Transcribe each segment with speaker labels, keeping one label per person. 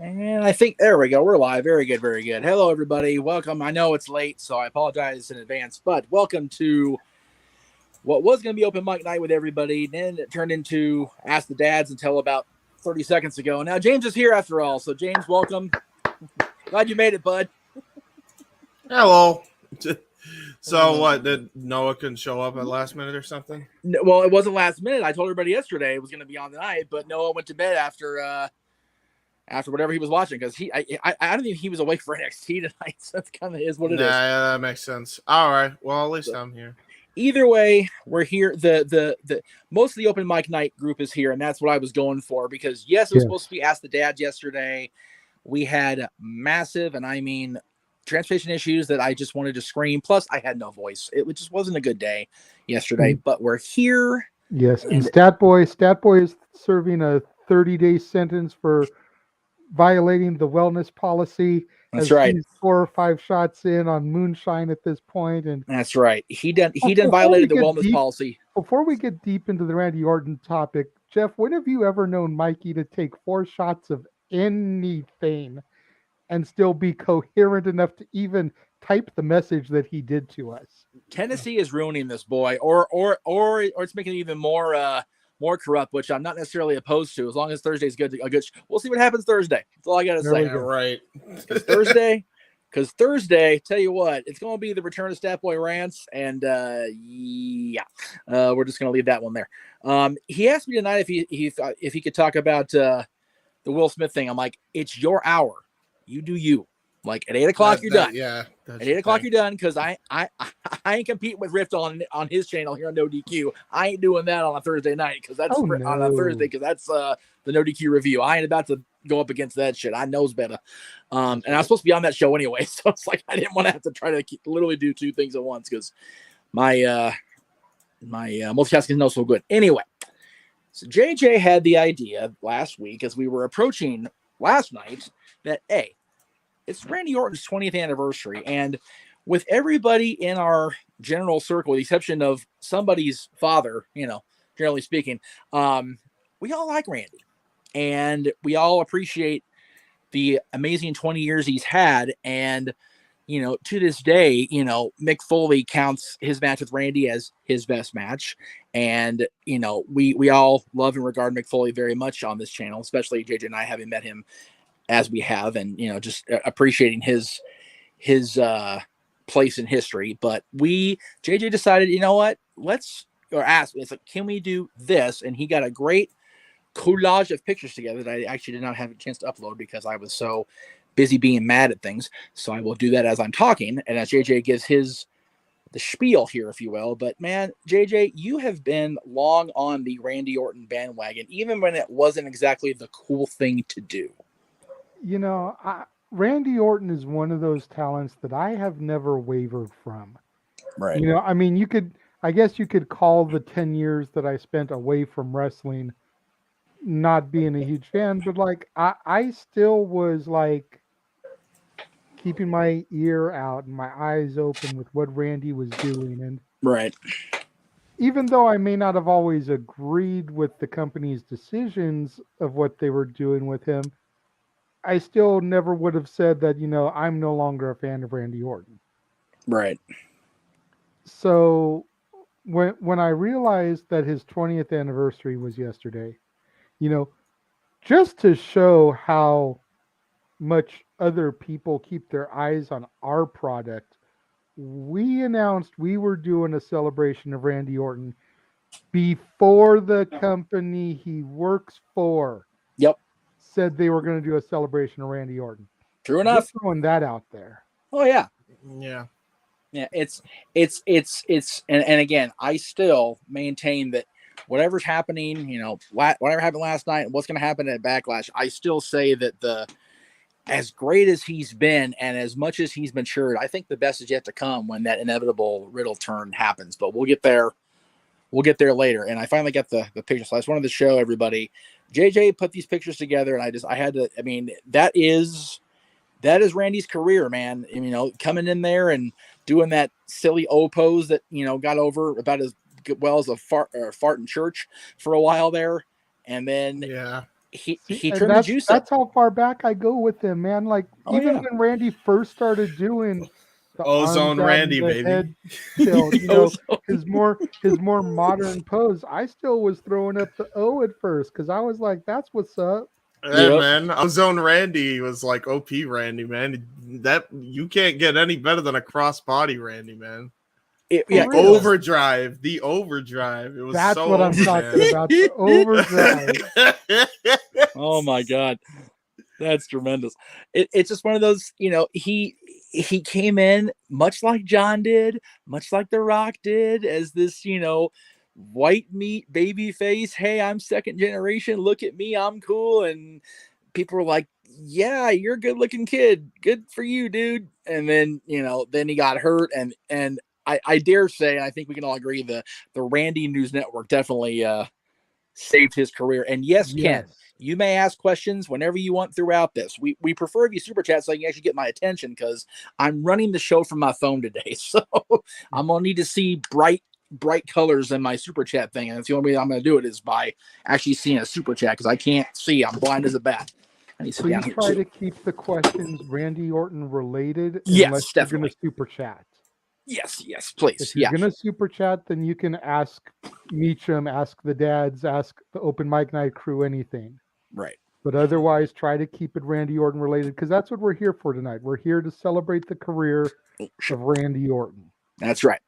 Speaker 1: And I think there we go. We're live. Very good. Very good. Hello, everybody. Welcome. I know it's late, so I apologize in advance, but welcome to what was going to be open mic night with everybody. Then it turned into Ask the Dads until about 30 seconds ago. Now, James is here after all. So, James, welcome. Glad you made it, bud.
Speaker 2: Hello. So what, did Noah couldn't show up at last minute or something?
Speaker 1: No, well, it wasn't last minute. I told everybody yesterday it was going to be on tonight, but Noah went to bed after whatever he was watching because I don't think he was awake for NXT tonight. So that's kind of is what it is.
Speaker 2: Yeah, that makes sense. All right. Well, at least I'm here.
Speaker 1: Either way, we're here. The most of the open mic night group is here, and that's what I was going for because yes, it was supposed to be Ask the Dad yesterday. We had massive, and I mean transportation issues that I just wanted to scream. Plus, I had no voice. It just wasn't a good day yesterday, but we're here.
Speaker 3: Yes, and Stat Boy is serving a 30-day sentence for violating the wellness policy.
Speaker 1: That's right.
Speaker 3: He's 4 or 5 shots in on moonshine at this point, and
Speaker 1: that's right. He done violated the wellness policy.
Speaker 3: Before we get deep into the Randy Orton topic, Jeff, when have you ever known Mikey to take 4 shots of anything and still be coherent enough to even type the message that he did to us?
Speaker 1: Tennessee is ruining this boy, or it's making it even more corrupt, which I'm not necessarily opposed to. As long as Thursday's good, we'll see what happens Thursday. That's all I gotta say.
Speaker 2: Right.
Speaker 1: Because Thursday, tell you what, it's going to be the return of Stat Boy Rants, and we're just going to leave that one there. He asked me tonight if he could talk about the Will Smith thing. I'm like, it's your hour. You do you. Like at 8 o'clock, you're done.
Speaker 2: Yeah.
Speaker 1: At 8 o'clock, you're done because I ain't competing with Rift on his channel here on No DQ. I ain't doing that on a Thursday night because that's on a Thursday because that's the No DQ review. I ain't about to go up against that shit. I knows better. And I was supposed to be on that show anyway, so it's like I didn't want to have to try to literally do 2 things at once because my multitasking is not so good. Anyway, so JJ had the idea last week as we were approaching last night that it's Randy Orton's 20th anniversary, and with everybody in our general circle, with the exception of somebody's father, generally speaking, we all like Randy, and we all appreciate the amazing 20 years he's had, and to this day, Mick Foley counts his match with Randy as his best match, and we all love and regard Mick Foley very much on this channel, especially JJ and I, having met him as we have, and just appreciating his place in history. But JJ decided, asked me, it's like, can we do this? And he got a great collage of pictures together that I actually did not have a chance to upload because I was so busy being mad at things. So I will do that as I'm talking and as JJ gives the spiel here, if you will. But man, JJ, you have been long on the Randy Orton bandwagon, even when it wasn't exactly the cool thing to do.
Speaker 3: Randy Orton is one of those talents that I have never wavered from.
Speaker 1: Right.
Speaker 3: I guess you could call the 10 years that I spent away from wrestling not being a huge fan, but I still was keeping my ear out and my eyes open with what Randy was doing. And
Speaker 1: right.
Speaker 3: Even though I may not have always agreed with the company's decisions of what they were doing with him, I still never would have said that, I'm no longer a fan of Randy Orton.
Speaker 1: Right.
Speaker 3: So when I realized that his 20th anniversary was yesterday, just to show how much other people keep their eyes on our product, we announced we were doing a celebration of Randy Orton before the company he works for.
Speaker 1: Yep.
Speaker 3: Said they were going to do a celebration of Randy Orton.
Speaker 1: True enough.
Speaker 3: Just throwing that out there.
Speaker 1: Oh yeah.
Speaker 2: Yeah.
Speaker 1: Yeah. It's and again, I still maintain that whatever's happening, whatever happened last night and what's going to happen at Backlash, I still say that as great as he's been and as much as he's matured, I think the best is yet to come when that inevitable Riddle turn happens. But we'll get there. We'll get there later. And I finally got the pictures. So I just wanted to show everybody. JJ put these pictures together, and that is Randy's career, man. And, coming in there and doing that silly O pose that, got over about as well as a fart in church for a while there. And then he
Speaker 3: and
Speaker 1: turned the juice up.
Speaker 3: that's how far back I go with him, man. Like even when Randy first started doing the
Speaker 2: Ozone
Speaker 3: arms out
Speaker 2: Randy,
Speaker 3: and the
Speaker 2: baby.
Speaker 3: head tilt, his more modern pose, I still was throwing up the O at first because I was like, that's what's up.
Speaker 2: Hey, man, Ozone Randy was like OP Randy, man. That you can't get any better than a crossbody Randy, man. Overdrive, the overdrive. It was
Speaker 3: that's
Speaker 2: so
Speaker 3: what I'm talking about. The overdrive.
Speaker 1: Oh my god, that's tremendous. It's just one of those, he came in much like John did, much like The Rock did, as this, white meat baby face. Hey, I'm second generation. Look at me, I'm cool. And people were like, yeah, you're a good looking kid. Good for you, dude. And then, then he got hurt. And I dare say, and I think we can all agree, the Randy News Network definitely saved his career. And yes, Ken, you may ask questions whenever you want throughout this. We prefer if you super chat so you can actually get my attention, because I'm running the show from my phone today. So I'm going to need to see bright colors in my super chat thing. And it's the only way I'm going to do it is by actually seeing a super chat, because I can't see. I'm blind as a bat. I need to sit down here.
Speaker 3: Please try to keep the questions Randy Orton related
Speaker 1: unless
Speaker 3: you're going to super chat.
Speaker 1: Yes, please.
Speaker 3: If you're going to super chat, then you can ask Meacham, ask the dads, ask the open mic night crew, anything.
Speaker 1: Right.
Speaker 3: But otherwise, try to keep it Randy Orton related, because that's what we're here for tonight. We're here to celebrate the career of Randy Orton.
Speaker 1: That's right.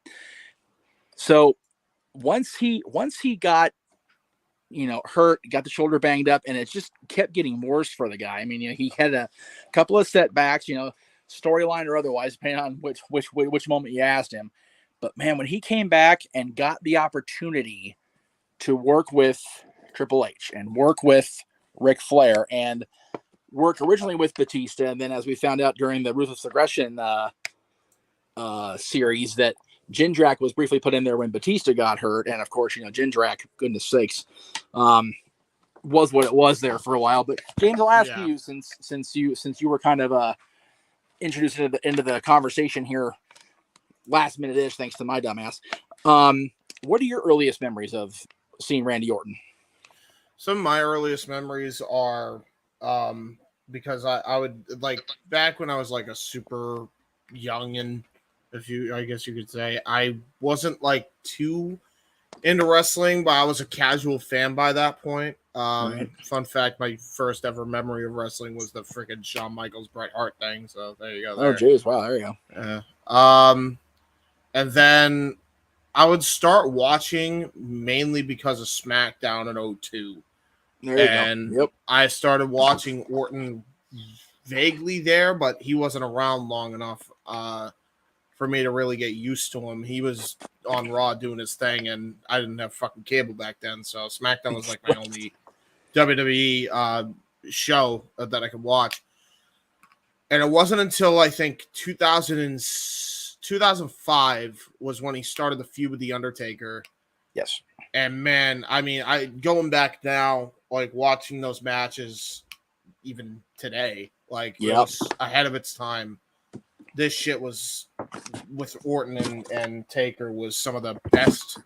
Speaker 1: So once he got, hurt, got the shoulder banged up, and it just kept getting worse for the guy. I mean, he had a couple of setbacks, storyline or otherwise, depending on which moment you asked him. But man, when he came back and got the opportunity to work with Triple H and work with Ric Flair and work originally with Batista, and then as we found out during the Ruthless Aggression series, that Jindrak was briefly put in there when Batista got hurt, and of course, Jindrak, goodness sakes, was what it was there for a while. But James, I'll ask you, since you were kind of introduced into the conversation here last minute-ish, thanks to my dumbass. What are your earliest memories of seeing Randy Orton?
Speaker 2: Some of my earliest memories are because I would, like, back when I was like a super youngin', I guess you could say, I wasn't like too into wrestling, but I was a casual fan by that point.
Speaker 1: Right.
Speaker 2: Fun fact, my first ever memory of wrestling was the freaking Shawn Michaels Bret Hart thing. So there you go.
Speaker 1: Oh, jeez. Wow. There you
Speaker 2: go. And then I would start watching mainly because of SmackDown in 2002.
Speaker 1: There you go. Yep.
Speaker 2: I started watching Orton vaguely there, but he wasn't around long enough for me to really get used to him. He was on Raw doing his thing, and I didn't have fucking cable back then, so SmackDown was like my only WWE show that I could watch. And it wasn't until I think 2005 was when he started the feud with The Undertaker.
Speaker 1: Yes.
Speaker 2: And man, I mean, going back now, like watching those matches even today, like it was ahead of its time. This shit was, with Orton and Taker, was some of the best,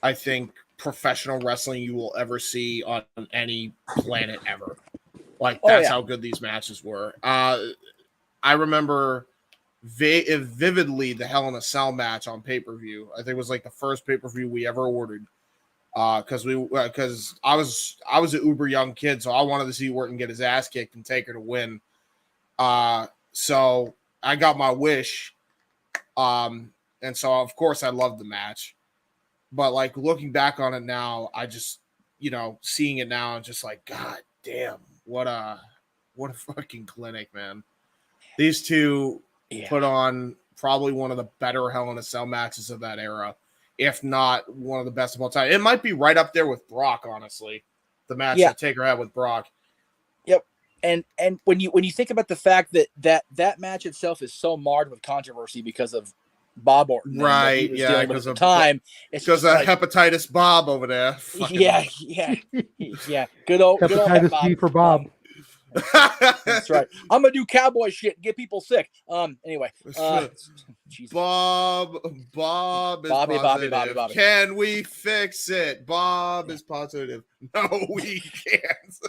Speaker 2: I think, professional wrestling you will ever see on any planet ever. Like, that's how good these matches were. I remember vividly the Hell in a Cell match on pay-per-view. I think it was like the first pay-per-view we ever ordered. Because I was an uber young kid, so I wanted to see Orton get his ass kicked and Taker to win. So I got my wish. And so of course I loved the match. But like looking back on it now, I just, seeing it now, I'm just like, God damn, what a fucking clinic, man. These two put on probably one of the better Hell in a Cell matches of that era, if not one of the best of all time. It might be right up there with Brock, honestly. The match that Taker had with Brock.
Speaker 1: Yep. And when you think about the fact that match itself is so marred with controversy because of Bob Orton,
Speaker 2: right? Yeah,
Speaker 1: because of time,
Speaker 2: it's because of hepatitis Bob over there.
Speaker 1: Yeah. Good old
Speaker 3: hepatitis B for Bob.
Speaker 1: That's right. I'm gonna do cowboy shit and get people sick. Anyway,
Speaker 2: Bob is positive. Bobby. Can we fix it? Bob is positive. No, we can't.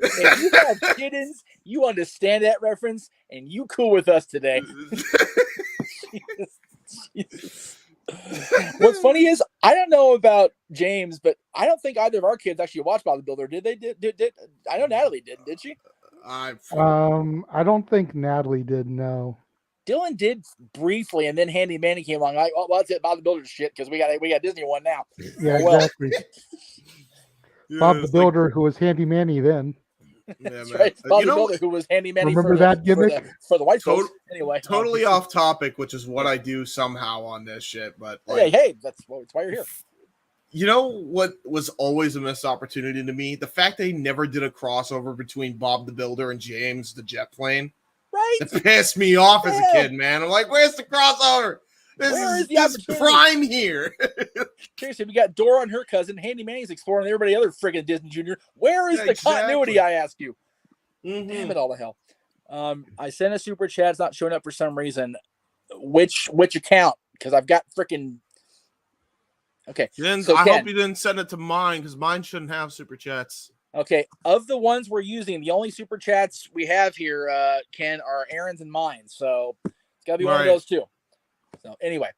Speaker 1: If you have chittens, you understand that reference, and you cool with us today. Jesus. What's funny is I don't know about James, but I don't think either of our kids actually watched Bob the Builder. Did they? Did I know Natalie did she?
Speaker 3: I don't think Natalie did. No.
Speaker 1: Dylan did briefly, and then Handy Manny came along. Like, well, that's it. Bob the Builder shit because we got Disney one now.
Speaker 3: Yeah, exactly. Bob the Builder, who was Handy Manny then.
Speaker 1: That's right. Bob the Builder, who was Handy Manny.
Speaker 3: Remember that gimmick
Speaker 1: for the white folks? Anyway,
Speaker 2: totally off topic, which is what I do somehow on this shit. But
Speaker 1: hey, that's why you're here.
Speaker 2: You know what was always a missed opportunity to me? The fact they never did a crossover between Bob the Builder and James the Jet Plane.
Speaker 1: Right.
Speaker 2: It pissed me off as a kid, man. I'm like, where's the crossover? This is prime here.
Speaker 1: Seriously, we got Dora and her cousin. Handy Manny's exploring everybody other friggin' Disney Junior. Where is the continuity, I ask you? Mm-hmm. Damn it all to hell. I sent a super chat. It's not showing up for some reason. Which account? Because I've got freaking... Okay.
Speaker 2: I hope you didn't send it to mine because mine shouldn't have super chats.
Speaker 1: Okay. Of the ones we're using, the only super chats we have here, Ken, are Aaron's and mine. So it's got to be one of those two. So anyway,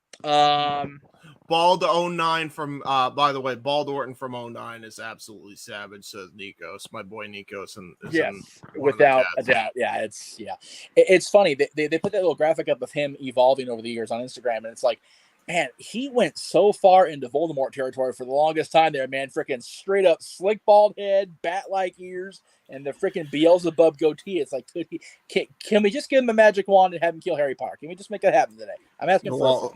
Speaker 2: Bald 09 from by the way, Bald Orton from 09 is absolutely savage, says Nikos, my boy Nikos, and
Speaker 1: without a doubt. Yeah, it's funny. They put that little graphic up of him evolving over the years on Instagram, and it's like, man, he went so far into Voldemort territory for the longest time there, man. Freaking straight up slick bald head, bat-like ears, and the freaking Beelzebub goatee. It's like, can we just give him a magic wand and have him kill Harry Potter? Can we just make that happen today? I'm asking for.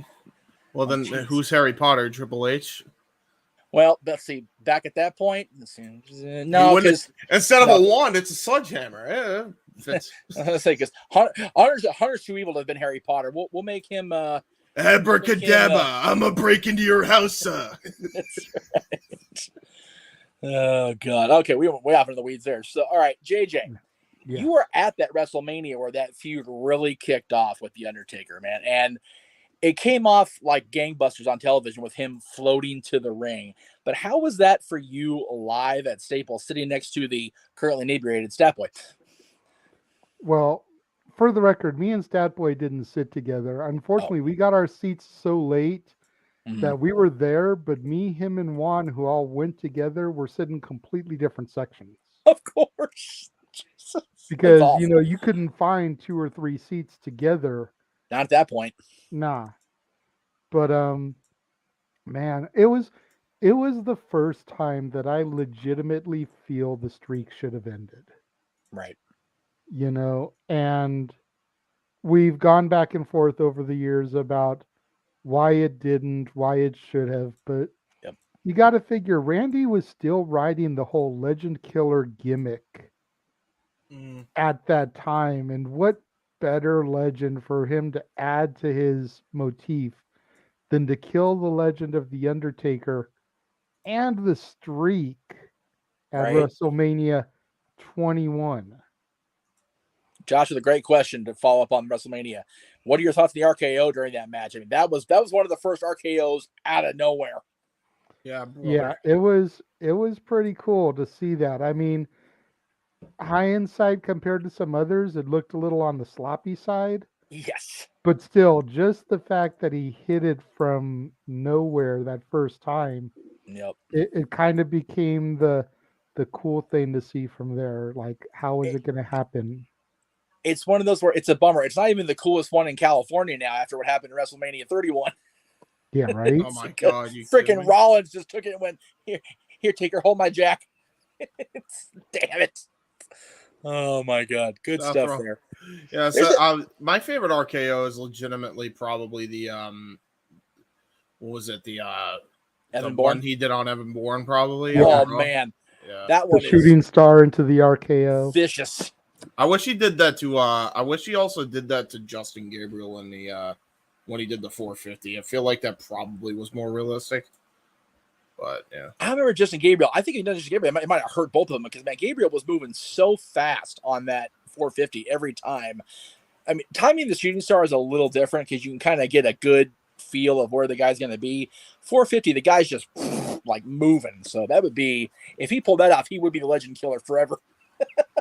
Speaker 2: Well, then who's Harry Potter? Triple H?
Speaker 1: Well, let's see. Back at that point, no, because
Speaker 2: instead of a wand, it's a sledgehammer.
Speaker 1: I was gonna say because Hunter's too evil to have been Harry Potter. We'll make him.
Speaker 2: Abracadabra! I'm gonna break into your house, sir.
Speaker 1: That's right. Oh God. Okay, we went way off into the weeds there. So, all right, JJ, you were at that WrestleMania where that feud really kicked off with the Undertaker, man, and it came off like gangbusters on television with him floating to the ring. But how was that for you live at Staples, sitting next to the currently inebriated Stat Boy?
Speaker 3: Well, for the record, me and Stat Boy didn't sit together. Unfortunately, we got our seats so late that we were there, but me, him, and Juan, who all went together, were sitting completely different sections.
Speaker 1: Of course. Jesus.
Speaker 3: Because, you couldn't find 2 or 3 seats together.
Speaker 1: Not at that point.
Speaker 3: Nah. But, man, it was the first time that I legitimately feel the streak should have ended.
Speaker 1: Right.
Speaker 3: And we've gone back and forth over the years about why it didn't, why it should have, but you got to figure Randy was still riding the whole legend killer gimmick at that time, and what better legend for him to add to his motif than to kill the legend of The Undertaker and the streak at WrestleMania 21.
Speaker 1: Josh, with a great question to follow up on WrestleMania. What are your thoughts on the RKO during that match? I mean, that was one of the first RKOs out of nowhere.
Speaker 2: Yeah,
Speaker 3: it was pretty cool to see that. I mean, hindsight compared to some others, it looked a little on the sloppy side.
Speaker 1: Yes.
Speaker 3: But still, just the fact that he hit it from nowhere that first time, it kind of became the cool thing to see from there. Like, how is it going to happen?
Speaker 1: It's one of those where it's a bummer. It's not even the coolest one in California now after what happened in WrestleMania 31.
Speaker 3: Yeah, right?
Speaker 2: Oh, my God.
Speaker 1: Freaking Rollins just took it and went, here, Taker, hold my jack. Damn it. Oh, my God. Good stuff there.
Speaker 2: Yeah, so my favorite RKO is legitimately probably the, what was it? The
Speaker 1: Evan
Speaker 2: the
Speaker 1: Bourne?
Speaker 2: one he did on Evan Bourne, probably.
Speaker 1: Oh, man.
Speaker 2: Yeah.
Speaker 1: That one
Speaker 3: the shooting star into the RKO.
Speaker 1: Vicious.
Speaker 2: I wish he did that to I wish he also did that to Justin Gabriel in the when he did the 450. I feel like that probably was more realistic. But yeah.
Speaker 1: I remember Justin Gabriel. I think he done Justin Gabriel. It might have hurt both of them because man, Gabriel was moving so fast on that 450 every time. I mean, timing the shooting star is a little different because you can kind of get a good feel of where the guy's going to be. 450, the guy's just like moving. So that would be, if he pulled that off, he would be the legend killer forever.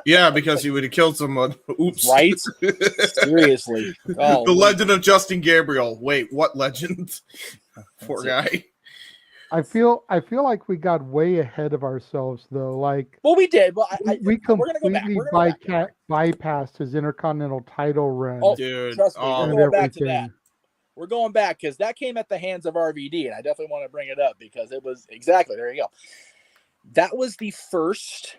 Speaker 2: Yeah, because he would have killed someone. Oops.
Speaker 1: Right? Seriously. Oh,
Speaker 2: the legend of Justin Gabriel. Wait, what legend? Poor guy.
Speaker 3: I feel like we got way ahead of ourselves, though. Like,
Speaker 1: well, we did. Well,
Speaker 3: we completely
Speaker 1: we're gonna go back.
Speaker 3: bypassed his Intercontinental title run.
Speaker 1: Oh,
Speaker 2: dude,
Speaker 1: trust me, we're going back to that. We're going back because that came at the hands of RVD, and I definitely want to bring it up because it was exactly there. You go. That was the first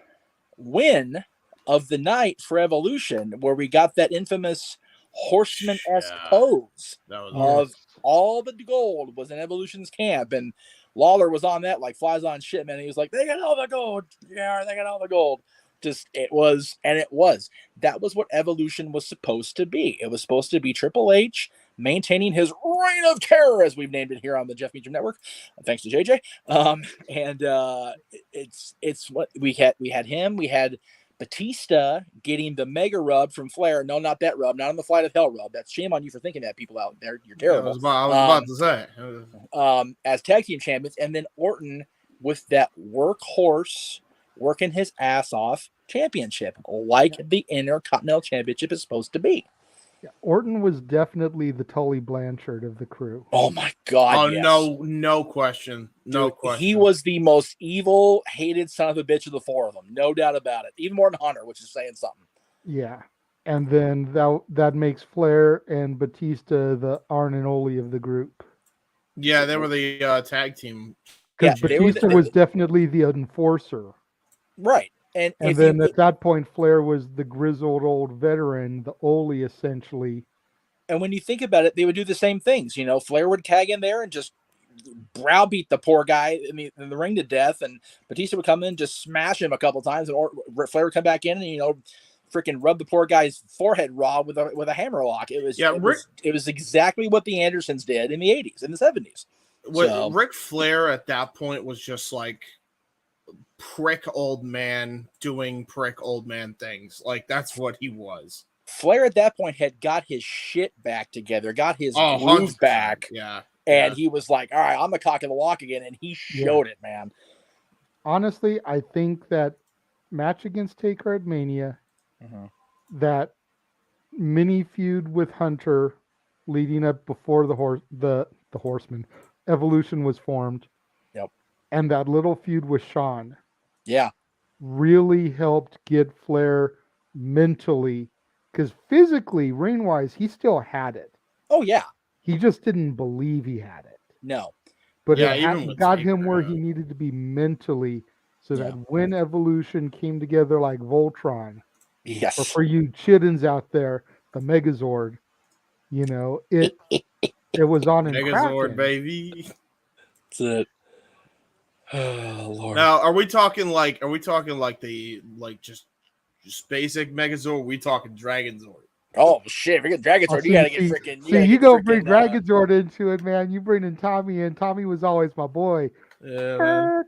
Speaker 1: win of the night for Evolution, where we got that infamous Horseman-esque pose of all the gold was in Evolution's camp, and Lawler was on that like flies on shit, man. He was like, "They got all the gold, yeah, they got all the gold." It was. That was what Evolution was supposed to be. It was supposed to be Triple H maintaining his reign of terror, as we've named it here on the Jeff Meacham Network, thanks to JJ. It's what we had. We had him. We had Batista getting the mega rub from Flair. No, not that rub. Not on the Flight of Hell rub. That's shame on you for thinking that, people out there. You're terrible.
Speaker 2: I was about to
Speaker 1: say. As tag team champions, and then Orton with that workhorse working his ass off championship, like the Intercontinental Championship is supposed to be.
Speaker 3: Yeah, Orton was definitely the Tully Blanchard of the crew.
Speaker 1: Oh my God!
Speaker 2: Oh yes. No question, no question.
Speaker 1: He was the most evil, hated son of a bitch of the four of them, no doubt about it. Even more than Hunter, which is saying something.
Speaker 3: Yeah, and then that makes Flair and Batista the Arn and Ole of the group.
Speaker 2: Yeah, they were the tag team.
Speaker 3: Because Batista was definitely the enforcer.
Speaker 1: Right. And
Speaker 3: then at that point, Flair was the grizzled old veteran, the Ole essentially.
Speaker 1: And when you think about it, they would do the same things. You know, Flair would tag in there and just browbeat the poor guy in the ring to death. And Batista would come in, just smash him a couple times. And Flair would come back in and, freaking rub the poor guy's forehead raw with a hammerlock. It was exactly what the Andersons did in the 80s and the 70s.
Speaker 2: Ric Flair at that point was just like prick old man doing prick old man things. Like, that's what he was.
Speaker 1: Flair at that point had got his shit back together, got his groove back.
Speaker 2: Yeah.
Speaker 1: And he was like, all right, I'm the cock of the walk again. And he showed it, man.
Speaker 3: Honestly, I think that match against Taker at Mania, that mini feud with Hunter leading up before the Horseman Evolution was formed.
Speaker 1: Yep.
Speaker 3: And that little feud with Shawn.
Speaker 1: Yeah.
Speaker 3: Really helped get Flair mentally, because physically, ring-wise, he still had it.
Speaker 1: Oh, yeah.
Speaker 3: He just didn't believe he had it.
Speaker 1: No.
Speaker 3: But it got him where he needed to be mentally, so that when Evolution came together like Voltron,
Speaker 1: yes,
Speaker 3: or for you Chiddens out there, the Megazord, it was on and
Speaker 2: Megazord, baby.
Speaker 1: That's it. Oh Lord.
Speaker 2: Now, are we talking like just basic Megazord? Or are we talking Dragonzord?
Speaker 1: Oh shit! If we get Dragonzord, you gotta get freaking.
Speaker 3: You go bring Dragonzord into it, man. You bring in Tommy, and Tommy was always my boy.
Speaker 2: Yeah,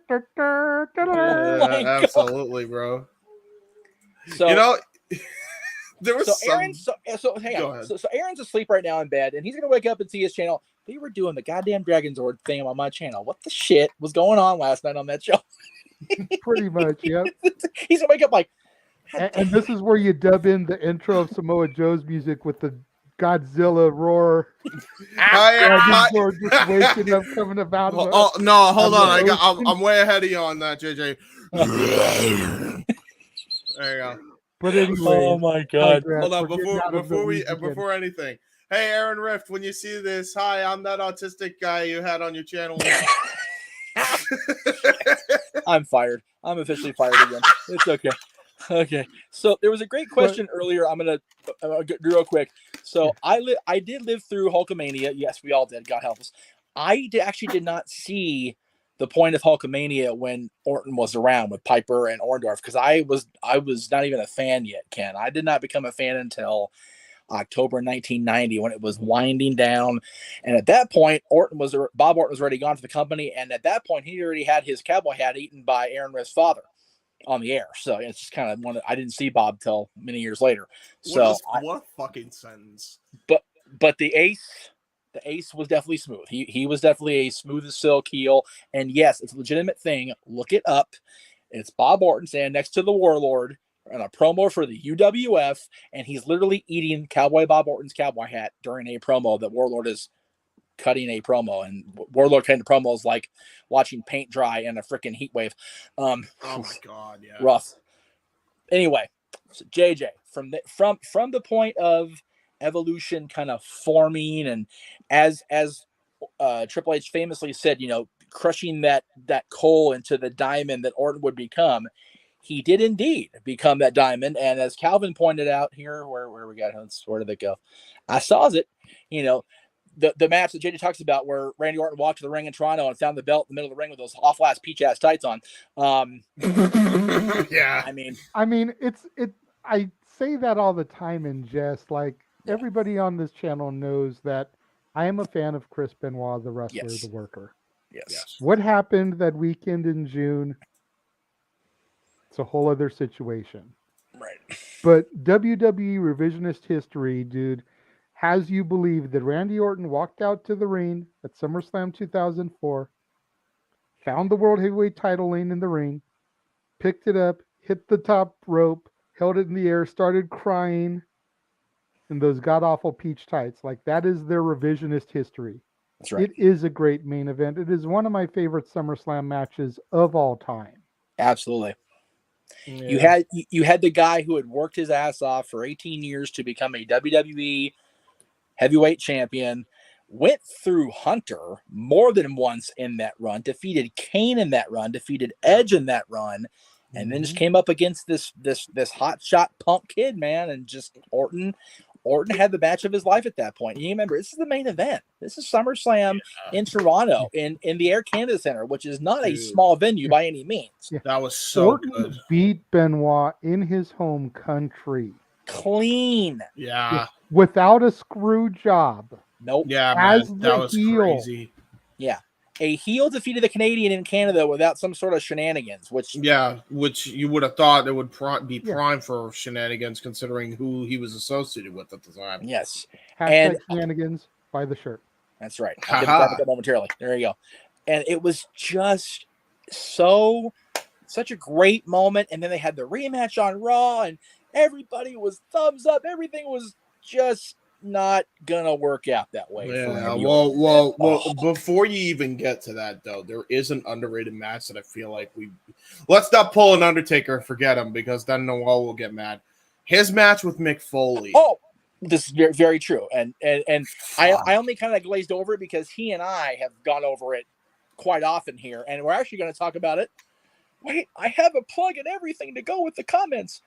Speaker 2: absolutely, bro.
Speaker 1: So
Speaker 2: there was
Speaker 1: Aaron. So hang on. So Aaron's asleep right now in bed, and he's gonna wake up and see his channel. They were doing the goddamn Dragonzord thing on my channel. What the shit was going on last night on that show?
Speaker 3: Pretty much, yeah.
Speaker 1: He's gonna wake up like.
Speaker 3: And this is where you dub in the intro of Samoa Joe's music with the Godzilla roar. Just waking up, coming about.
Speaker 2: No, hold on. I'm way ahead of you on that, JJ. There you go.
Speaker 3: But anyway,
Speaker 1: oh my God!
Speaker 2: Hold on, before anything. Hey, Aaron Rift, when you see this, hi, I'm that autistic guy you had on your channel.
Speaker 1: I'm fired. I'm officially fired again. It's okay. Okay, so there was a great question earlier. I'm gonna do real quick. So I did live through Hulkamania. Yes, we all did. God help us. I actually did not see the point of Hulkamania when Orton was around with Piper and Orndorff, because I was not even a fan yet, Ken. I did not become a fan until October 1990 when it was winding down, and at that point, Bob Orton was already gone to the company, and at that point, he already had his cowboy hat eaten by Aaron Rift's father on the air. So it's just kind of I didn't see Bob till many years later. So
Speaker 2: what a fucking sentence.
Speaker 1: But the ace was definitely smooth. He was definitely a smooth as silk heel. And yes, it's a legitimate thing. Look it up. It's Bob Orton standing next to the Warlord, on a promo for the UWF, and he's literally eating Cowboy Bob Orton's cowboy hat during a promo that Warlord is cutting a promo, and Warlord cutting the promo is like watching paint dry in a freaking heat wave.
Speaker 2: Oh my God, yeah,
Speaker 1: rough. Anyway, so JJ, from the point of Evolution kind of forming, and as Triple H famously said, crushing that coal into the diamond that Orton would become, he did indeed become that diamond. And as Calvin pointed out here, where we got, where did it go? I saw it. The match that JJ talks about where Randy Orton walked to the ring in Toronto and found the belt in the middle of the ring with those awful-ass peach-ass tights on.
Speaker 2: Yeah.
Speaker 3: I mean, I say that all the time in jest. Like, everybody on this channel knows that I am a fan of Chris Benoit, the wrestler, the worker.
Speaker 1: Yes.
Speaker 3: What happened that weekend in June? It's a whole other situation.
Speaker 1: Right.
Speaker 3: But WWE revisionist history, dude, has you believe that Randy Orton walked out to the ring at SummerSlam 2004, found the World Heavyweight title laying in the ring, picked it up, hit the top rope, held it in the air, started crying in those god-awful peach tights. Like, that is their revisionist history.
Speaker 1: That's right.
Speaker 3: It is a great main event. It is one of my favorite SummerSlam matches of all time.
Speaker 1: Absolutely.
Speaker 2: Yeah.
Speaker 1: You had the guy who had worked his ass off for 18 years to become a WWE heavyweight champion, went through Hunter more than once in that run, defeated Kane in that run, defeated Edge in that run, and then just came up against this hotshot punk kid, man, and just Orton had the match of his life at that point. And you remember, this is the main event. This is SummerSlam in Toronto in the Air Canada Center, which is not a small venue by any means.
Speaker 3: Yeah.
Speaker 2: That was so
Speaker 3: Orton
Speaker 2: good.
Speaker 3: Beat Benoit in his home country.
Speaker 1: Clean.
Speaker 2: Yeah.
Speaker 3: Without a screw job.
Speaker 1: Nope.
Speaker 2: Yeah,
Speaker 3: As
Speaker 2: man.
Speaker 3: the
Speaker 2: That was
Speaker 3: heel.
Speaker 2: crazy.
Speaker 1: Yeah. A heel defeated the Canadian in Canada without some sort of shenanigans, which
Speaker 2: you would have thought it would be prime for shenanigans, considering who he was associated with at the time.
Speaker 1: Yes.
Speaker 3: Hashtag shenanigans, buy the shirt.
Speaker 1: That's right. I'll get back to that momentarily. There you go. And it was just such a great moment. And then they had the rematch on Raw, and everybody was thumbs up. Everything was just not gonna work out that way.
Speaker 2: Yeah. Well. Before you even get to that, though, there is an underrated match that I feel like let's not pull an Undertaker and forget him, because then Noel will get mad. His match with Mick Foley.
Speaker 1: Oh, this is very, very true. And I only kind of glazed over it because he and I have gone over it quite often here, and we're actually going to talk about it. Wait, I have a plug and everything to go with the comments.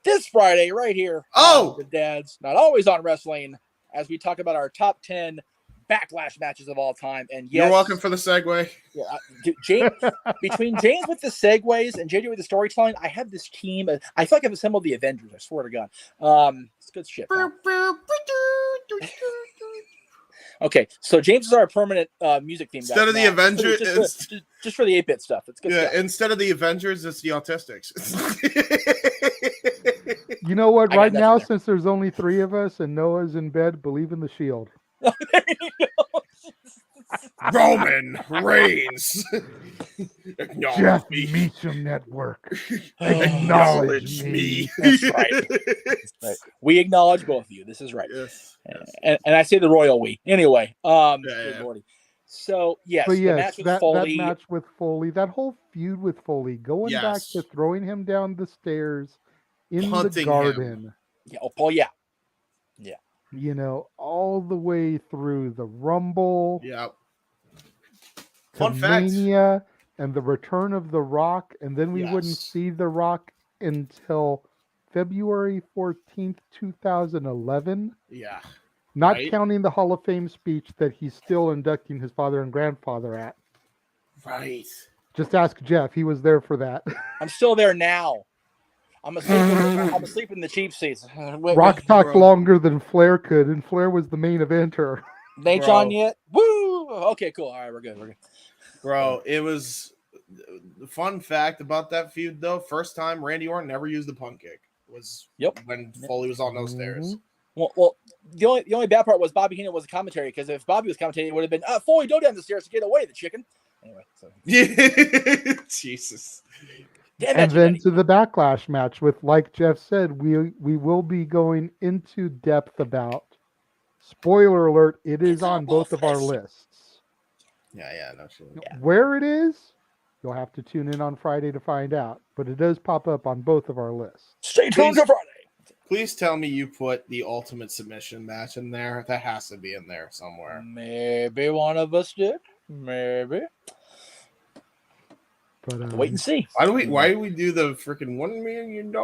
Speaker 1: This Friday, right here. The Dads Not Always on Wrestling, as we talk about our top 10 backlash matches of all time. And yes,
Speaker 2: you're welcome for the segue.
Speaker 1: Yeah, James, between James with the segues and JJ with the storytelling, I have this team. I feel like I've assembled the Avengers. I swear to God. It's good shit. Okay, so James is our permanent music theme guy.
Speaker 2: Instead of the Avengers,
Speaker 1: just for the 8-bit stuff. It's good stuff.
Speaker 2: Instead of the Avengers, it's the Autistics.
Speaker 3: You know what? Right now, since there's only 3 of us and Noah's in bed, believe in the Shield.
Speaker 1: There you go.
Speaker 2: Roman Reigns.
Speaker 3: Jeff Meacham Network. Acknowledge me.
Speaker 1: That's right. That's right. We acknowledge both of you. This is right.
Speaker 2: Yes.
Speaker 1: And I say the royal we. Anyway.
Speaker 2: Yeah.
Speaker 1: So yes,
Speaker 3: but yes,
Speaker 1: the match with Foley.
Speaker 3: That match with Foley, that whole feud with Foley, going back to throwing him down the stairs in the garden.
Speaker 1: Yeah. Oh yeah. Yeah.
Speaker 3: You know, all the way through the Rumble.
Speaker 2: Yeah.
Speaker 3: Fun Mania and the return of The Rock, and then we wouldn't see The Rock until February 14th, 2011.
Speaker 2: Yeah.
Speaker 3: Not counting the Hall of Fame speech that he's still inducting his father and grandfather at.
Speaker 2: Right.
Speaker 3: Just ask Jeff. He was there for that.
Speaker 1: I'm still there now. I'm asleep in the cheap seats.
Speaker 3: Rock talked longer than Flair could, and Flair was the main eventer.
Speaker 1: Nate on yet? Woo! Okay, cool. All right, we're good.
Speaker 2: Bro, it was the fun fact about that feud, though. First time Randy Orton never used the punt kick was when Foley was on those stairs.
Speaker 1: Well, the only bad part was Bobby Heenan was a commentary, because if Bobby was commentating, it would have been Foley, go down the stairs to get away, the chicken. Anyway, so
Speaker 2: Jesus.
Speaker 3: And then to the Backlash match with, like Jeff said, we will be going into depth about. Spoiler alert, it is on both of our lists.
Speaker 2: Yeah, no shit.
Speaker 3: Where it is, you'll have to tune in on Friday to find out. But it does pop up on both of our lists.
Speaker 1: Stay tuned to Friday.
Speaker 2: Please tell me you put the Ultimate Submission match in there. That has to be in there somewhere.
Speaker 1: Maybe one of us did. Maybe.
Speaker 3: But
Speaker 1: wait and see.
Speaker 2: Why do we do the freaking $1 million?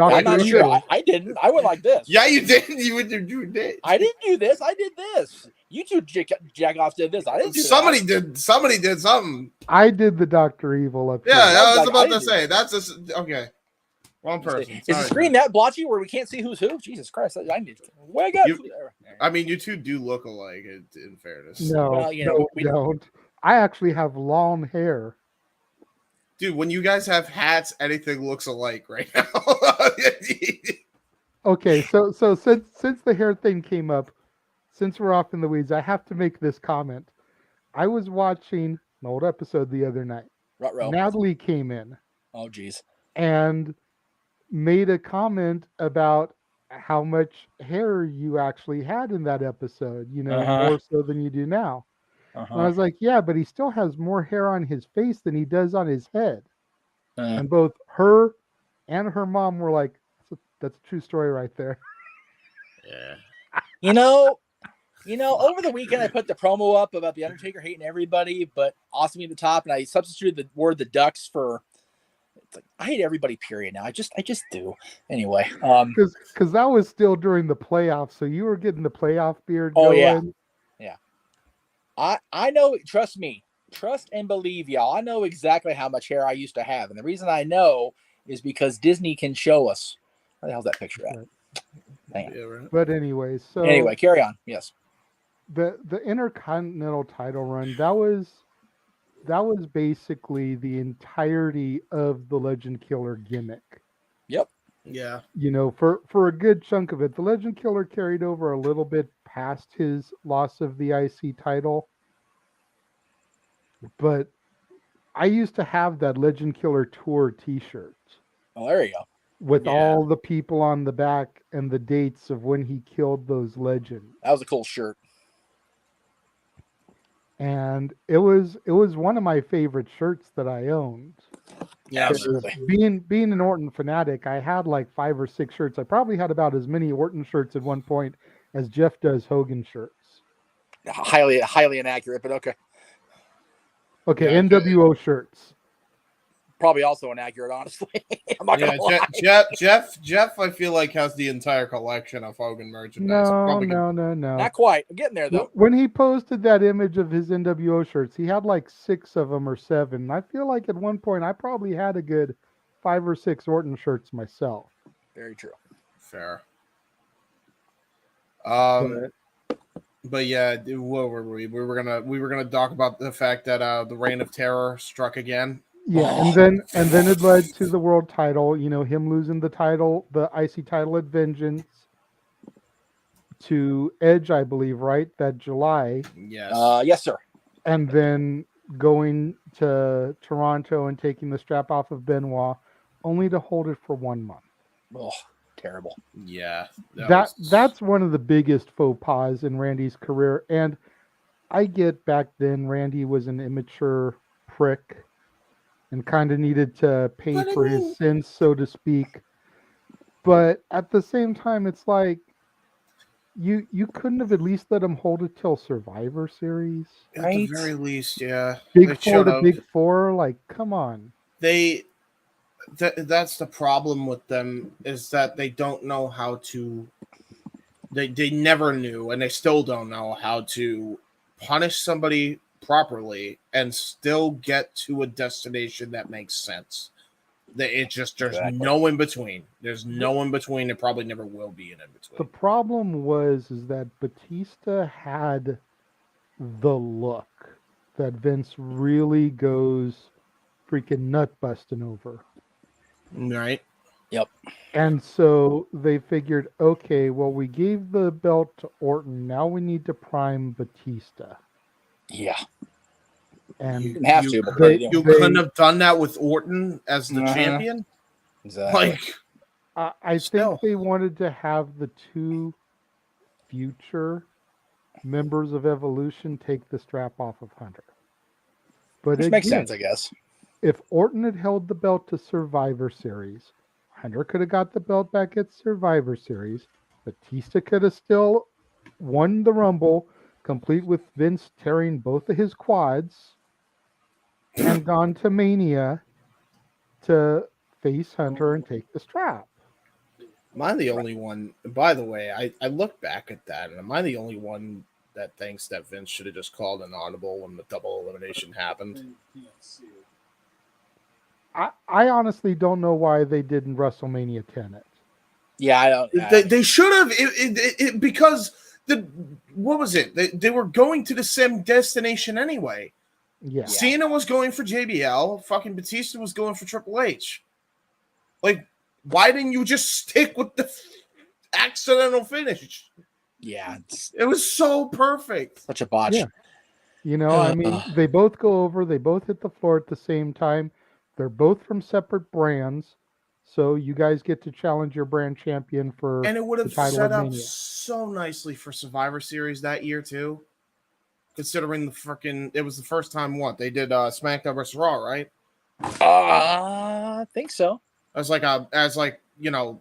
Speaker 1: I'm not sure. I didn't. I went like this.
Speaker 2: Yeah, you did. You did.
Speaker 1: I didn't do this. I did this. You two jack-offs did this. I didn't do
Speaker 2: Somebody
Speaker 1: that.
Speaker 2: did. Somebody did something.
Speaker 3: I did the Dr. Evil up
Speaker 2: Yeah,
Speaker 3: here.
Speaker 2: I was about to say. That's just okay. Wrong person.
Speaker 1: Is the screen that blotchy where we can't see who's who? Jesus Christ! I need to wake up.
Speaker 2: I mean, you two do look alike. In fairness,
Speaker 3: no, well, we don't. I actually have long hair.
Speaker 2: Dude, when you guys have hats, anything looks alike right now.
Speaker 3: Okay, so since the hair thing came up, since we're off in the weeds, I have to make this comment. I was watching an old episode the other night.
Speaker 1: Ruh-roh.
Speaker 3: Natalie came in.
Speaker 1: Oh, geez.
Speaker 3: And made a comment about how much hair you actually had in that episode, more so than you do now. And I was like, yeah, but he still has more hair on his face than he does on his head. And both her and her mom were like, that's a true story right there.
Speaker 1: Yeah. Over the weekend I put the promo up about the Undertaker hating everybody, but awesome at the top, and I substituted the word the Ducks for. It's like, I hate everybody. Period. Now I just do. Anyway,
Speaker 3: because that was still during the playoffs, so you were getting the playoff beard.
Speaker 1: Oh
Speaker 3: going.
Speaker 1: Yeah. I know. Trust me. Trust and believe, y'all. I know exactly how much hair I used to have, and the reason I know is because Disney can show us. Where the hell's that picture at?
Speaker 3: Right. Yeah, right. But anyway,
Speaker 1: carry on. Yes.
Speaker 3: The Intercontinental title run, that was basically the entirety of the Legend Killer gimmick.
Speaker 1: Yep.
Speaker 2: Yeah.
Speaker 3: For a good chunk of it, the Legend Killer carried over a little bit past his loss of the IC title. But I used to have that Legend Killer Tour t-shirt.
Speaker 1: Oh, there you go.
Speaker 3: With all the people on the back and the dates of when he killed those legends.
Speaker 1: That was a cool shirt.
Speaker 3: And it was one of my favorite shirts that I owned.
Speaker 1: Yeah, absolutely.
Speaker 3: Being an Orton fanatic, I had like 5 or 6 shirts. I probably had about as many Orton shirts at one point as Jeff does Hogan shirts.
Speaker 1: Highly inaccurate, but okay.
Speaker 3: Okay, yeah, NWO shirts.
Speaker 1: Probably also inaccurate, honestly. I'm not gonna lie.
Speaker 2: Jeff, I feel like has the entire collection of Hogan merchandise.
Speaker 3: No.
Speaker 1: Not quite. I'm getting there though.
Speaker 3: When he posted that image of his NWO shirts, he had like 6 of them or 7. I feel like at one point I probably had a good 5 or 6 Orton shirts myself.
Speaker 1: Very true.
Speaker 2: Fair. But yeah, what were we? We were gonna talk about the fact that the Reign of Terror struck again.
Speaker 3: Yeah, and then it led to the world title. Him losing the title, the IC title at Vengeance, to Edge, I believe, right? That July.
Speaker 2: Yes.
Speaker 1: Yes, sir.
Speaker 3: And then going to Toronto and taking the strap off of Benoit, only to hold it for 1 month.
Speaker 1: Oh, terrible.
Speaker 2: Yeah.
Speaker 3: That's one of the biggest faux pas in Randy's career. And I get back then Randy was an immature prick and kind of needed to pay for his sins, so to speak. But at the same time, it's like you couldn't have at least let him hold it till Survivor Series.
Speaker 2: At the very least, yeah.
Speaker 3: Big Four, like, come on.
Speaker 2: That's the problem with them, is that they don't know how to. They never knew, and they still don't know how to punish somebody properly and still get to a destination that makes sense. There's no in between. There's no in between. There probably never will be an in between.
Speaker 3: The problem is that Batista had the look that Vince really goes freaking nut busting over.
Speaker 2: Right.
Speaker 1: Yep.
Speaker 3: And so they figured, okay, well, we gave the belt to Orton. Now we need to prime Batista.
Speaker 1: Yeah.
Speaker 3: And
Speaker 1: you didn't have to, but
Speaker 2: you couldn't have done that with Orton as the champion.
Speaker 1: Exactly.
Speaker 3: Like, I think they wanted to have the two future members of Evolution take the strap off of Hunter. But
Speaker 1: which makes sense, I guess.
Speaker 3: If Orton had held the belt to Survivor Series, Hunter could have got the belt back at Survivor Series. Batista could have still won the Rumble, complete with Vince tearing both of his quads, and gone to Mania to face Hunter and take the strap.
Speaker 2: Am I the only one? By the way, I look back at that, and am I the only one that thinks that Vince should have just called an audible when the double elimination happened?
Speaker 3: I honestly don't know why they didn't WrestleMania 10 it.
Speaker 1: Yeah, I don't.
Speaker 2: They should have because what was it? They were going to the same destination anyway.
Speaker 3: Yeah.
Speaker 2: Cena was going for JBL. Fucking Batista was going for Triple H. Like, why didn't you just stick with the accidental finish?
Speaker 1: Yeah,
Speaker 2: it was so perfect.
Speaker 1: Such a botch.
Speaker 3: Yeah. You know, I mean, they both go over. They both hit the floor at the same time. They're both from separate brands. So you guys get to challenge your brand champion for
Speaker 2: and it would have
Speaker 3: the title
Speaker 2: set
Speaker 3: of
Speaker 2: up
Speaker 3: Mania.
Speaker 2: so nicely for Survivor Series that year too. Considering it was the first time they did SmackDown vs. Raw, right?
Speaker 1: I think so.
Speaker 2: As you know,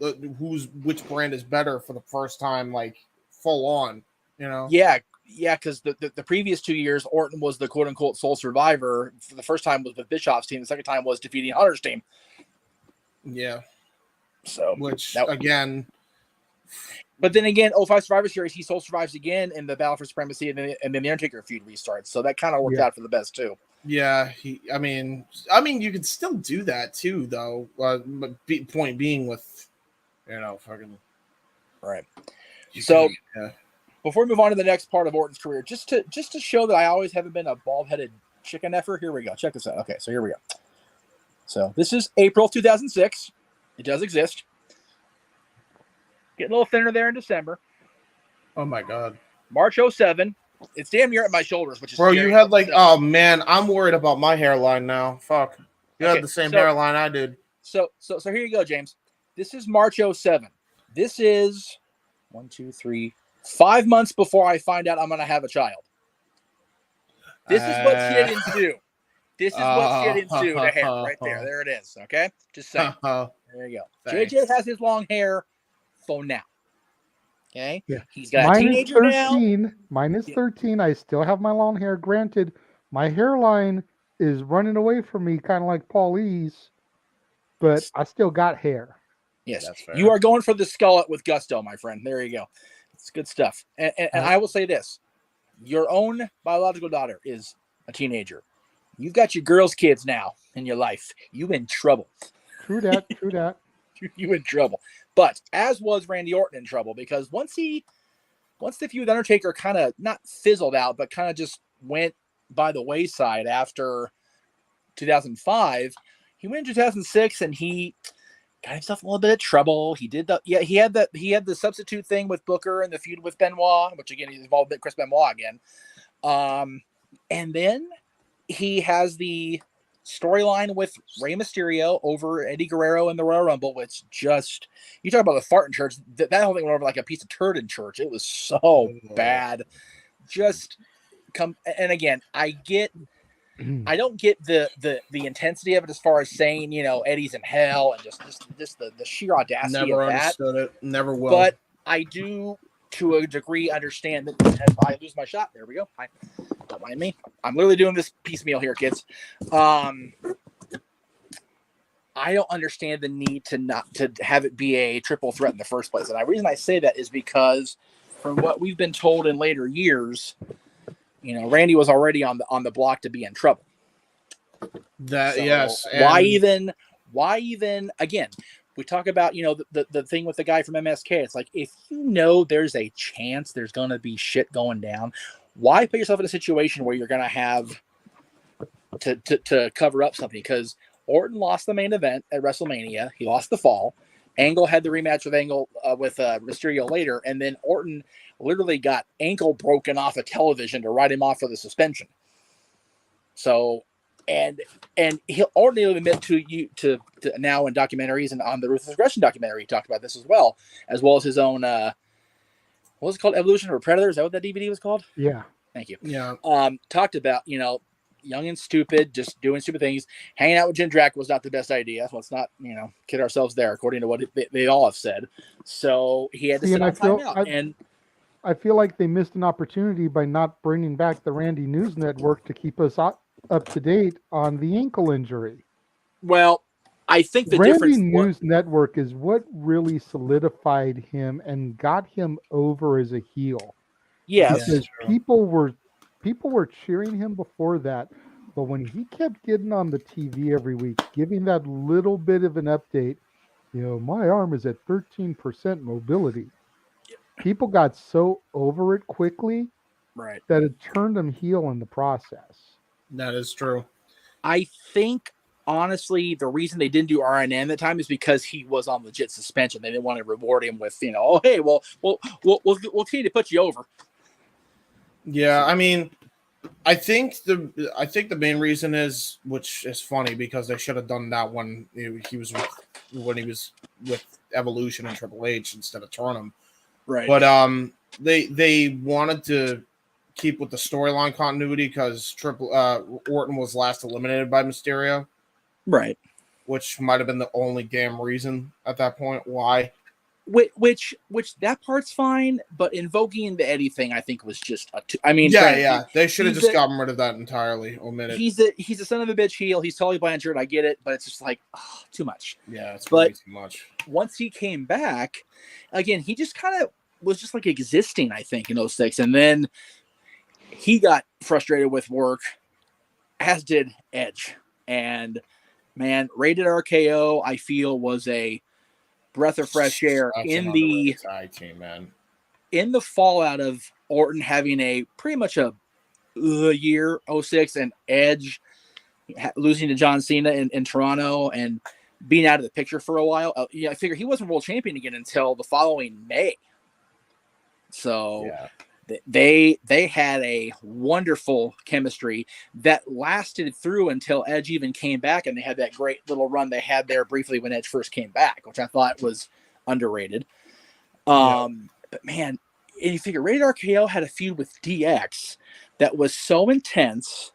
Speaker 2: which brand is better for the first time, like full on, you know?
Speaker 1: Yeah, because the previous 2 years, Orton was the quote unquote sole survivor. For the first time was with Bischoff's team. The second time was defeating Hunter's team.
Speaker 2: Yeah.
Speaker 1: So
Speaker 2: again.
Speaker 1: But then again, 05 Survivor Series, he sole survives again in the Battle for Supremacy, and then the Undertaker feud restarts. So that kind of worked out for the best too.
Speaker 2: Yeah, I mean, you could still do that too, though. Point being, with fucking
Speaker 1: right. So before we move on to the next part of Orton's career, just to show that I always haven't been a bald-headed chicken effer. Here we go. Check this out. Okay, so here we go. So this is April 2006. It does exist. Getting a little thinner there in December.
Speaker 2: Oh my God.
Speaker 1: March 07. It's damn near at my shoulders, which is
Speaker 2: bro.
Speaker 1: scary.
Speaker 2: You had oh man, I'm worried about my hairline now. Fuck. You had the same hairline I did.
Speaker 1: So here you go, James. This is March 07. This is 5 months before I find out I'm gonna have a child. This is what shit ensue. This is what shit ensue to hair right there. There it is. Okay, just saying. There you go. Thanks. JJ has his long hair for now. Okay.
Speaker 3: Yeah.
Speaker 1: He's got a teenager
Speaker 3: 13,
Speaker 1: now.
Speaker 3: Mine is 13. I still have my long hair. Granted, my hairline is running away from me, kind of like Paulie's, but I still got hair.
Speaker 1: Yes. You are going for the skullet with gusto, my friend. There you go. It's good stuff. And I will say this. Your own biological daughter is a teenager. You've got your girls' kids now in your life. You in trouble.
Speaker 3: True that. True that.
Speaker 1: You in trouble. But as was Randy Orton in trouble, because once the feud with Undertaker kind of not fizzled out, but kind of just went by the wayside after 2005, he went in 2006 and he got himself in a little bit of trouble. He had the substitute thing with Booker and the feud with Benoit, which again, he's involved with Chris Benoit again. And then he has the storyline with Rey Mysterio over Eddie Guerrero in the Royal Rumble, which just, you talk about the fart in church, that whole thing went over like a piece of turd in church. It was so bad. And again, I don't get the intensity of it as far as saying, Eddie's in hell and just the sheer audacity
Speaker 2: Never
Speaker 1: of that.
Speaker 2: Understood it. Never will.
Speaker 1: But I do, to a degree, understand that if I lose my shot, there we go. Don't mind me. I'm literally doing this piecemeal here, kids. I don't understand the need to have it be a triple threat in the first place. And the reason I say that is because from what we've been told in later years, Randy was already on the block to be in trouble.
Speaker 2: Yes.
Speaker 1: Why even again, we talk about, the thing with the guy from MSK. It's like, if there's a chance there's going to be shit going down, why put yourself in a situation where you're going to have to cover up something? Because Orton lost the main event at WrestleMania. He lost the fall. Angle had the rematch with Mysterio later. And then Orton literally got ankle broken off of television to write him off for the suspension. So, and he'll ordinarily admit to now in documentaries and on the Ruthless Aggression documentary, he talked about this as well as his own, what was it called? Evolution or Predator? Is that what that DVD was called?
Speaker 3: Yeah.
Speaker 1: Thank you.
Speaker 2: Yeah.
Speaker 1: Talked about, young and stupid, just doing stupid things. Hanging out with Jim Drack was not the best idea. Let's not, kid ourselves there, according to what they all have said. So he had to sit on timeout. And
Speaker 3: I feel like they missed an opportunity by not bringing back the Randy News Network to keep us up to date on the ankle injury.
Speaker 1: Well, I think the
Speaker 3: Randy News Network is what really solidified him and got him over as a heel.
Speaker 1: Yes,
Speaker 3: because people were cheering him before that, but when he kept getting on the TV every week, giving that little bit of an update, my arm is at 13% mobility. People got so over it quickly,
Speaker 1: right,
Speaker 3: that it turned him heel in the process.
Speaker 2: That is true.
Speaker 1: I think, honestly, the reason they didn't do RNN at the time is because he was on legit suspension. They didn't want to reward him with, oh, hey, we'll continue to put you over.
Speaker 2: Yeah, I mean, I think the main reason is, which is funny because they should have done that when he was with Evolution and Triple H instead of Turnham.
Speaker 1: Right.
Speaker 2: But they wanted to keep with the storyline continuity because Orton was last eliminated by Mysterio.
Speaker 1: Right.
Speaker 2: Which might have been the only damn reason at that point why.
Speaker 1: Which that part's fine, but invoking the Eddie thing, I think, was just
Speaker 2: they should have just gotten rid of that entirely. Omitted.
Speaker 1: He's a son of a bitch heel. He's totally blanchered. I get it, but it's just like too much.
Speaker 2: Yeah, it's way too much.
Speaker 1: Once he came back, again, he just kind of was just like existing, I think, in 2006, and then he got frustrated with work, as did Edge, and man, Rated RKO, I feel, was a breath of fresh air in the
Speaker 2: team, man.
Speaker 1: In the fallout of Orton having a pretty much a year 2006 and Edge losing to John Cena in Toronto and being out of the picture for a while. I figure he wasn't world champion again until the following May. So they had a wonderful chemistry that lasted through until Edge even came back, and they had that great little run they had there briefly when Edge first came back, which I thought was underrated. But man, and you figure Rated RKO had a feud with DX that was so intense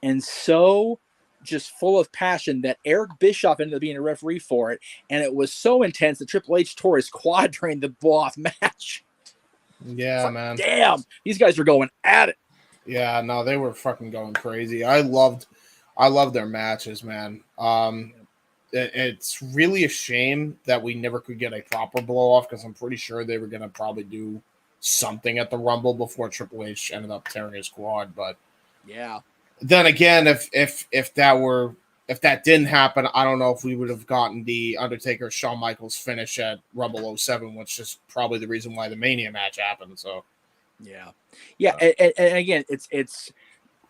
Speaker 1: and so just full of passion that Eric Bischoff ended up being a referee for it, and it was so intense that Triple H tore his quad during the blow-off match.
Speaker 2: Yeah, man.
Speaker 1: Damn, these guys are going at it.
Speaker 2: Yeah, no, they were fucking going crazy. I loved their matches, man. It's really a shame that we never could get a proper blow off because I'm pretty sure they were gonna probably do something at the Rumble before Triple H ended up tearing his quad. But
Speaker 1: yeah,
Speaker 2: then again, if that didn't happen, I don't know if we would have gotten the Undertaker Shawn Michaels finish at Rumble 07, which is probably the reason why the Mania match happened. So,
Speaker 1: yeah. And again, it's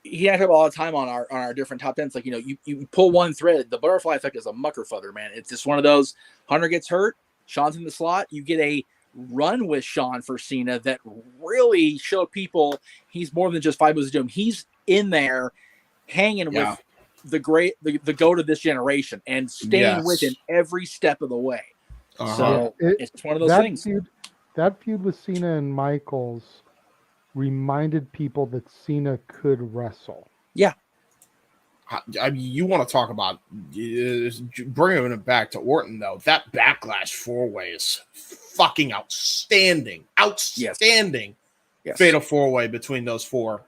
Speaker 1: he had all the time on our different top 10s. Like, you pull one thread, the butterfly effect is a mucker fudder, man. It's just one of those. Hunter gets hurt, Sean's in the slot. You get a run with Sean for Cena that really showed people he's more than just 5 moves to do him. He's in there hanging with the GOAT of this generation and staying with him every step of the way. So it's one of those things.
Speaker 3: That feud with Cena and Michaels reminded people that Cena could wrestle.
Speaker 2: Yeah. I mean, you want to talk about bringing it back to Orton, though. That Backlash 4-way is fucking outstanding. Outstanding. Yes. Fatal 4-way between those four.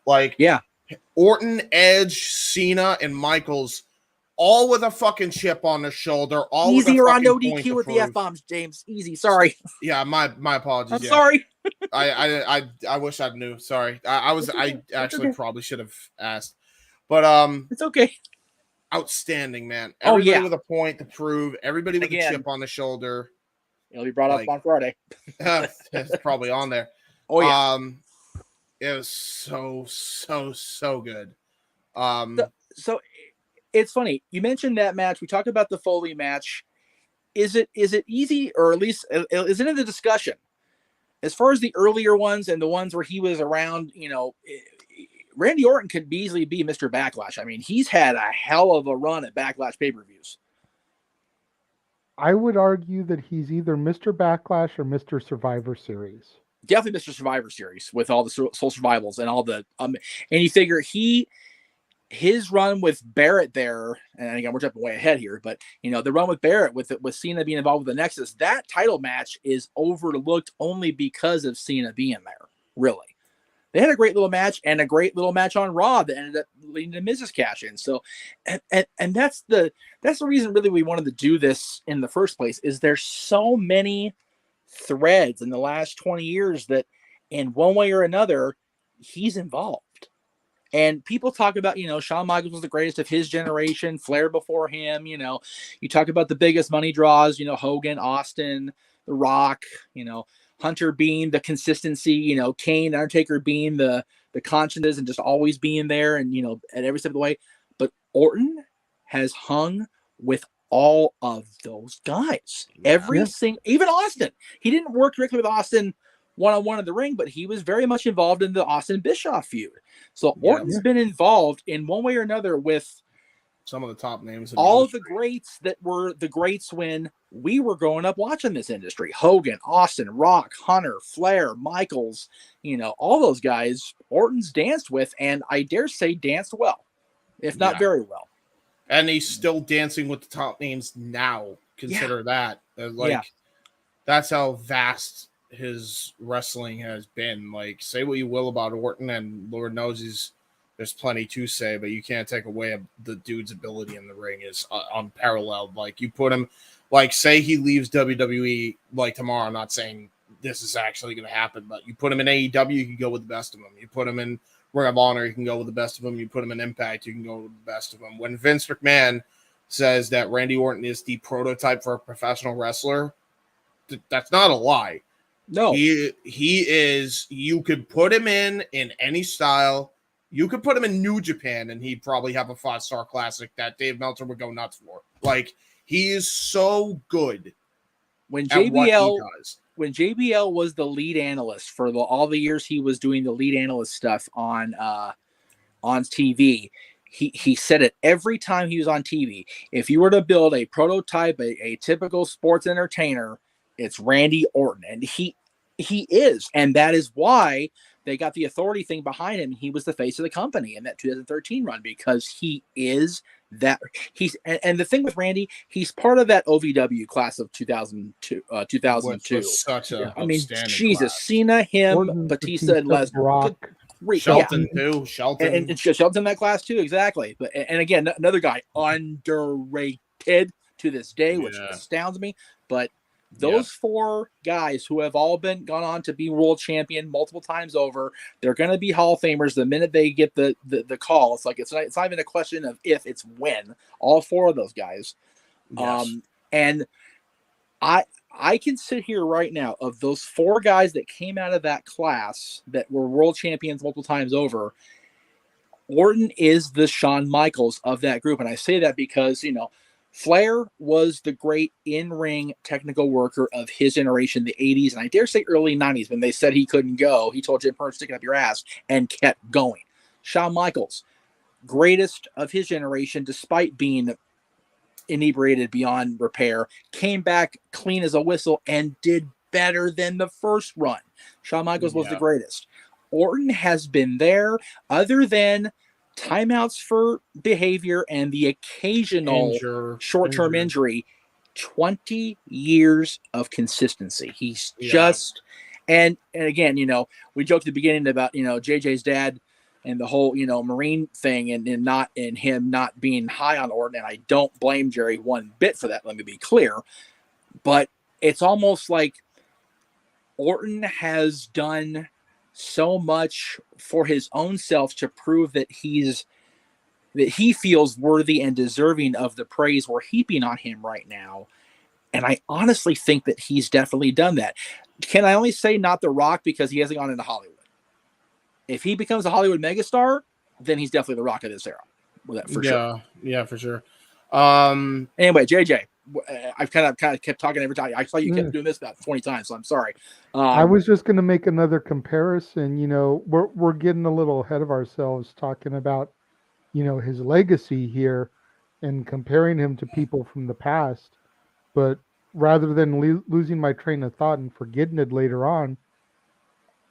Speaker 2: Orton, Edge, Cena, and Michaels, all with a fucking chip on their shoulder. All
Speaker 1: easier on no DQ with the F-bombs, James. Easy. Sorry.
Speaker 2: Yeah, my apologies.
Speaker 1: I'm sorry.
Speaker 2: I wish I knew. Sorry. I actually probably should have asked. But
Speaker 1: it's okay.
Speaker 2: Outstanding, man. Everybody with a point to prove. Everybody with a chip on the shoulder.
Speaker 1: It'll be brought up on Friday.
Speaker 2: It's probably on there.
Speaker 1: Oh yeah.
Speaker 2: It was so good.
Speaker 1: So it's funny. You mentioned that match. We talked about the Foley match. Is it easy, or at least is it in the discussion? As far as the earlier ones and the ones where he was around, Randy Orton could easily be Mr. Backlash. I mean, he's had a hell of a run at Backlash pay-per-views.
Speaker 3: I would argue that he's either Mr. Backlash or Mr. Survivor Series.
Speaker 1: Definitely Mr. Survivor Series with all the Soul Survivals and all the and you figure his run with Barrett there, and again we're jumping way ahead here, but the run with Barrett with Cena being involved with the Nexus, that title match is overlooked only because of Cena being there. Really, they had a great little match and a great little match on Raw that ended up leading to Mrs. Cash in. So, and that's the reason really we wanted to do this in the first place. Is there's so many threads in the last 20 years that in one way or another he's involved. And people talk about, Shawn Michaels was the greatest of his generation, Flair before him, you talk about the biggest money draws, Hogan, Austin, The Rock, Hunter being the consistency, Kane, Undertaker being the consciences and just always being there and, at every step of the way. But Orton has hung with all of those guys. Every single, even Austin. He didn't work directly with Austin one-on-one in the ring, but he was very much involved in the Austin Bischoff feud. So Orton's been involved in one way or another with
Speaker 2: some of the top names,
Speaker 1: all of the greats that were the greats when we were growing up watching this industry. Hogan, Austin, Rock, Hunter, Flair, Michaels, all those guys Orton's danced with, and I dare say danced well, if not very well.
Speaker 2: And he's still dancing with the top names now. Consider that. That's how vast his wrestling has been. Like, say what you will about Orton, and Lord knows there's plenty to say, but you can't take away the dude's ability in the ring is unparalleled. Like, you put him, like, say he leaves WWE like tomorrow. I'm not saying this is actually going to happen, but you put him in AEW, you can go with the best of them. You put him in Ring of Honor, you can go with the best of them. You put him in Impact, you can go with the best of them. When Vince McMahon says that Randy Orton is the prototype for a professional wrestler, that's not a lie.
Speaker 1: No,
Speaker 2: he is. You could put him in any style. You could put him in New Japan, and he'd probably have a 5-star classic that Dave Meltzer would go nuts for. Like, he is so good.
Speaker 1: When JBL was the lead analyst for all the years he was doing the lead analyst stuff on TV, he said it every time he was on TV. If you were to build a prototype, a typical sports entertainer, it's Randy Orton, and he is, and that is why they got the authority thing behind him. He was the face of the company in that 2013 run because he is that. And the thing with Randy, he's part of that OVW class of 2002.
Speaker 2: Such a
Speaker 1: Jesus,
Speaker 2: class.
Speaker 1: Cena, him,
Speaker 3: Orton,
Speaker 1: Batista, and Lesnar.
Speaker 3: Rock.
Speaker 2: Shelton too. Shelton
Speaker 1: and Shelton's in that class too, exactly. But and again, another guy underrated to this day, which astounds me. But those four guys who have all gone on to be world champion multiple times over, they're going to be Hall of Famers the minute they get the call. It's like it's not even a question of if, it's when. All four of those guys.
Speaker 2: Yes.
Speaker 1: And I can sit here right now of those four guys that came out of that class that were world champions multiple times over. Orton is the Shawn Michaels of that group, and I say that because Flair was the great in-ring technical worker of his generation, the 80s, and I dare say early 90s. When they said he couldn't go, he told Jim Pern, "Stick it up your ass," and kept going. Shawn Michaels, greatest of his generation, despite being inebriated beyond repair, came back clean as a whistle and did better than the first run. Shawn Michaels was the greatest. Orton has been there, other than timeouts for behavior and the occasional short-term injury. 20 years of consistency. He's just, and again, we joked at the beginning about, JJ's dad and the whole, Marine thing and him not being high on Orton. And I don't blame Jerry one bit for that. Let me be clear, but it's almost like Orton has done so much for his own self to prove that he feels worthy and deserving of the praise we're heaping on him right now. And I honestly think that he's definitely done that. Can I only say not The Rock because he hasn't gone into Hollywood? If he becomes a Hollywood megastar, then he's definitely The Rock of this era. For sure.
Speaker 2: Yeah, for sure.
Speaker 1: Anyway, JJ, I've kind of kept talking every time. I saw you kept doing this about 20 times, so I'm sorry.
Speaker 3: I was just going to make another comparison. We're getting a little ahead of ourselves talking about, his legacy here and comparing him to people from the past. But rather than losing my train of thought and forgetting it later on,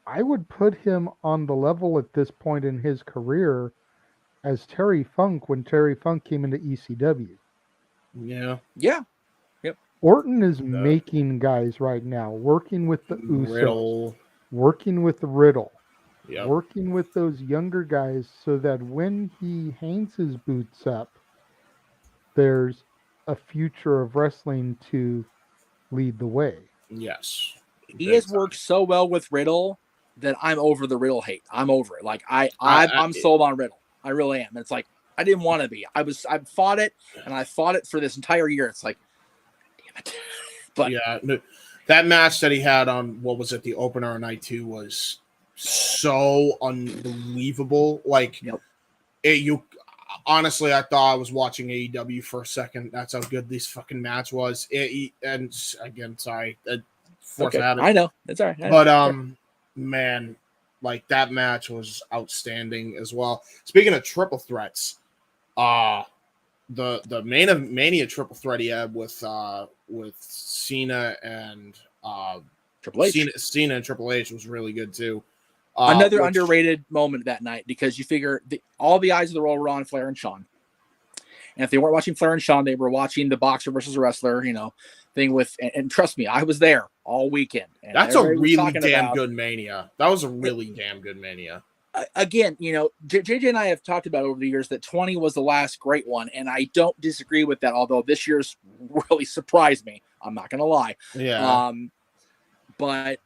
Speaker 3: I would put him on the level at this point in his career as Terry Funk when Terry Funk came into ECW.
Speaker 2: Yeah.
Speaker 1: Yeah. Yep.
Speaker 3: Orton is making guys right now, working with the Usos,
Speaker 2: Riddle.
Speaker 3: working with Riddle,
Speaker 2: Yep.
Speaker 3: working with those younger guys so that when he hangs his boots up, there's a future of wrestling to lead the way.
Speaker 2: Yes.
Speaker 1: He has worked so well with Riddle that I'm over the Riddle hate. I'm over it. Like I'm sold on Riddle. I really am. It's like I didn't want to be. I fought it, and I fought it for this entire year. It's like, damn it. But
Speaker 2: yeah, that match that he had on what was it, the opener on night 2 was so unbelievable. Like honestly, I thought I was watching AEW for a second. That's how good this fucking match was. And again, sorry,
Speaker 1: I know that's all right.
Speaker 2: But man, like that match was outstanding as well. Speaking of triple threats, the Mania triple threat he had with Cena and
Speaker 1: Triple H.
Speaker 2: Cena and Triple H was really good too.
Speaker 1: Another underrated moment that night because you figure all the eyes of the world were on Flair and Shawn. And if they weren't watching Flair and Shawn, they were watching the boxer versus wrestler, thing with, and trust me, I was there all weekend. And
Speaker 2: that's a really damn good Mania. That was a really damn good Mania.
Speaker 1: Again, JJ and I have talked about over the years that 20 was the last great one, and I don't disagree with that, although this year's really surprised me. I'm not going to lie.
Speaker 2: Yeah.
Speaker 1: But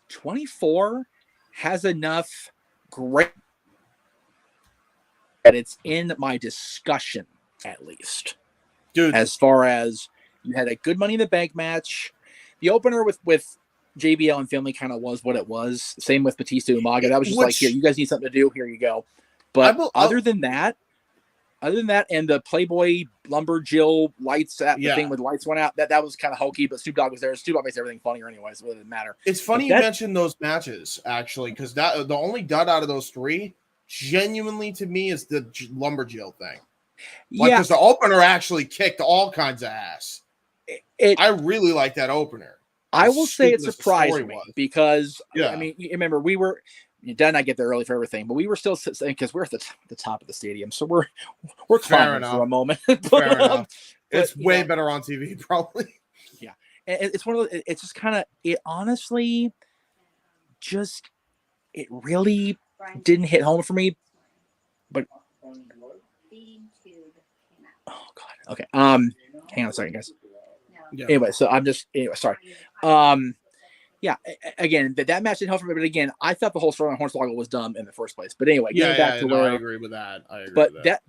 Speaker 1: 24 has enough great that it's in my discussion, at least.
Speaker 2: Dude.
Speaker 1: As far as you had a good Money in the Bank match. The opener with JBL and Finlay kind of was what it was. Same with Batista Umaga. That was just like, here, you guys need something to do. Here you go. But other than that, and the Playboy Lumberjill lights the thing with lights went out, that was kind of hokey, but Snoop Dogg was there. Snoop Dogg makes everything funnier anyway, so it doesn't matter.
Speaker 2: It's funny you mentioned those matches, actually, because the only dud out of those 3, genuinely to me, is the Lumberjill thing. Because the opener actually kicked all kinds of ass. I really like that opener.
Speaker 1: I will say it surprised me because, I mean, you remember Dad and I get there early for everything, but we were still sitting because we're at the top of the stadium, so we're climbing for a moment.
Speaker 2: Fair enough. It's way better on TV, probably.
Speaker 1: Yeah, and it's one of those. It's just kind of it. Honestly, it really didn't hit home for me. But oh god, okay. Hang on a second, guys. Yeah. Anyway, so sorry. Yeah, again, that match didn't help for me, but again, I thought the whole story on Hornswoggle was dumb in the first place. But anyway,
Speaker 2: I agree with that.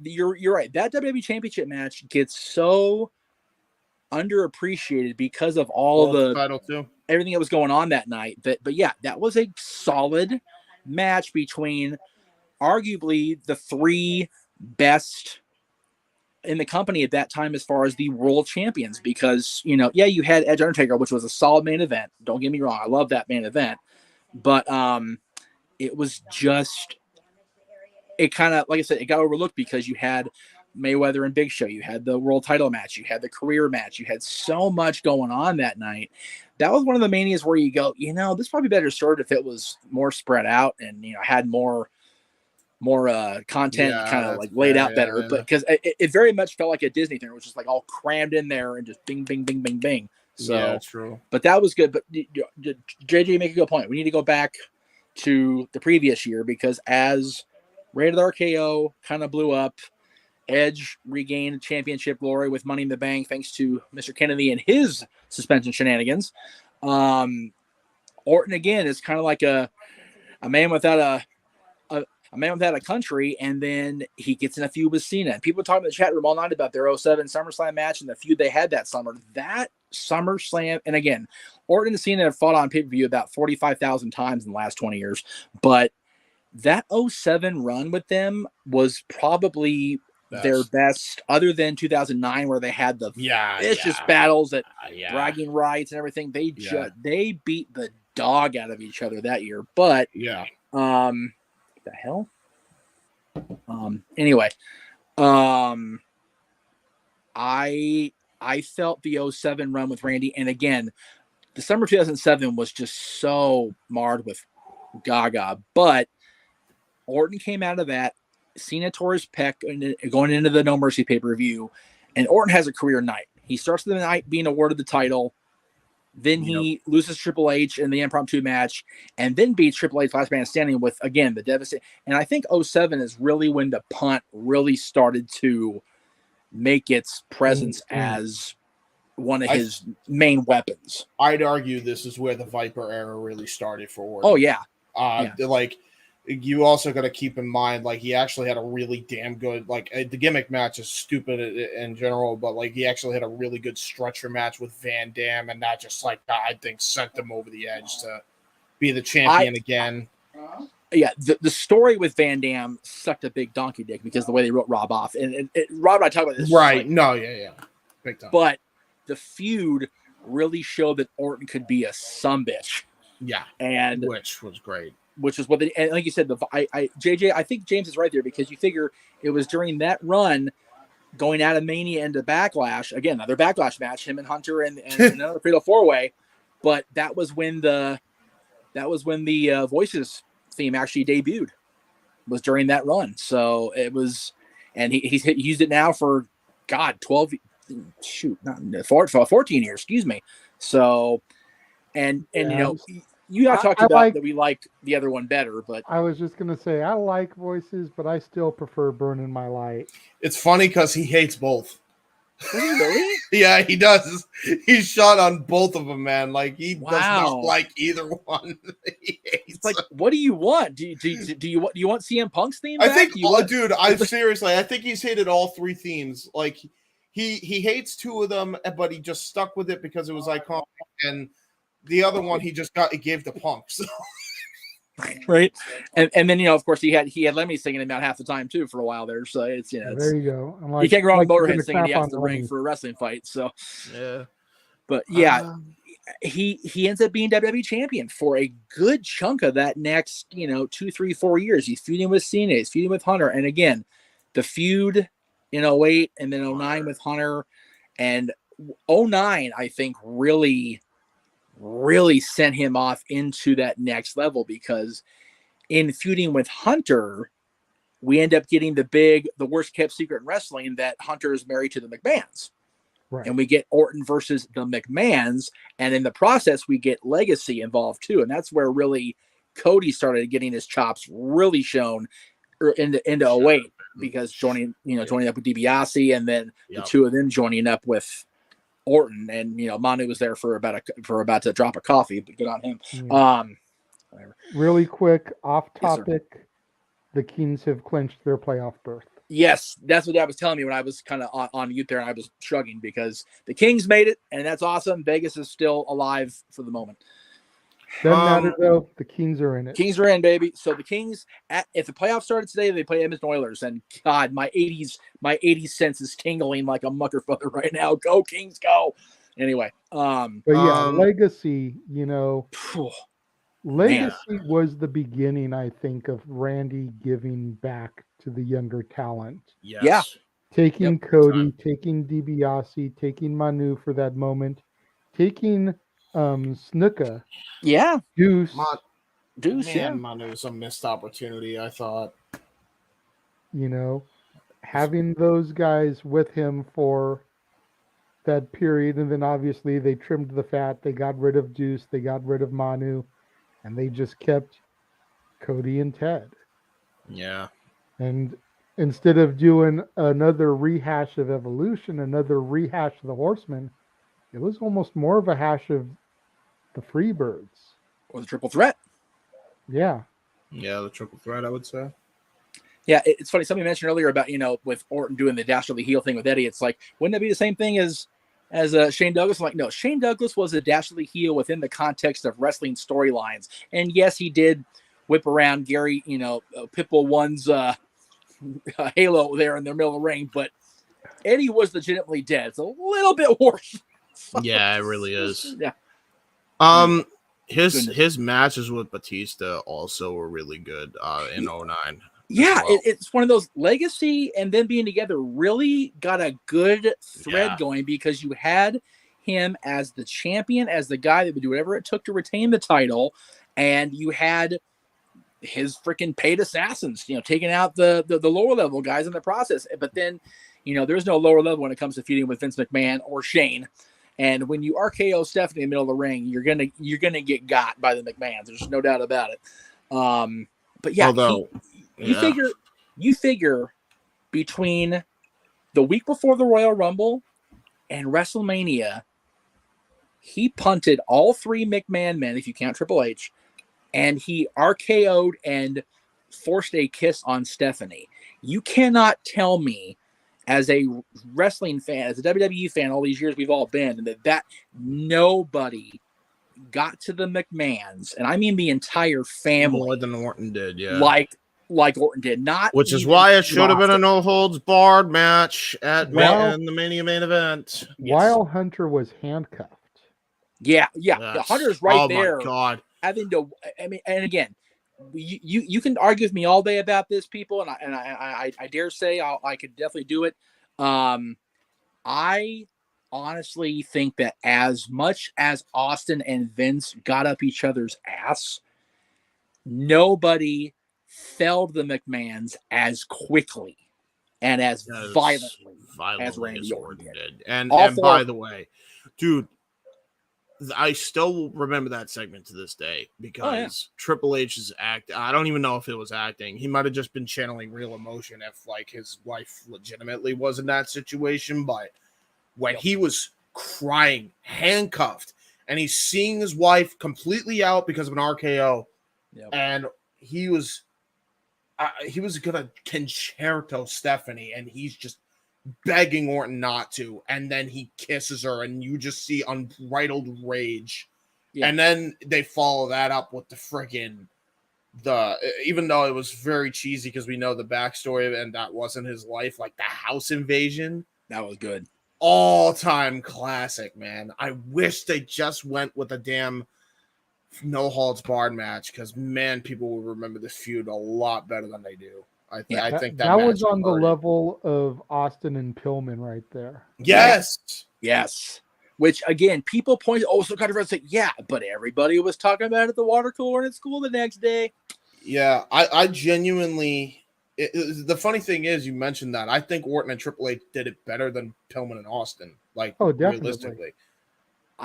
Speaker 1: You're right. That WWE Championship match gets so underappreciated because of all everything that was going on that night. But yeah, that was a solid match between arguably the 3 best in the company at that time as far as the world champions, because you had Edge Undertaker, which was a solid main event. Don't get me wrong, I love that main event, but it was just it kind of, like I said, it got overlooked because you had Mayweather and Big Show, you had the world title match, you had the career match, you had so much going on that night. That was one of the manias where you go, this probably better served if it was more spread out and had more content kind of like laid out better, but because it very much felt like a Disney thing. It was just like all crammed in there and just bing, bing, bing, bing, bing. So
Speaker 2: that's true.
Speaker 1: But that was good. But JJ make a good point. We need to go back to the previous year because as Rated RKO kind of blew up, Edge regained championship glory with Money in the Bank thanks to Mr. Kennedy and his suspension shenanigans. Orton again is kind of like a man without a man without a country, and then he gets in a feud with Cena. And people talking in the chat room all night about their 07 SummerSlam match and the feud they had that summer. That SummerSlam, and again, Orton and Cena have fought on pay-per-view about 45,000 times in the last 20 years, but that 07 run with them was probably their best, other than 2009, where they had the vicious battles at bragging rights and everything. They beat the dog out of each other that year. But the hell. Anyway, I felt the 07 run with Randy, and again, the summer 2007 was just so marred with Gaga, but Orton came out of that. Cena tore his pec going into the No Mercy pay-per-view, and Orton has a career night. He starts the night being awarded the title, then he loses Triple H in the impromptu match, and then beats Triple H last man standing with, again, the devastating. And I think 07 is really when the punt really started to make its presence as one of his main weapons.
Speaker 2: I'd argue this is where the Viper era really started for Orton.
Speaker 1: Oh, yeah.
Speaker 2: Like, you also got to keep in mind, like, he actually had a really damn good, like, the gimmick match is stupid in general, but, like, he actually had a really good stretcher match with Van Dam, and that just, like, I think sent him over the edge to be the champion again.
Speaker 1: Yeah, the story with Van Dam sucked a big donkey dick because the way they wrote Rob off. And Rob and I talk about this.
Speaker 2: Right. Big time.
Speaker 1: But the feud really showed that Orton could be a sumbitch.
Speaker 2: Yeah.
Speaker 1: And
Speaker 2: which was great.
Speaker 1: Which is what and like you said, JJ, I think James is right there, because you figure it was during that run going out of Mania into Backlash, again, another Backlash match, him and Hunter and another Fatal 4-Way, but that was when the Voices theme actually debuted, was during that run. So it was, and he's used it now for 14 years, excuse me. So and you know, you have talked about that we like the other one better, but
Speaker 3: I was just gonna say I like Voices, but I still prefer Burning My Light.
Speaker 2: It's funny because he hates both.
Speaker 1: Really?
Speaker 2: Yeah, he does. He's shot on both of them, man. Like, he does not like either one.
Speaker 1: It's like, what do you want? Do you want CM Punk's theme back?
Speaker 2: I think, dude, I think he's hated all three themes. Like, he hates two of them, but he just stuck with it because it was iconic, and the other one he gave to Punk. So.
Speaker 1: Right, and then, you know, of course, he had Lemmy singing about half the time too for a while there. So it's, you know,
Speaker 3: there you go.
Speaker 1: You can't go wrong with Motorhead singing the after the ring for a wrestling fight. So but he ends up being WWE champion for a good chunk of that next, you know, 2, 3, 4 years. He's feuding with Cena, he's feuding with Hunter, and again, the feud in 08 and then 09 with Hunter, and 09 I think really sent him off into that next level, because in feuding with Hunter, we end up getting the worst kept secret in wrestling, that Hunter is married to the McMahons. Right. And we get Orton versus the McMahons. And in the process, we get Legacy involved too. And that's where really Cody started getting his chops really shown into 08, because joining up with DiBiase, and then the two of them joining up with Orton, and, you know, Manu was there for about to drop a coffee, but good on him. Whatever.
Speaker 3: Really quick, off topic, yes, the Kings have clinched their playoff berth.
Speaker 1: Yes, that's what Dad was telling me when I was kind of on mute there, and I was shrugging, because the Kings made it, and that's awesome. Vegas is still alive for the moment.
Speaker 3: Doesn't matter though. The Kings are in it.
Speaker 1: Kings are in, baby. So the Kings, if the playoffs started today, they play Edmonton Oilers, and God, my 80s sense is tingling like a motherfucker right now. Go Kings, go! Anyway,
Speaker 3: but yeah, Legacy. You know, Legacy was the beginning, I think, of Randy giving back to the younger talent.
Speaker 2: Yes.
Speaker 1: Yeah,
Speaker 3: taking Cody, taking DiBiase, taking Manu for that moment, taking Snuka, Deuce,
Speaker 2: Manu's a missed opportunity, I thought.
Speaker 3: You know, having those guys with him for that period, and then obviously they trimmed the fat. They got rid of Deuce, they got rid of Manu, and they just kept Cody and Ted.
Speaker 2: Yeah.
Speaker 3: And instead of doing another rehash of Evolution, another rehash of the Horsemen, it was almost more of a hash of the Freebirds.
Speaker 1: Or the Triple Threat.
Speaker 3: Yeah.
Speaker 2: Yeah, the Triple Threat, I would say.
Speaker 1: Yeah, it's funny. Somebody mentioned earlier about, you know, with Orton doing the dastardly heel thing with Eddie. It's like, wouldn't that be the same thing as Shane Douglas? I'm like, no, Shane Douglas was a dastardly heel within the context of wrestling storylines. And yes, he did whip around Gary, you know, Pitbull One's halo there in the middle of the ring, but Eddie was legitimately dead. It's a little bit worse.
Speaker 2: Yeah, it really is.
Speaker 1: Yeah.
Speaker 2: His matches with Batista also were really good in 09.
Speaker 1: Yeah, well. It's one of those legacy and then being together really got a good thread going because you had him as the champion, as the guy that would do whatever it took to retain the title, and you had his freaking paid assassins, taking out the lower level guys in the process. But then, there's no lower level when it comes to feuding with Vince McMahon or Shane. And when you RKO Stephanie in the middle of the ring, you're gonna get got by the McMahons. There's no doubt about it. But yeah, you figure between the week before the Royal Rumble and WrestleMania, he punted all 3 McMahon men, if you count Triple H, and he RKO'd and forced a kiss on Stephanie. You cannot tell me, as a wrestling fan, as a WWE fan, all these years we've all been, that nobody got to the McMahons, and I mean the entire family,
Speaker 2: more than Orton did, yeah,
Speaker 1: like Orton did. Not,
Speaker 2: which is why it should have been a no holds barred match at the main event.
Speaker 3: While Hunter was handcuffed.
Speaker 1: Yeah, Hunter's right there.
Speaker 2: Oh my God,
Speaker 1: having to. I mean, and again, you can argue with me all day about this, people, and I dare say I could definitely do it. I honestly think that as much as Austin and Vince got up each other's ass, nobody felled the McMahons as quickly and as violently as Randy Orton did.
Speaker 2: And by the way, dude, I still remember that segment to this day because Triple H's act. I don't even know if it was acting. He might have just been channeling real emotion if his wife legitimately was in that situation. But when he was crying, handcuffed, and he's seeing his wife completely out because of an RKO, and he was gonna concerto Stephanie, and he's just begging Orton not to, and then he kisses her, and you just see unbridled rage. And then they follow that up with even though it was very cheesy because we know the backstory and that wasn't his life, like the house invasion.
Speaker 1: That was good.
Speaker 2: All-time classic, man. I wish they just went with a damn no holds barred match because, man, people will remember this feud a lot better than they do. I think that
Speaker 3: was on the level of Austin and Pillman right there.
Speaker 2: Yes.
Speaker 1: Which again, people point, so controversial. Yeah, but everybody was talking about it at the water cooler at school the next day.
Speaker 2: Yeah, I genuinely. The funny thing is, you mentioned that. I think Orton and Triple H did it better than Pillman and Austin. Realistically.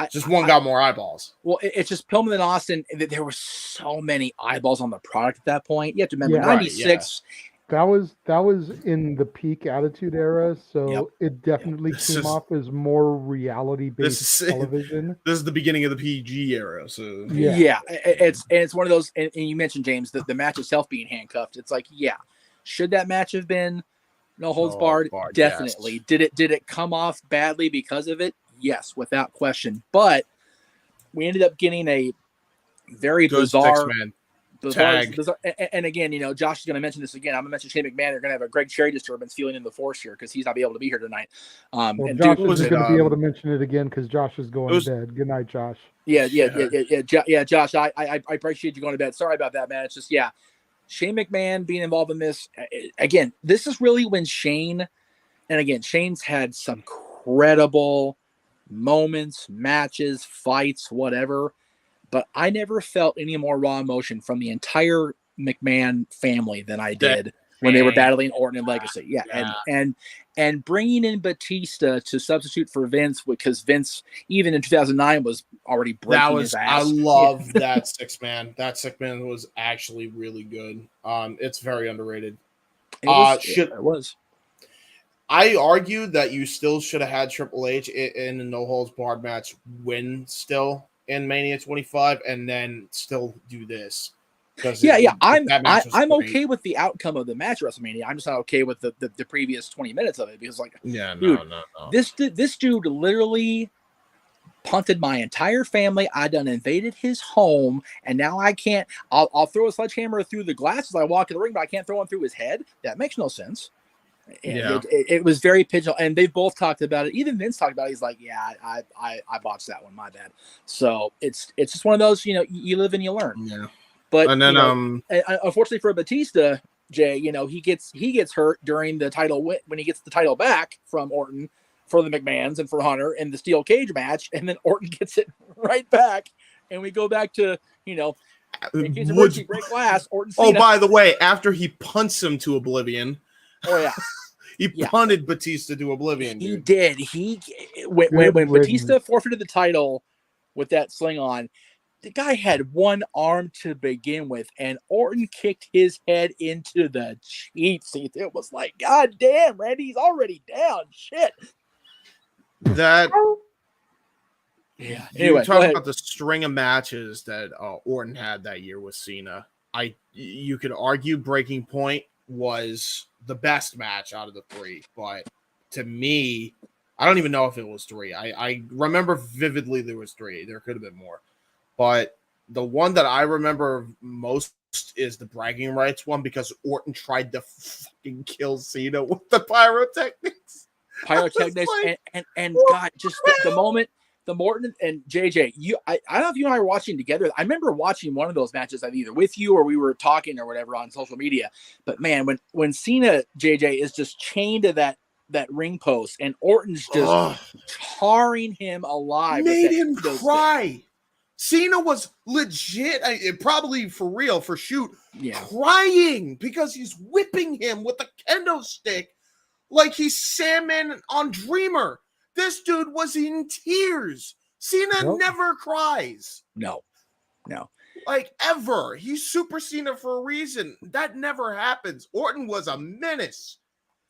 Speaker 2: Just one got more eyeballs.
Speaker 1: Well, it's just Pillman and Austin. There were so many eyeballs on the product at that point. You have to remember, 96.
Speaker 3: That was in the peak Attitude Era, so it definitely came off as more reality-based television.
Speaker 2: This is the beginning of the PG era, so
Speaker 1: it's one of those. And you mentioned, James, the match itself being handcuffed. It's like, should that match have been no holds barred? Definitely. Yes. Did it come off badly because of it? Yes, without question. But we ended up getting a very bizarre tag. And again, Josh is going to mention this again. I'm going to mention Shane McMahon. They're going to have a Greg Cherry disturbance feeling in the force here because he's not be able to be here tonight.
Speaker 3: And Josh isn't going to be able to mention it again because Josh is going to bed. Good night, Josh.
Speaker 1: Yeah, Josh, I appreciate you going to bed. Sorry about that, man. It's just, Shane McMahon being involved in this. Again, this is really when Shane's had some credible moments, matches, fights, whatever. But I never felt any more raw emotion from the entire McMahon family than I did when they were battling Orton and Legacy. And bringing in Batista to substitute for Vince, because Vince, even in 2009, was already breaking his ass.
Speaker 2: I love that six man. That six man was actually really good. It's very underrated.
Speaker 1: It was.
Speaker 2: I argued that you still should have had Triple H in a no holds barred match win still in Mania 25 and then still do this.
Speaker 1: I'm okay with the outcome of the match at WrestleMania. I'm just not okay with the previous 20 minutes of it because, no. This dude literally punted my entire family. I done invaded his home, and now I can't. I'll throw a sledgehammer through the glass as I walk in the ring, but I can't throw one through his head. That makes no sense. And it was very pigeonhole, and they both talked about it. Even Vince talked about it. He's like, "Yeah, I botched that one. My bad." So it's just one of those, you live and you learn.
Speaker 2: Yeah.
Speaker 1: But
Speaker 2: and then
Speaker 1: unfortunately for Batista, Jay, he gets hurt during the title when he gets the title back from Orton for the McMahons and for Hunter in the steel cage match, and then Orton gets it right back, and we go back to in case of break glass. Orton.
Speaker 2: Oh, by the way, after he punts him to oblivion.
Speaker 1: Oh yeah.
Speaker 2: He punted Batista to oblivion.
Speaker 1: He did. When Batista forfeited the title with that sling on, the guy had one arm to begin with, and Orton kicked his head into the cheap seat. It was like, God damn, Randy's already down. Shit.
Speaker 2: That.
Speaker 1: Yeah.
Speaker 2: Anyway, talking about the string of matches that Orton had that year with Cena. You could argue Breaking Point was the best match out of the three, but to me, I don't even know if it was three. I remember vividly there was three. There could have been more, but the one that I remember most is the bragging rights one, because Orton tried to fucking kill Cena with the pyrotechnics.
Speaker 1: And God, just the moment. The Morton and JJ, I don't know if you and I were watching together. I remember watching one of those matches, either with you or we were talking or whatever on social media. But man, when Cena, JJ, is just chained to that ring post and Orton's just tarring him alive,
Speaker 2: made him cry. Cena was legit, probably for real, for shoot, crying because he's whipping him with a kendo stick like he's Sandman on Dreamer. This dude was in tears. Cena never cries.
Speaker 1: No.
Speaker 2: Like, ever. He's Super Cena for a reason. That never happens. Orton was a menace.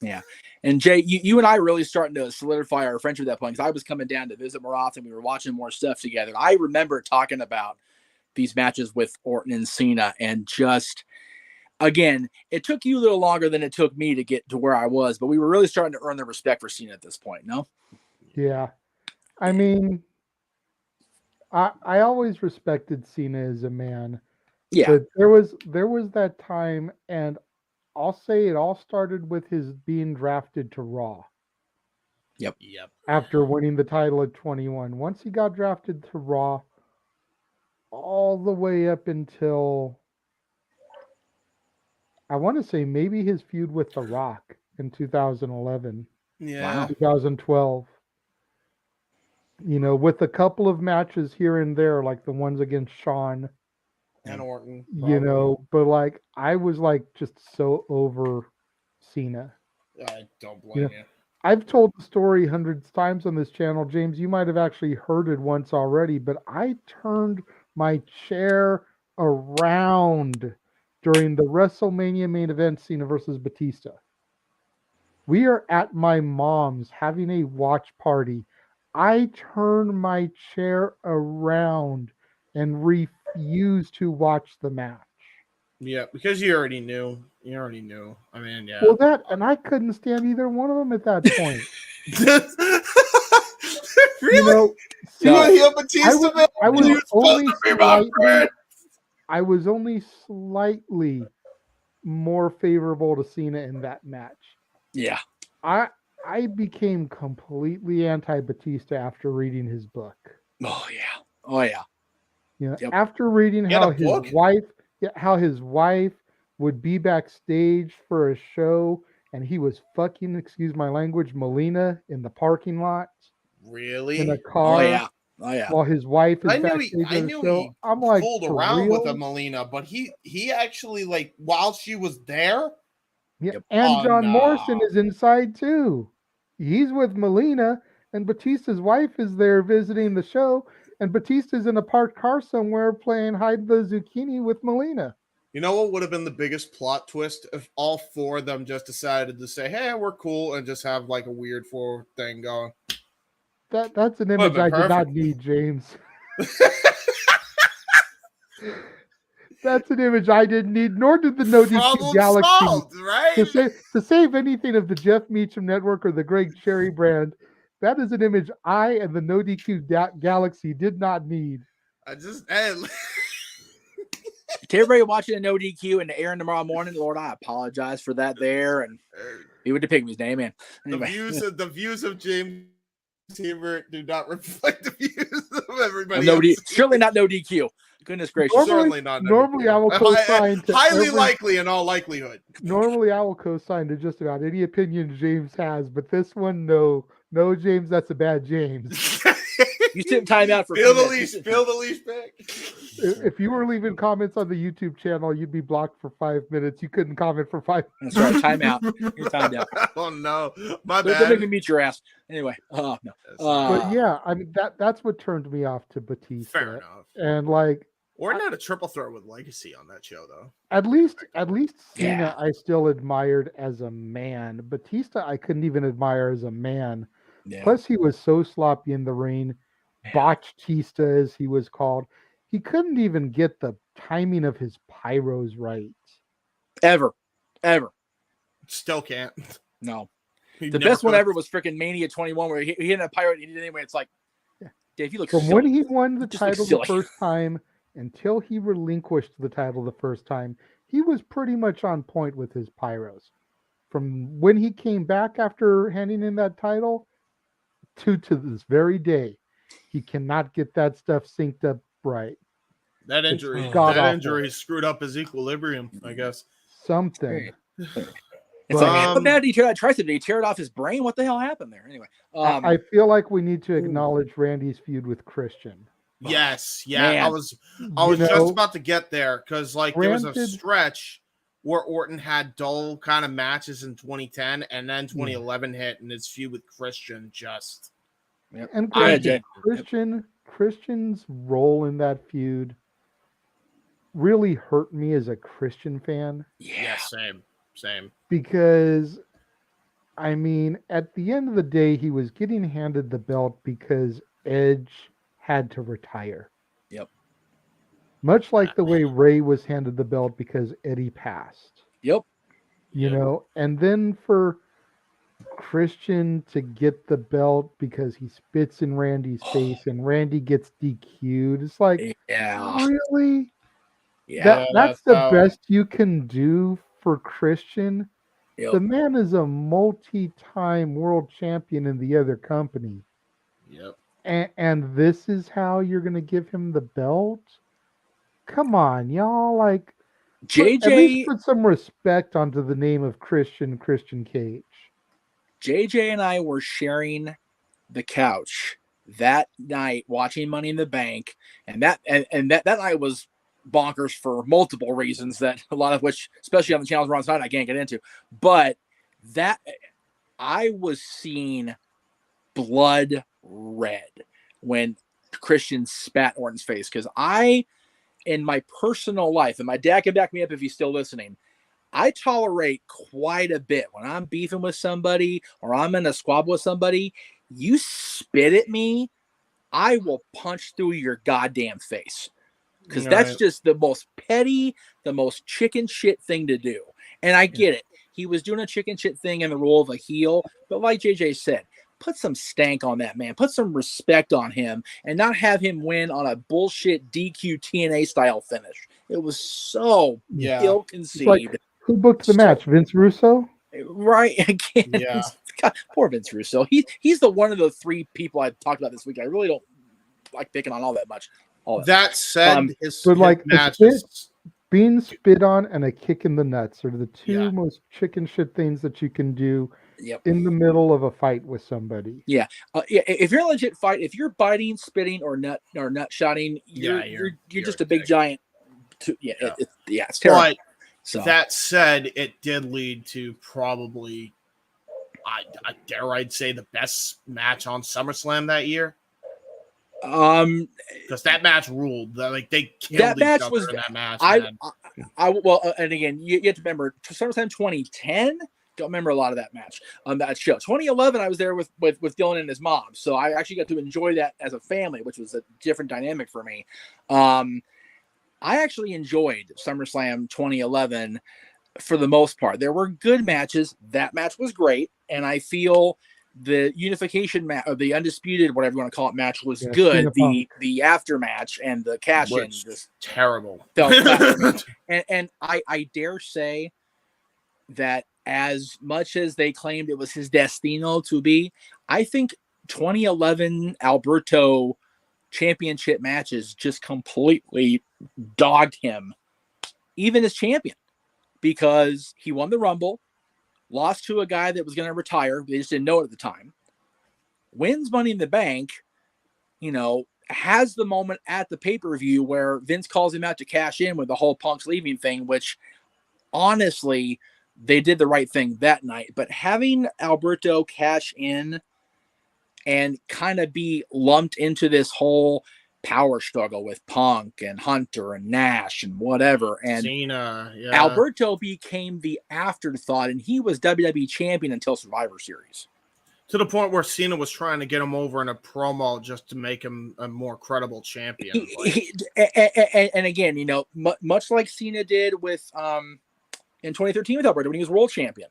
Speaker 1: Yeah. And Jay, you and I really starting to solidify our friendship at that point, because I was coming down to visit more often. We were watching more stuff together. I remember talking about these matches with Orton and Cena, and just, again, it took you a little longer than it took me to get to where I was, but we were really starting to earn the respect for Cena at this point, no?
Speaker 3: Yeah. I mean, I always respected Cena as a man.
Speaker 1: Yeah.
Speaker 3: But there was that time, and I'll say it all started with his being drafted to Raw.
Speaker 1: Yep.
Speaker 3: After winning the title at 21. Once he got drafted to Raw, all the way up until, I want to say, maybe his feud with The Rock in 2011.
Speaker 2: Yeah.
Speaker 3: 2012. With a couple of matches here and there, like the ones against Shawn
Speaker 2: and Orton,
Speaker 3: but like I was like just so over Cena.
Speaker 2: I don't blame you.
Speaker 3: I've told the story hundreds of times on this channel, James. You might have actually heard it once already, but I turned my chair around during the WrestleMania main event, Cena versus Batista. We are at my mom's having a watch party. I turned my chair around and refused to watch the match.
Speaker 2: Yeah, because you already knew. I mean, yeah.
Speaker 3: Well, and I couldn't stand either one of them at that point.
Speaker 2: Really?
Speaker 3: I was only slightly more favorable to Cena in that match.
Speaker 1: Yeah.
Speaker 3: I became completely anti-Batista after reading his book.
Speaker 1: Oh yeah.
Speaker 3: After reading how his wife would be backstage for a show and he was fucking, excuse my language, Melina in the parking lot.
Speaker 2: Really?
Speaker 3: In a car.
Speaker 1: Oh yeah.
Speaker 3: While his wife is
Speaker 2: backstage
Speaker 3: at the show. I'm
Speaker 2: like,
Speaker 3: fooled
Speaker 2: around with a Melina, but he actually, like, while she was there.
Speaker 3: Yeah, and John Morrison is inside too. He's with Melina, and Batista's wife is there visiting the show, and Batista's in a parked car somewhere playing hide the zucchini with Melina.
Speaker 2: You know what would have been the biggest plot twist if all four of them just decided to say, "Hey, we're cool," and just have like a weird forward thing going.
Speaker 3: That's an image I did not need, James. That's an image I didn't need, nor did the No DQ Galaxy.
Speaker 2: Solved, right?
Speaker 3: To save anything of the Jeff Meacham Network or the Greg Cherry brand, That is an image I and the No DQ Galaxy did not need.
Speaker 1: To everybody watching a No DQ and airing tomorrow morning, Lord, I apologize for that there. And he would depict his name, man. Anyway.
Speaker 2: The views of James Hebert do not reflect the views of everybody else.
Speaker 1: Surely not No DQ. Goodness gracious.
Speaker 2: Certainly not.
Speaker 3: Normally, I will co-sign to
Speaker 2: highly likely in all likelihood.
Speaker 3: Normally, I will co-sign to just about any opinion James has, but this one, no, James, that's a bad James.
Speaker 1: You sit in timeout for
Speaker 2: feel the leash back.
Speaker 3: If you were leaving comments on the YouTube channel, you'd be blocked for 5 minutes. You couldn't comment for 5 minutes.
Speaker 1: That's right. Timeout. You're timed out.
Speaker 2: Oh no, my
Speaker 1: bad. Don't make me mute your ass. Anyway, no.
Speaker 3: But yeah, I mean that's what turned me off to Batista.
Speaker 2: Fair enough.
Speaker 3: And like,
Speaker 2: Orton had a triple threat with Legacy on that show, though.
Speaker 3: At least Cena, I still admired as a man. Batista, I couldn't even admire as a man. Yeah. Plus, he was so sloppy in the ring. Botched-tista, as he was called. He couldn't even get the timing of his pyros right.
Speaker 1: Ever.
Speaker 2: Still can't.
Speaker 1: No. The best one ever was freaking Mania 21, where he hit a pyro and he did it anyway. It's like, Dave, you look
Speaker 3: from
Speaker 1: silly.
Speaker 3: When he won the title the first time until he relinquished the title the first time, he was pretty much on point with his pyros. From when he came back after handing in that title to this very day, he cannot get that stuff synced up right.
Speaker 2: That injury screwed up his equilibrium, I guess.
Speaker 3: Something.
Speaker 1: It's like, how bad did he tear that tricep? Did he tear it off his brain? What the hell happened there? Anyway.
Speaker 3: I feel like we need to acknowledge Randy's feud with Christian.
Speaker 2: Yes, yeah. Man. I was just about to get there because there was a stretch where Orton had dull kind of matches in 2010, and then 2011 hit, and his feud with Christian just.
Speaker 3: Yep. And Christian's role in that feud really hurt me as a Christian fan.
Speaker 2: Yeah, same.
Speaker 3: Because, I mean, at the end of the day, he was getting handed the belt because Edge had to retire.
Speaker 1: Yep.
Speaker 3: Much like the way Ray was handed the belt because Eddie passed.
Speaker 1: Yep.
Speaker 3: You know, and then for Christian to get the belt because he spits in Randy's face and Randy gets DQ'd. It's like, really?
Speaker 1: Yeah.
Speaker 3: That's the best you can do for Christian.
Speaker 1: Yep.
Speaker 3: The man is a multi-time world champion in the other company.
Speaker 2: Yep.
Speaker 3: And this is how you're going to give him the belt? Come on, y'all. Like,
Speaker 1: JJ,
Speaker 3: at least put some respect onto the name of Christian Cage.
Speaker 1: JJ and I were sharing the couch that night watching Money in the Bank, and that night was bonkers for multiple reasons, that a lot of which, especially on the channels we're on side, I can't get into. But that I was seeing blood red when Christian spat Orton's face, because in my personal life, and my dad can back me up if he's still listening, I tolerate quite a bit when I'm beefing with somebody or I'm in a squabble with somebody. You spit at me, I will punch through your goddamn face. Because that's just the most petty, the most chicken shit thing to do. And I get it. He was doing a chicken shit thing in the role of a heel. But like JJ said, put some stank on that man. Put some respect on him and not have him win on a bullshit DQ TNA style finish. It was so ill-conceived.
Speaker 3: Like, who booked the match? Vince Russo?
Speaker 1: Right. Again.
Speaker 2: Yeah.
Speaker 1: God, poor Vince Russo. He's the one of the three people I've talked about this week. I really don't like picking on all that much.
Speaker 2: That said,
Speaker 3: but like being spit on and a kick in the nuts are the two most chicken shit things that you can do in the middle of a fight with somebody.
Speaker 1: Yeah. If you're a legit fight, if you're biting, spitting, or nut shotting, you're just a big giant. It's terrible.
Speaker 2: But that said, it did lead to probably, I'd say, the best match on SummerSlam that year. Because that match ruled. Like, they killed each other in that match.
Speaker 1: And again, you have to remember SummerSlam 2010. Don't remember a lot of that match on that show. 2011, I was there with Dylan and his mom, so I actually got to enjoy that as a family, which was a different dynamic for me. I actually enjoyed SummerSlam 2011 for the most part. There were good matches. That match was great, and I feel The unification match, or the undisputed, whatever you want to call it, match was good. The after match and the cash in just
Speaker 2: terrible.
Speaker 1: Felt and I dare say that as much as they claimed it was his destino to be, I think 2011 Alberto championship matches just completely dogged him, even as champion, because he won the Rumble, lost to a guy that was going to retire. They just didn't know it at the time. Wins Money in the Bank, has the moment at the pay-per-view where Vince calls him out to cash in with the whole Punk's leaving thing, which honestly, they did the right thing that night. But having Alberto cash in and kind of be lumped into this whole power struggle with Punk and Hunter and Nash and whatever. And
Speaker 2: Cena, yeah.
Speaker 1: Alberto became the afterthought, and he was WWE champion until Survivor Series.
Speaker 2: To the point where Cena was trying to get him over in a promo just to make him a more credible champion.
Speaker 1: And again, much like Cena did with in 2013 with Alberto when he was world champion.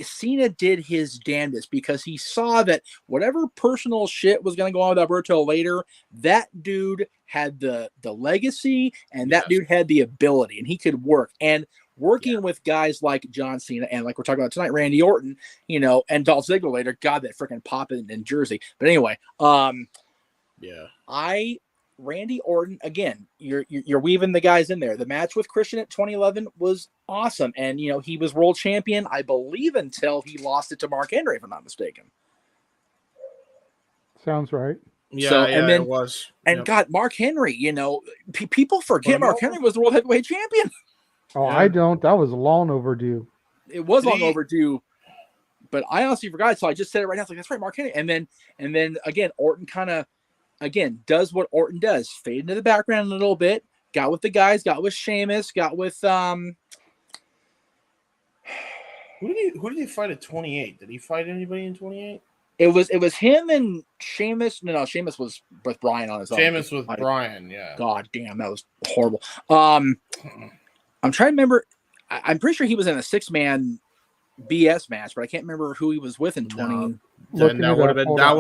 Speaker 1: Cena did his damnedest because he saw that whatever personal shit was going to go on with Alberto later, that dude had the legacy, and that dude had the ability, and he could work. And working with guys like John Cena and, like we're talking about tonight, Randy Orton, and Dolph Ziggler later, God, that freaking pop in Jersey. But anyway, Randy Orton, again, you're weaving the guys in there. The match with Christian at 2011 was awesome. And, he was world champion, I believe, until he lost it to Mark Henry, if I'm not mistaken.
Speaker 3: Sounds right.
Speaker 2: Yeah, it was.
Speaker 1: And God, Mark Henry, people forget Mark Henry was the world heavyweight champion.
Speaker 3: Oh, yeah. I don't. That was long overdue.
Speaker 1: It was long overdue. But I honestly forgot, so I just said it right now. It's like, that's right, Mark Henry. And then again, Orton kind of, does what Orton does. Fade into the background a little bit. Got with the guys. Got with Sheamus. Got with
Speaker 2: Who did he fight at 28? Did he fight anybody in 28?
Speaker 1: It was him and Sheamus. No, Sheamus was with Bryan on his own.
Speaker 2: Sheamus with Bryan, yeah.
Speaker 1: God damn, that was horrible. I'm trying to remember. I'm pretty sure he was in a 6-man BS match, but I can't remember who he was with in 20.
Speaker 2: Then that would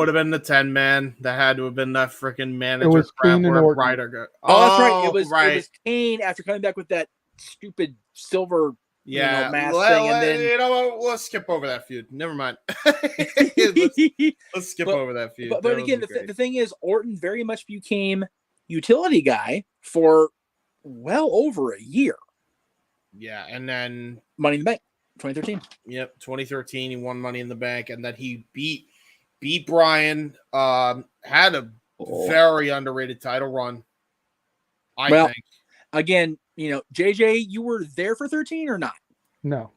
Speaker 2: have been the 10-man. That had to have been that freaking manager.
Speaker 3: It was Kane and Orton.
Speaker 1: That's right. It was Kane after coming back with that stupid silver mask thing. And then
Speaker 2: let's skip over that feud. Never mind. let's skip over that feud.
Speaker 1: But again, the thing is, Orton very much became utility guy for well over a year. Yeah,
Speaker 2: and then
Speaker 1: Money in the Bank. 2013.
Speaker 2: Yep, 2013. He won Money in the Bank, and then he beat Bryan. Had a very underrated title run. I think.
Speaker 1: Again, JJ, you were there for 13 or not?
Speaker 3: No.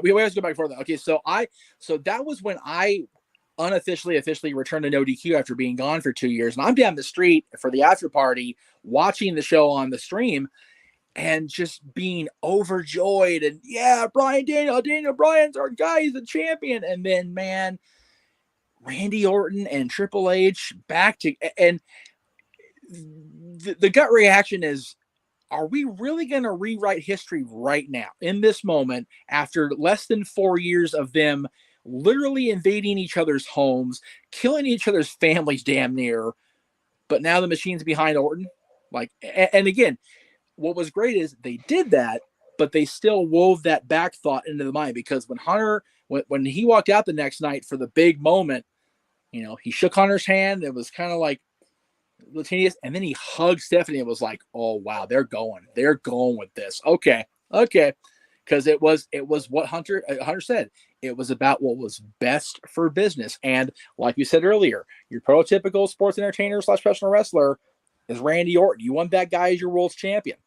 Speaker 1: We always go back for that. Okay, so that was when I officially returned to No DQ after being gone for 2 years, and I'm down the street for the after party, watching the show on the stream. And just being overjoyed, and Daniel Bryan's our guy, he's the champion. And then, man, Randy Orton and Triple H back to, and the gut reaction is, are we really going to rewrite history right now in this moment after less than 4 years of them literally invading each other's homes, killing each other's families damn near, but now the machine's behind Orton? And again, what was great is they did that, but they still wove that back thought into the mind, because when Hunter, when he walked out the next night for the big moment, he shook Hunter's hand. It was kind of like Latinius, and then he hugged Stephanie. It was like, oh wow, they're going with this. Okay. Because it was what Hunter said. It was about what was best for business. And like you said earlier, your prototypical sports entertainer / professional wrestler is Randy Orton. You want that guy as your world's champion.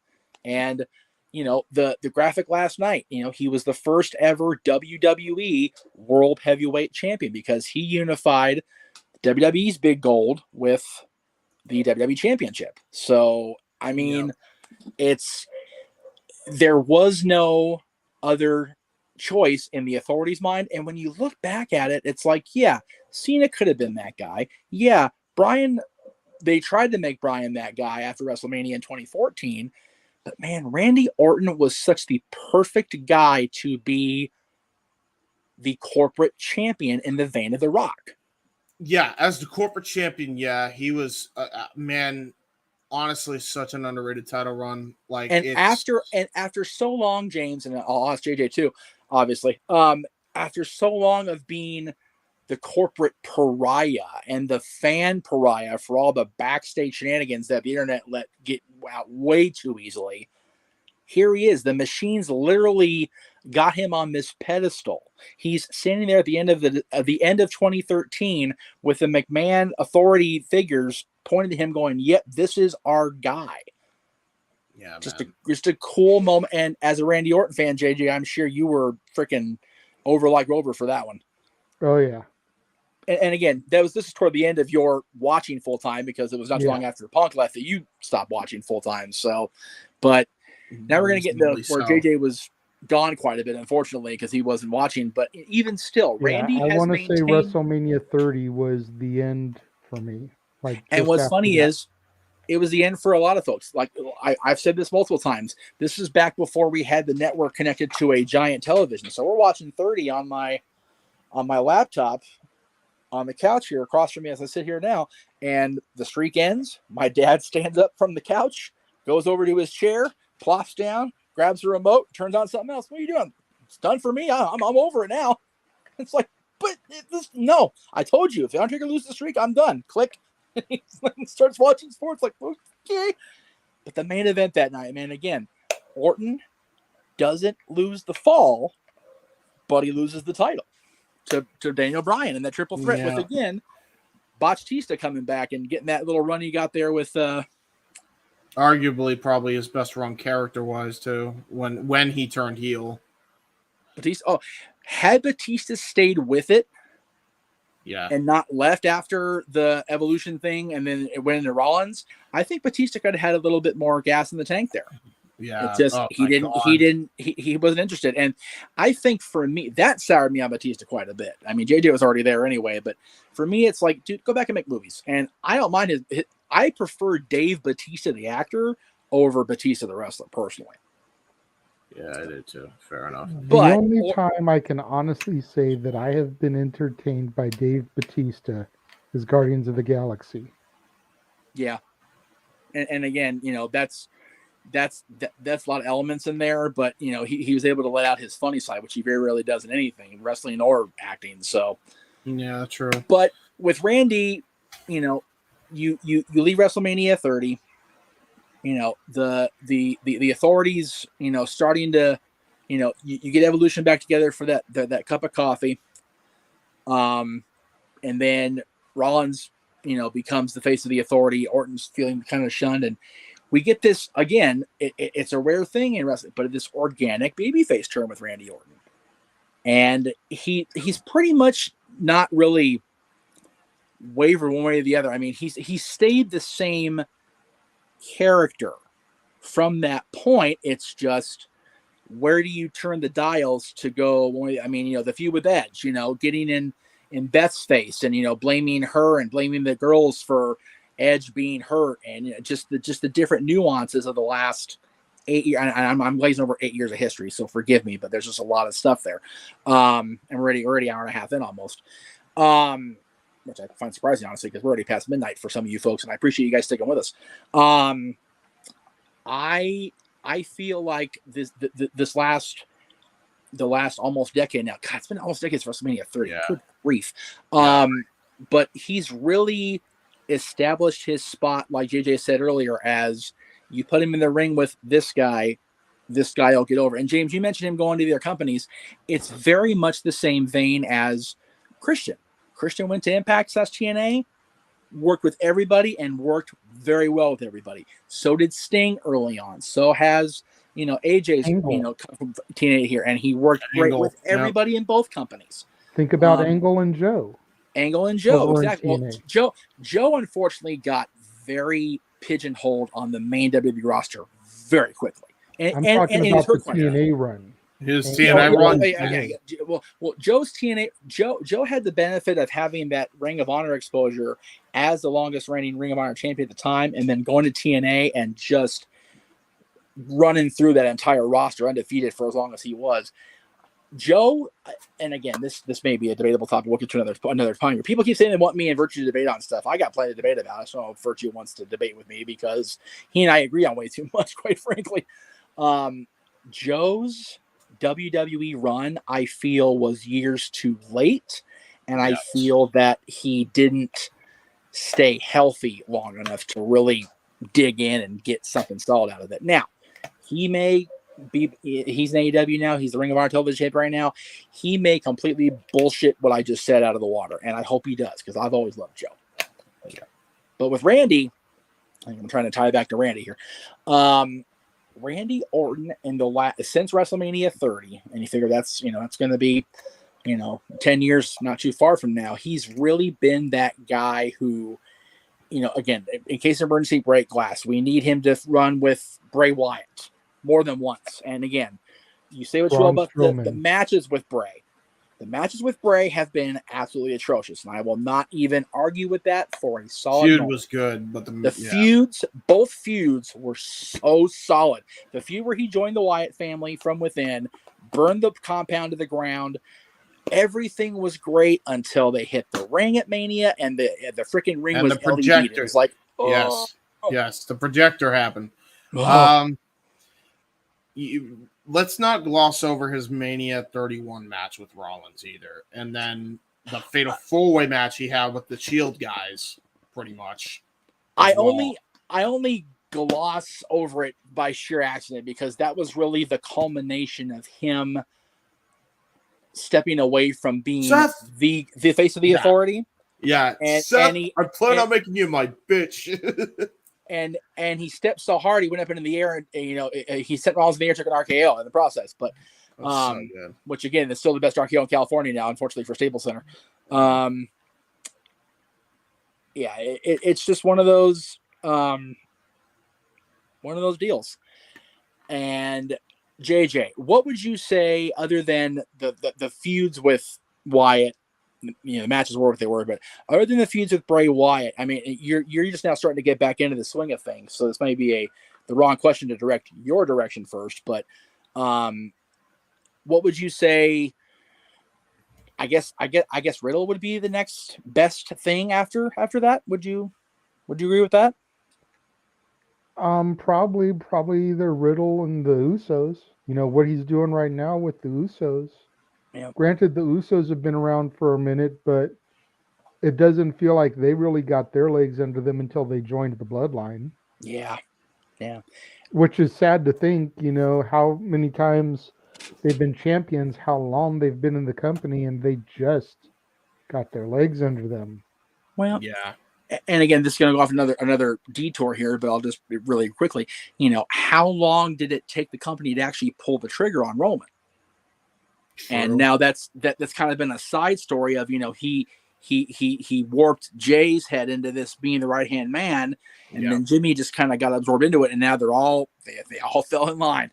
Speaker 1: And, the graphic last night, he was the first ever WWE World Heavyweight Champion because he unified WWE's big gold with the WWE Championship. So, I mean, there was no other choice in the authority's mind. And when you look back at it, it's like, yeah, Cena could have been that guy. Yeah, Bryan, they tried to make Bryan that guy after WrestleMania in 2014. But man, Randy Orton was such the perfect guy to be the corporate champion in the vein of The Rock.
Speaker 2: Yeah, as the corporate champion, yeah, he was man. Honestly, such an underrated title run. Like,
Speaker 1: after so long, James, and I'll ask JJ too, obviously. After so long of being the corporate pariah and the fan pariah for all the backstage shenanigans that the internet let get out way too easily, here he is. The machines literally got him on this pedestal. He's standing there at the end of the end of 2013 with the McMahon authority figures pointing to him, going, "Yep, this is our guy."
Speaker 2: Yeah,
Speaker 1: just a cool moment. And as a Randy Orton fan, JJ, I'm sure you were freaking over for that one.
Speaker 3: Oh yeah.
Speaker 1: And again, this is toward the end of your watching full time, because it was not too long after Punk left that you stopped watching full time. So, but now we're going to get into where JJ was gone quite a bit, unfortunately, because he wasn't watching. But even still, Randy has
Speaker 3: I want to
Speaker 1: maintained...
Speaker 3: say WrestleMania 30 was the end for me.
Speaker 1: And what's funny is, it was the end for a lot of folks. Like I've said this multiple times. This is back before we had the network connected to a giant television. So we're watching 30 on my laptop on the couch here across from me as I sit here now. And the streak ends. My dad stands up from the couch, goes over to his chair, plops down, grabs the remote, turns on something else. What are you doing? It's done for me. I'm over it now. It's like, but no, I told you, if the Undertaker loses the streak, I'm done. Click. He starts watching sports, like, okay. But the main event that night, man, again, Orton doesn't lose the fall, but he loses the title to Daniel Bryan in that triple threat with, again, Batista coming back and getting that little run he got there with
Speaker 2: arguably probably his best run character-wise too, when he turned heel.
Speaker 1: Batista. Had Batista stayed with it, and not left after the Evolution thing, and then it went into Rollins, I think Batista could have had a little bit more gas in the tank there.
Speaker 2: Yeah,
Speaker 1: it's just he wasn't interested, and I think for me that soured me on Batista quite a bit. I mean, JJ was already there anyway, but for me, it's like, dude, go back and make movies. And I don't mind his I prefer Dave Batista the actor over Batista the wrestler personally.
Speaker 2: Yeah, I did too. Fair enough.
Speaker 3: The only time I can honestly say that I have been entertained by Dave Batista is Guardians of the Galaxy.
Speaker 1: Yeah. And again, that's a lot of elements in there, but he was able to let out his funny side, which he very rarely does in anything, wrestling or acting. So
Speaker 2: yeah, true.
Speaker 1: But with Randy, you leave WrestleMania 30. The authorities, starting to, you get Evolution back together for that cup of coffee. And then Rollins, becomes the face of the authority. Orton's feeling kind of shunned. And we get this, again, it's a rare thing in wrestling, but this organic babyface turn with Randy Orton. And he's pretty much not really wavered one way or the other. I mean, he stayed the same character from that point. It's just, where do you turn the dials to go? I mean, the feud with Edge, getting in Beth's face and blaming her and blaming the girls for Edge being hurt, and just the different nuances of the last 8 years. I'm glazing over 8 years of history, so forgive me, but there's just a lot of stuff there. And we're already hour and a half in almost. Which I find surprising, honestly, because we're already past midnight for some of you folks, and I appreciate you guys sticking with us. I feel like the last almost decade now. God, it's been almost decades for WrestleMania 30. Yeah. Good grief. But he's really established his spot, like JJ said earlier, as you put him in the ring with this guy will get over. And James, you mentioned him going to the other companies. It's very much the same vein as Christian. Christian went to Impact / TNA, worked with everybody and worked very well with everybody. So did Sting early on. So has, AJ's, come from TNA here, and he worked great with everybody in both companies.
Speaker 3: Think about Angle and Joe.
Speaker 1: Angle and Joe, exactly. Well, Joe unfortunately got very pigeonholed on the main WWE roster very quickly.
Speaker 3: I'm talking about the TNA run.
Speaker 2: His TNA run.
Speaker 1: Well, Joe's TNA. Joe had the benefit of having that Ring of Honor exposure as the longest reigning Ring of Honor champion at the time, and then going to TNA and just running through that entire roster undefeated for as long as he was. Joe, and again, this may be a debatable topic. We'll get to another time. People keep saying they want me and Virtue to debate on stuff. I got plenty to debate about. So if Virtue wants to debate with me because he and I agree on way too much, quite frankly. Joe's WWE run, I feel, was years too late, and I feel that he didn't stay healthy long enough to really dig in and get something solid out of it. Now, he's in AEW now. He's the Ring of Honor television champion right now. He may completely bullshit what I just said out of the water, and I hope he does because I've always loved Joe. Okay. But with Randy, I think I'm trying to tie it back to Randy here. Randy Orton since WrestleMania 30, and you figure that's going to be 10 years, not too far from now. He's really been that guy who, again, in case of emergency, break glass. We need him to run with Bray Wyatt more than once. And again, you say what you will about the matches with Bray. The matches with Bray have been absolutely atrocious, and I will not even argue with that for a solid
Speaker 2: feud
Speaker 1: moment.
Speaker 2: Was good, but
Speaker 1: both feuds were so solid. The feud where he joined the Wyatt family from within, burned the compound to the ground, everything was great until they hit the ring at Mania, and the freaking ring was
Speaker 2: the projector.
Speaker 1: LED. It was like,
Speaker 2: yes, the projector happened. Let's not gloss over his Mania 31 match with Rollins either. And then the Fatal 4-Way match he had with the Shield guys, pretty much.
Speaker 1: I only gloss over it by sheer accident because that was really the culmination of him stepping away from being the face of the authority.
Speaker 2: Yeah.
Speaker 1: And
Speaker 2: Seth, I plan on making you my bitch.
Speaker 1: And he stepped so hard he went up into the air and he sent Rollins in the air, took an RKO in the process. But which again is still the best RKO in California now, unfortunately for Staples Center. It's just one of those deals. And JJ, what would you say other than the feuds with Wyatt? The matches were what they were, but other than the feuds with Bray Wyatt, I mean, you're just now starting to get back into the swing of things. So this may be the wrong question to direct your direction first, but what would you say? I guess Riddle would be the next best thing after that. Would you agree with that?
Speaker 3: Probably either Riddle and the Usos. What he's doing right now with the Usos. Yeah. Granted, the Usos have been around for a minute, but it doesn't feel like they really got their legs under them until they joined the Bloodline.
Speaker 1: Yeah.
Speaker 3: Which is sad to think, how many times they've been champions, how long they've been in the company, and they just got their legs under them.
Speaker 1: Well, yeah. And again, this is going to go off another detour here, but I'll just really quickly, how long did it take the company to actually pull the trigger on Roman? True. And now that's kind of been a side story of he warped Jay's head into this being the right hand man, and then Jimmy just kind of got absorbed into it, and now they all fell in line,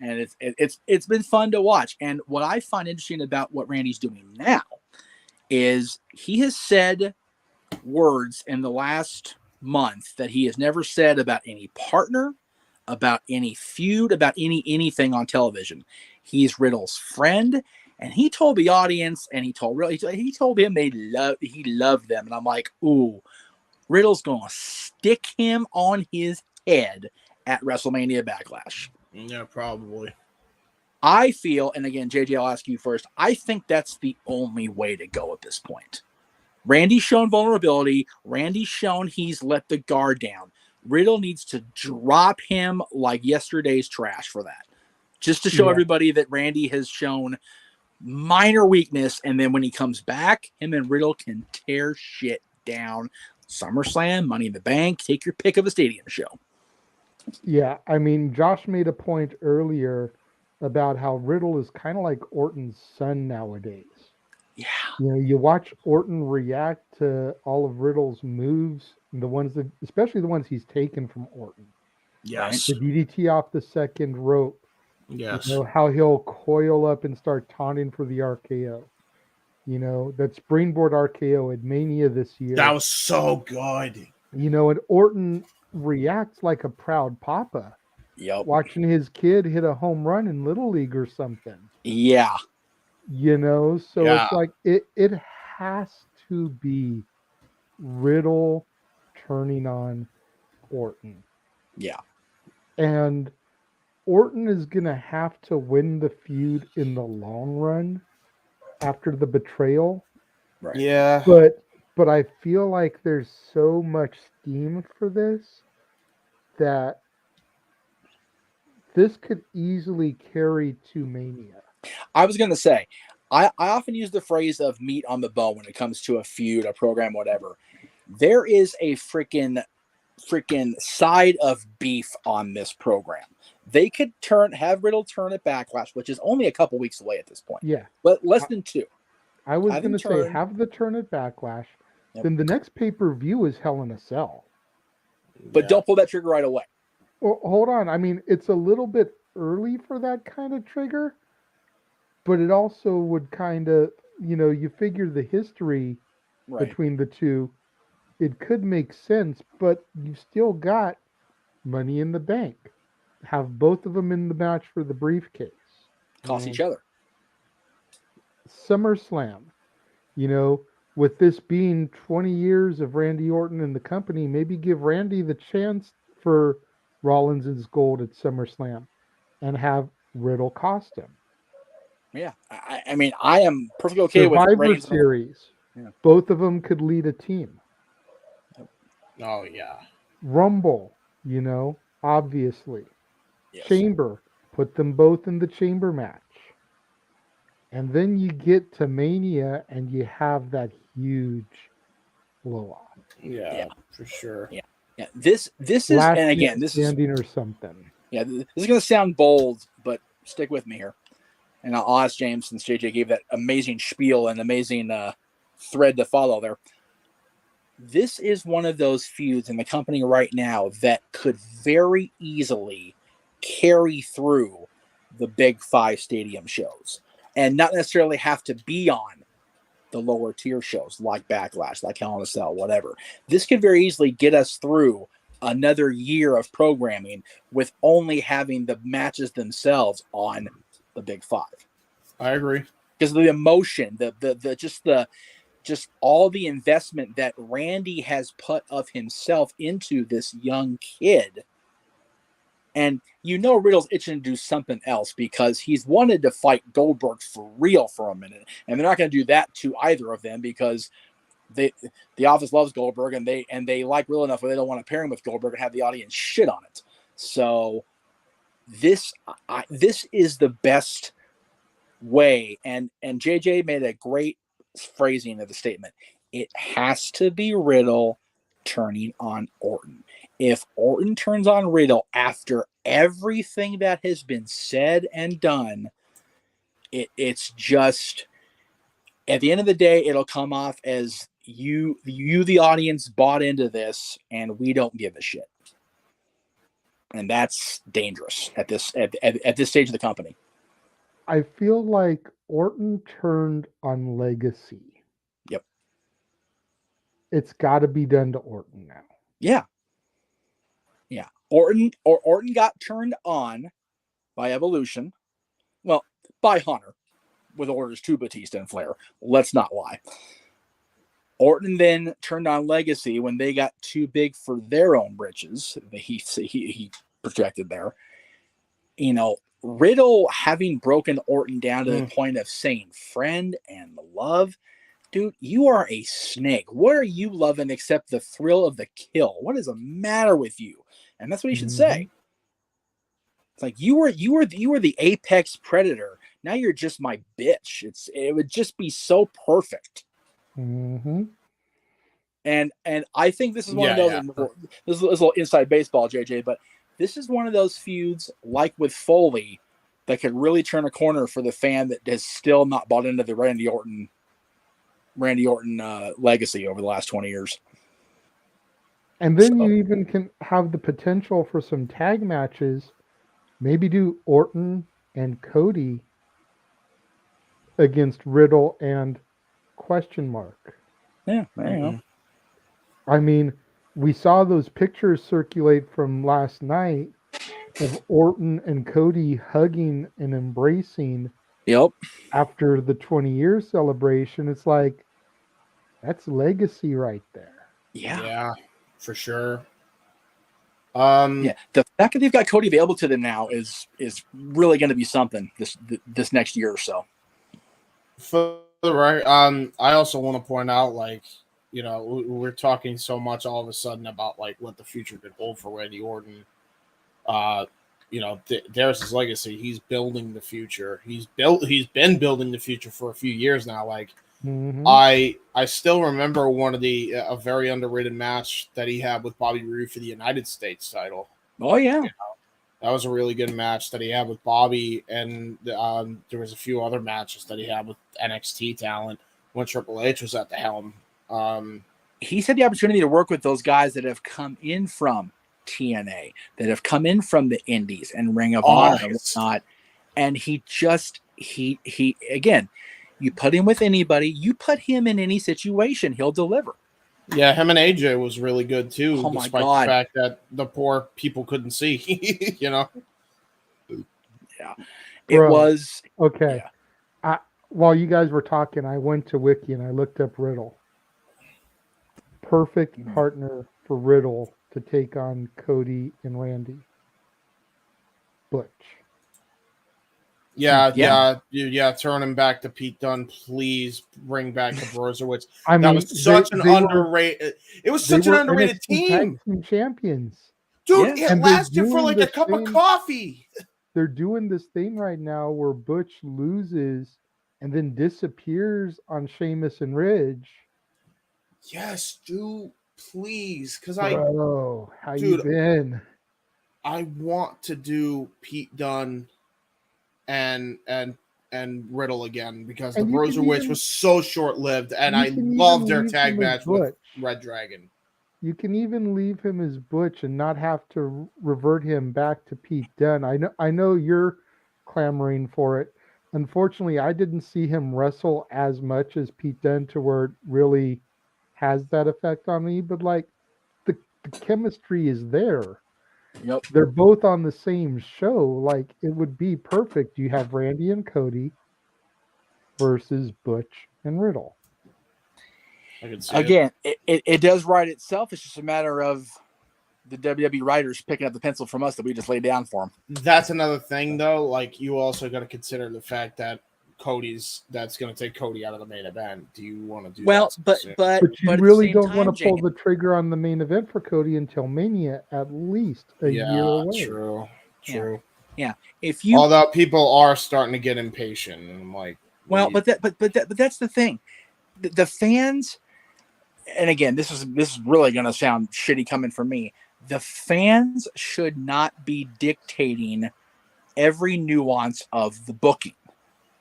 Speaker 1: and it's been fun to watch. And what I find interesting about what Randy's doing now is he has said words in the last month that he has never said about any partner, about any feud, about anything on television. He's Riddle's friend, and he told the audience, and he told him he loved them, and I'm like, ooh, Riddle's gonna stick him on his head at WrestleMania Backlash.
Speaker 2: Yeah, probably.
Speaker 1: I feel, and again, JJ, I'll ask you first. I think that's the only way to go at this point. Randy's shown vulnerability. Randy's shown he's let the guard down. Riddle needs to drop him like yesterday's trash for that. Just to show everybody that Randy has shown minor weakness, and then when he comes back, him and Riddle can tear shit down. SummerSlam, Money in the Bank, take your pick of a stadium show.
Speaker 3: Yeah, I mean, Josh made a point earlier about how Riddle is kind of like Orton's son nowadays.
Speaker 1: Yeah.
Speaker 3: You watch Orton react to all of Riddle's moves, especially the ones he's taken from Orton.
Speaker 1: Yes.
Speaker 3: The DDT off the second rope.
Speaker 2: Yes.
Speaker 3: How he'll coil up and start taunting for the RKO. That springboard RKO at Mania this year.
Speaker 2: That was so good.
Speaker 3: And Orton reacts like a proud papa.
Speaker 1: Yep.
Speaker 3: Watching his kid hit a home run in Little League or something.
Speaker 1: Yeah.
Speaker 3: So it's like it has to be Riddle turning on Orton.
Speaker 1: Yeah.
Speaker 3: And Orton is going to have to win the feud in the long run after the betrayal.
Speaker 1: Right.
Speaker 2: Yeah.
Speaker 3: But I feel like there's so much steam for this that this could easily carry to Mania.
Speaker 1: I was going to say, I often use the phrase of meat on the bone when it comes to a feud, a program, whatever. There is a freaking side of beef on this program. They could have Riddle turn at Backlash, which is only a couple weeks away at this point.
Speaker 3: Yeah.
Speaker 1: But less than 2.
Speaker 3: I was going to say, have the turn at Backlash. Yep. Then the next pay-per-view is Hell in a Cell.
Speaker 1: But don't pull that trigger right away.
Speaker 3: Well, hold on. I mean, it's a little bit early for that kind of trigger, but it also would kind of, you figure the history between the two, it could make sense, but you still got Money in the Bank. Have both of them in the match for the briefcase.
Speaker 1: Cost each other.
Speaker 3: SummerSlam, with this being 20 years of Randy Orton in the company, maybe give Randy the chance for Rollins' gold at SummerSlam and have Riddle cost him.
Speaker 1: Yeah. I mean, I am perfectly okay with
Speaker 3: Survivor Series. Yeah. Both of them could lead a team.
Speaker 2: Oh, yeah.
Speaker 3: Rumble, obviously. Yes. Chamber, put them both in the chamber match. And then you get to Mania and you have that huge blow off.
Speaker 2: Yeah, for sure.
Speaker 1: Yeah. Yeah. This is, and again, this is
Speaker 3: standing or something.
Speaker 1: Yeah, this is going to sound bold, but stick with me here. And I'll ask James, since JJ gave that amazing spiel and amazing thread to follow there. This is one of those feuds in the company right now that could very easily carry through the big 5 stadium shows and not necessarily have to be on the lower tier shows like Backlash, like Hell in a Cell, whatever. This could very easily get us through another year of programming with only having the matches themselves on the big 5.
Speaker 2: I agree.
Speaker 1: Because of the emotion, just all the investment that Randy has put of himself into this young kid. And Riddle's itching to do something else because he's wanted to fight Goldberg for real for a minute. And they're not going to do that to either of them because the office loves Goldberg and they like Riddle enough where they don't want to pair him with Goldberg and have the audience shit on it. So this is the best way. And JJ made a great phrasing of the statement. It has to be Riddle turning on Orton. If Orton turns on Riddle after everything that has been said and done, it's just, at the end of the day, it'll come off as you the audience bought into this and we don't give a shit. And that's dangerous at this stage of the company.
Speaker 3: I feel like Orton turned on Legacy.
Speaker 1: Yep.
Speaker 3: It's got to be done to Orton now.
Speaker 1: Yeah. Yeah. Orton got turned on by Evolution. Well, by Hunter with orders to Batista and Flair. Let's not lie. Orton then turned on Legacy when they got too big for their own britches. He projected there. Riddle having broken Orton down to the point of saying friend and love. Dude, you are a snake. What are you loving except the thrill of the kill? What is the matter with you? And that's what he should say. It's like you were the apex predator. Now you're just my bitch. It would just be so perfect.
Speaker 3: Mm-hmm.
Speaker 1: And I think this is one of those. This is a little inside baseball, JJ, but this is one of those feuds, like with Foley, that could really turn a corner for the fan that has still not bought into the Randy Orton legacy over the last 20 years.
Speaker 3: And then you even can have the potential for some tag matches. Maybe do Orton and Cody against Riddle and question mark.
Speaker 1: Yeah, there you go.
Speaker 3: I mean, we saw those pictures circulate from last night of Orton and Cody hugging and embracing
Speaker 1: Yep.
Speaker 3: After the 20-year celebration, it's like, that's legacy right there.
Speaker 2: Yeah, for sure.
Speaker 1: Yeah, the fact that they've got Cody available to them now is really going to be something this next year or so.
Speaker 2: For the right, I also want to point out, like, you know, we're talking so much all of a sudden about like what the future could hold for Randy Orton. You know, there's his legacy. He's building the future. He's been building the future for a few years now. Like, I still remember one of a very underrated match that he had with Bobby Roode for the United States title.
Speaker 1: Oh yeah,
Speaker 2: you know, that was a really good match that he had with Bobby, and there was a few other matches that he had with NXT talent when Triple H was at the helm.
Speaker 1: He's had the opportunity to work with those guys that have come in from TNA, that have come in from the Indies and Ring of Honor and whatnot. And he again, you put him with anybody, you put him in any situation, he'll deliver.
Speaker 2: Yeah, him and AJ was really good too, despite the fact that the poor people couldn't see, you know?
Speaker 1: Yeah. It was
Speaker 3: okay. Yeah. While you guys were talking, I went to Wiki and I looked up Riddle. Perfect partner for Riddle to take on Cody and Randy. Butch.
Speaker 2: Yeah. Turn him back to Pete Dunne, please. Bring back the Broserweights.
Speaker 3: I mean,
Speaker 2: that was such an underrated. It was such an underrated team.
Speaker 3: Champions,
Speaker 2: dude. Yeah. It lasted for like a cup of coffee.
Speaker 3: They're doing this thing right now where Butch loses and then disappears on Sheamus and Ridge.
Speaker 2: Yes, dude. Please, because
Speaker 3: how you been?
Speaker 2: I want to do Pete Dunne and Riddle again, because the Broserweights was so short-lived, and I love their tag match with Red Dragon.
Speaker 3: You can even leave him as Butch and not have to revert him back to Pete Dunne. I know you're clamoring for it. Unfortunately, I didn't see him wrestle as much as Pete Dunne to where it really has that effect on me, but like the chemistry is there.
Speaker 1: Yep.
Speaker 3: They're both on the same show. Like, it would be perfect. You have Randy and Cody versus Butch and Riddle.
Speaker 1: Again, it does write itself. It's just a matter of the WWE writers picking up the pencil from us that we just laid down for them.
Speaker 2: That's another thing, though. Like, you also got to consider the fact that that's going to take Cody out of the main event. Do you want to do that?
Speaker 3: But you really don't want to pull the trigger on the main event for Cody until Mania, at least a year away.
Speaker 2: True.
Speaker 1: Yeah.
Speaker 2: Although people are starting to get impatient, and I'm like,
Speaker 1: well, but that's the thing. The fans, and again, this is really going to sound shitty coming from me. The fans should not be dictating every nuance of the booking.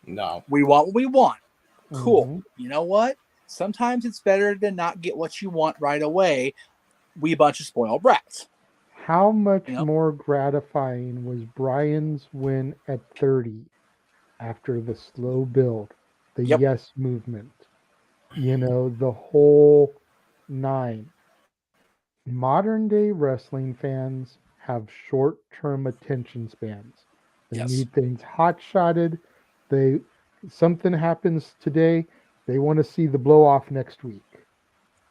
Speaker 2: No.
Speaker 1: We want what we want. Cool. Mm-hmm. You know what? Sometimes it's better to not get what you want right away. We a bunch of spoiled brats.
Speaker 3: How much more gratifying was Bryan's win at 30 after the slow build, the yes movement, the whole 9. Modern day wrestling fans have short-term attention spans. They need things hot-shotted. Something happens today, they want to see the blow off next week.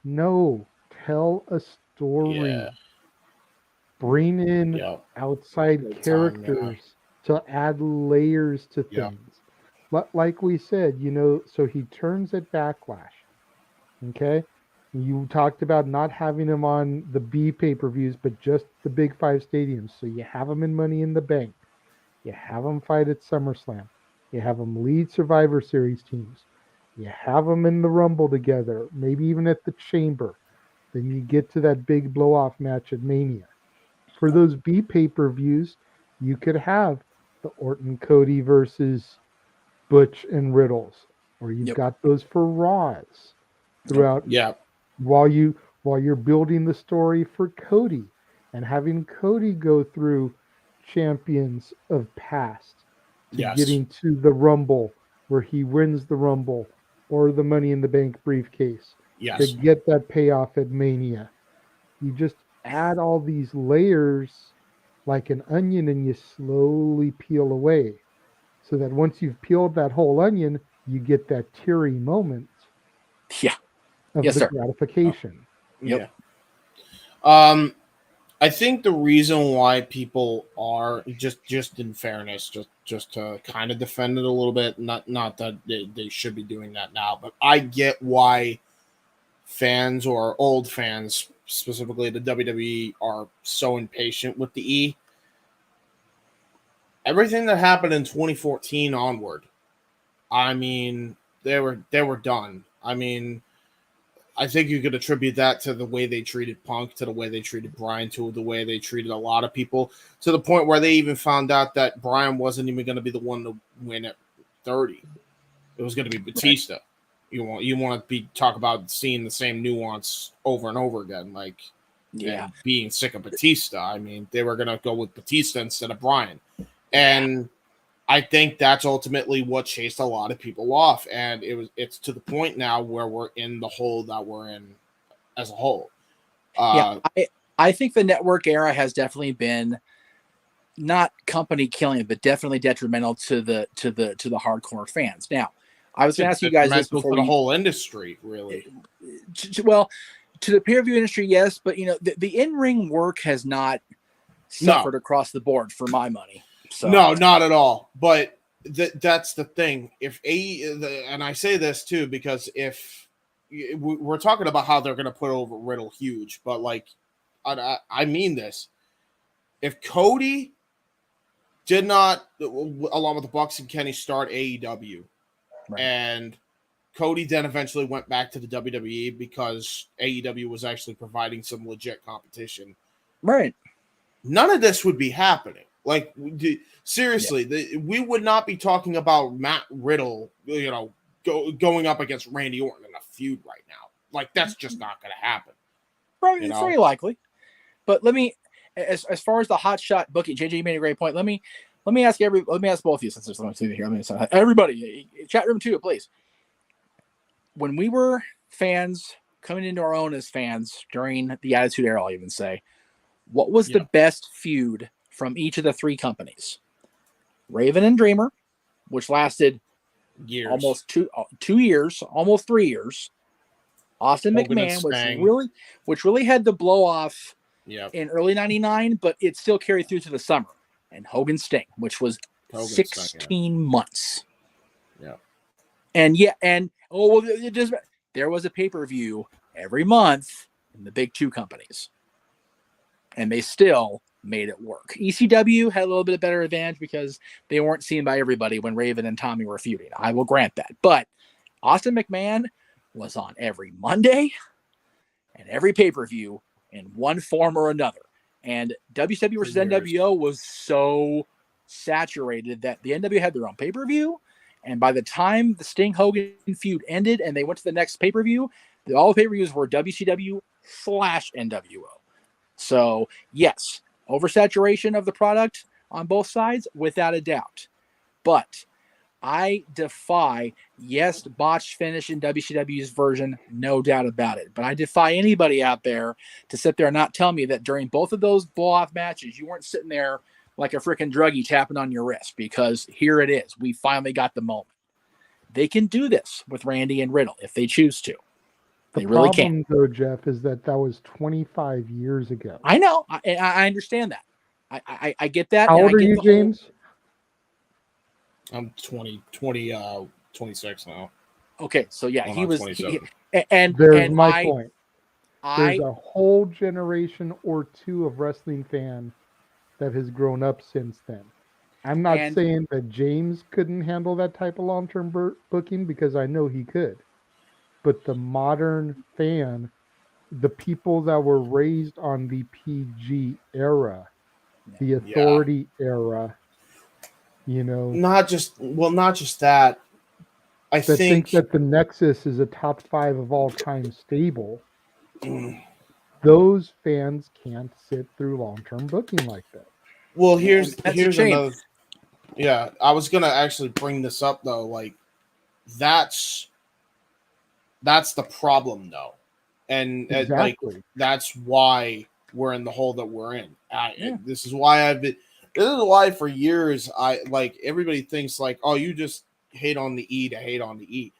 Speaker 3: No, tell a story.
Speaker 2: Yeah.
Speaker 3: Bring in outside characters to add layers to things. Like we said, so he turns at Backlash. Okay? You talked about not having him on the B pay-per-views, but just the big 5 stadiums. So you have him in Money in the Bank. You have him fight at SummerSlam. You have them lead Survivor Series teams. You have them in the Rumble together, maybe even at the Chamber. Then you get to that big blow-off match at Mania. For those B pay-per-views, you could have the Orton Cody versus Butch and Riddles, or you've got those for Raws throughout.
Speaker 2: Yeah.
Speaker 3: While you're building the story for Cody and having Cody go through champions of past. Getting to the Rumble where he wins the Rumble or the Money in the Bank briefcase to get that payoff at Mania. You just add all these layers like an onion and you slowly peel away. so that once you've peeled that whole onion, you get that teary moment.
Speaker 1: Yeah.
Speaker 3: Of
Speaker 1: yes,
Speaker 3: the
Speaker 1: sir.
Speaker 3: gratification.
Speaker 1: Yep.
Speaker 2: Yeah. I think the reason why people are just in fairness, just to kind of defend it a little bit, not that they should be doing that now, but I get why fans or old fans, specifically the WWE, are so impatient with the E. Everything that happened in 2014 onward, I mean, they were done. I mean, I think you could attribute that to the way they treated Punk, to the way they treated Bryan, to the way they treated a lot of people, to the point where they even found out that Bryan wasn't even going to be the one to win at 30. It was going to be Batista. Right. You want to talk about seeing the same nuance over and over again, like and being sick of Batista. I mean, they were going to go with Batista instead of Bryan, and I think that's ultimately what chased a lot of people off, and it's to the point now where we're in the hole that we're in as a whole.
Speaker 1: I think the network era has definitely been not company killing, but definitely detrimental to the hardcore fans. Now, I was going to ask you guys this before
Speaker 2: the whole industry, really.
Speaker 1: Well, to the pay-per-view industry, yes, but the in-ring work has not suffered across the board for my money. So.
Speaker 2: No, not at all. But that's the thing. And I say this too because if we're talking about how they're going to put over Riddle huge, but like I mean this. If Cody did not, along with the Bucks and Kenny, start AEW, right, and Cody then eventually went back to the WWE because AEW was actually providing some legit competition,
Speaker 1: right?
Speaker 2: None of this would be happening. Like, seriously, we would not be talking about Matt Riddle, going up against Randy Orton in a feud right now. Like, that's just not going to happen.
Speaker 1: Right, it's very likely. But let me, as far as the hot shot booking, JJ made a great point. Let me ask both of you, since there's someone here. Everybody, chat room too, please. When we were fans coming into our own as fans during the Attitude Era, I'll even say, what was the best feud from each of the three companies? Raven and Dreamer, which lasted
Speaker 2: years,
Speaker 1: almost 2 years, almost 3 years. Austin
Speaker 2: Hogan
Speaker 1: McMahon, which really had the blow off in early '99, but it still carried through to the summer. And Hogan Sting, which was 16 months.
Speaker 2: Yeah.
Speaker 1: And there was a pay-per-view every month in the big two companies. And they still made it work. ECW had a little bit of better advantage because they weren't seen by everybody when Raven and Tommy were feuding. I will grant that. But Austin McMahon was on every Monday and every pay-per-view in one form or another. And WCW versus NWO was so saturated that the NWO had their own pay-per-view. And by the time the Sting-Hogan feud ended and they went to the next pay-per-view, all the pay-per-views were WCW/NWO. So, yes, oversaturation of the product on both sides, without a doubt. But I defy, botched finish in WCW's version, no doubt about it. But I defy anybody out there to sit there and not tell me that during both of those blow-off matches, you weren't sitting there like a freaking druggie tapping on your wrist, because here it is. We finally got the moment. They can do this with Randy and Riddle if they choose to. They really can.
Speaker 3: The problem, though, Jeff, is that was 25 years ago.
Speaker 1: I know. I understand that. I get that.
Speaker 3: How old are you, James?
Speaker 2: I'm 26 now.
Speaker 1: Okay, so he was.
Speaker 3: And there's my point. There's a whole generation or two of wrestling fan that has grown up since then. I'm not saying that James couldn't handle that type of long-term booking, because I know he could. But the modern fan, the people that were raised on the PG era, the authority era,
Speaker 2: not just that. I think
Speaker 3: that the Nexus is a top 5 of all time stable. Those fans can't sit through long-term booking like that.
Speaker 2: Well, here's another. Yeah, I was gonna actually bring this up though. Like, that's the problem though, and
Speaker 3: exactly.
Speaker 2: that's why we're in the hole that we're in. This is why I've been. This is why for years everybody thinks like, oh, you just hate on the E to hate on the E.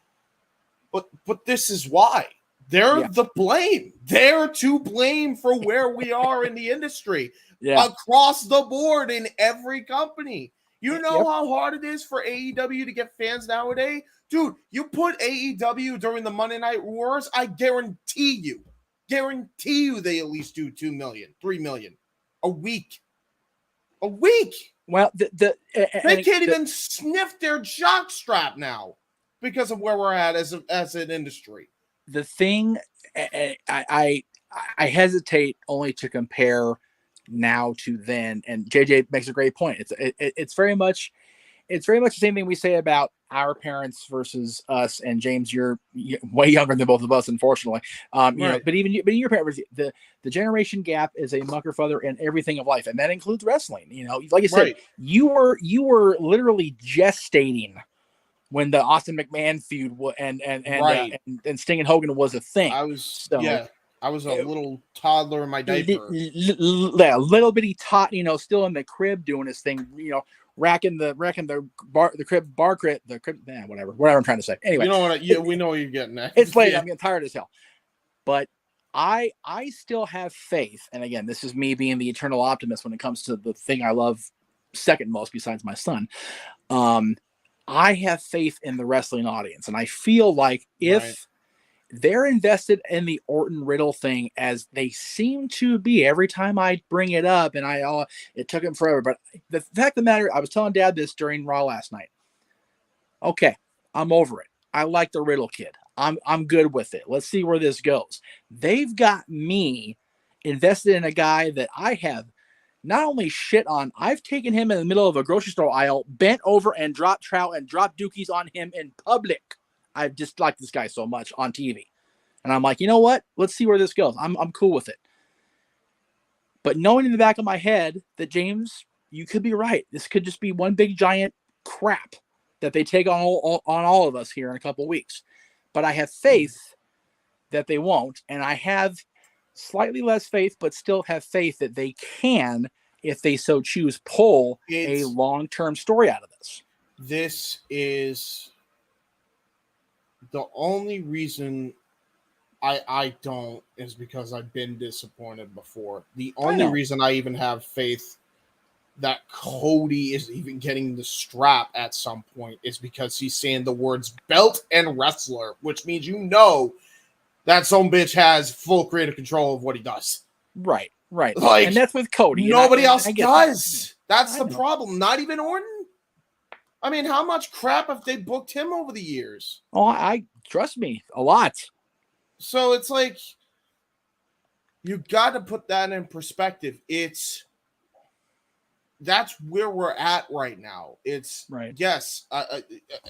Speaker 2: But this is why. They're the blame. They're to blame for where we are in the industry. Across the board in every company. You know how hard it is for AEW to get fans nowadays? Dude, you put AEW during the Monday Night Wars, I guarantee you they at least do 2 million, 3 million a week. A week.
Speaker 1: Well, they
Speaker 2: can't even sniff their jockstrap now because of where we're at as an industry.
Speaker 1: The thing, I hesitate only to compare now to then, and JJ makes a great point. It's very much the same thing we say about our parents versus us. And James, you're way younger than both of us, unfortunately. You know, but even your parents, the generation gap is a mucker further in everything of life, and that includes wrestling. You know, like I said, you were literally gestating when the Austin McMahon feud and Sting and Hogan was a thing.
Speaker 2: I was a little toddler in my diaper.
Speaker 1: Little bitty tot, you know, still in the crib doing his thing, you know, racking the crib, whatever I'm trying to say. Anyway,
Speaker 2: you know what? We know what you're getting at.
Speaker 1: It's late. I'm getting tired as hell. But I still have faith, and again, this is me being the eternal optimist when it comes to the thing I love second most besides my son. I have faith in the wrestling audience, and I feel like if they're invested in the Orton Riddle thing as they seem to be every time I bring it up, and it took him forever. But the fact of the matter, I was telling Dad this during Raw last night. Okay, I'm over it. I like the Riddle kid. I'm good with it. Let's see where this goes. They've got me invested in a guy that I have not only shit on, I've taken him in the middle of a grocery store aisle, bent over and dropped trout and dropped dookies on him in public. I just like this guy so much on TV. And I'm like, you know what? Let's see where this goes. I'm cool with it. But knowing in the back of my head that, James, you could be right. This could just be one big giant crap that they take on all of us here in a couple of weeks. But I have faith that they won't. And I have slightly less faith, but still have faith that they can, if they so choose, pull a long-term story out of this.
Speaker 2: This is the only reason I don't is because I've been disappointed before. The only reason I even have faith that Cody is even getting the strap at some point is because he's saying the words belt and wrestler, which means that some bitch has full creative control of what he does.
Speaker 1: Right.
Speaker 2: Like,
Speaker 1: and that's with Cody.
Speaker 2: Nobody else does. That's the problem. Not even Orton. I mean, how much crap have they booked him over the years?
Speaker 1: Oh, I trust me, a lot.
Speaker 2: So it's like, you got to put that in perspective. That's where we're at right now. It's yes.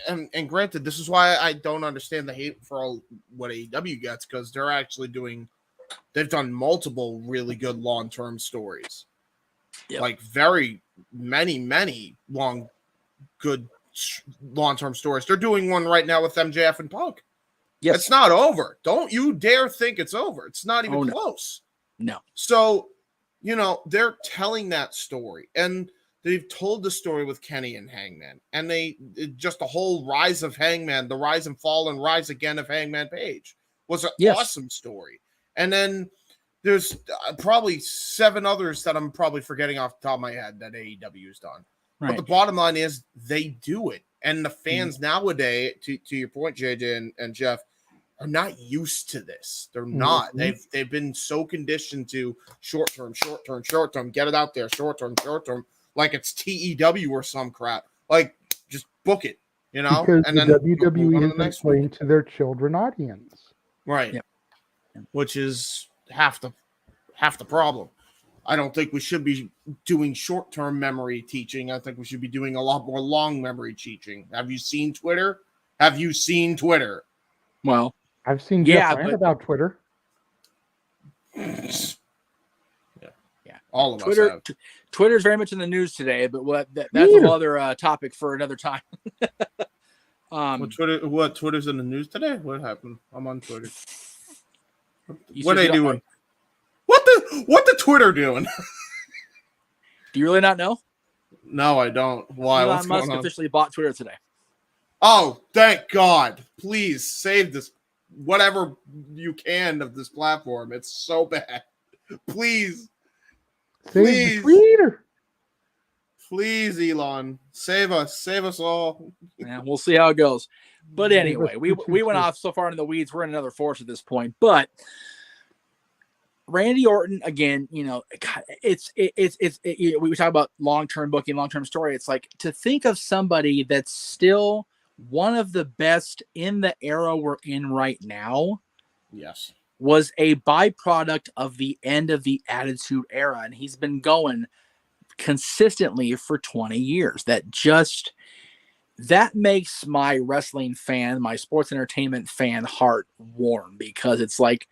Speaker 2: And granted, this is why I don't understand the hate for what AEW gets, because they've done multiple really good long-term stories. Yep. Like very many good long-term stories. They're doing one right now with MJF and Punk. Yes. It's not over. Don't you dare think it's over. It's not even close.
Speaker 1: No.
Speaker 2: So, they're telling that story, and they've told the story with Kenny and Hangman, and just the whole rise of Hangman, the rise and fall and rise again of Hangman Page was an awesome story. And then there's probably 7 others that I'm probably forgetting off the top of my head that AEW has done. Right. But the bottom line is they do it. And the fans nowadays, to your point, JJ and Jeff, are not used to this. They're not. They've been so conditioned to short term, get it out there, short term, like it's TEW or some crap. Like, just book it,
Speaker 3: Because and then WWE is playing to their children audience.
Speaker 2: Right. Yep. Which is half the problem. I don't think we should be doing short-term memory teaching. I think we should be doing a lot more long memory teaching. Have you seen Twitter?
Speaker 3: Well, I've seen Jeff rant about Twitter.
Speaker 2: Yeah. All of
Speaker 1: Twitter,
Speaker 2: us have.
Speaker 1: Twitter's very much in the news today, but that's a whole other topic for another time.
Speaker 2: Twitter's in the news today? What happened? I'm on Twitter. What are they doing? What the Twitter doing?
Speaker 1: Do you really not know?
Speaker 2: No, I don't. Why?
Speaker 1: Elon
Speaker 2: What's
Speaker 1: Musk
Speaker 2: going on?
Speaker 1: officially bought Twitter today.
Speaker 2: Oh, thank God. Please save this, whatever you can of this platform. It's so bad. Please.
Speaker 3: Save the Twitter.
Speaker 2: Please, Elon. Save us. Save us all.
Speaker 1: Yeah, we'll see how it goes. But anyway, we went off so far in the weeds. We're in another force at this point. But Randy Orton, again, we talk about long-term booking, long-term story. It's like to think of somebody that's still one of the best in the era we're in right now.
Speaker 2: Yes.
Speaker 1: Was a byproduct of the end of the Attitude Era. And he's been going consistently for 20 years. That makes my wrestling fan, my sports entertainment fan heart warm, because it's like,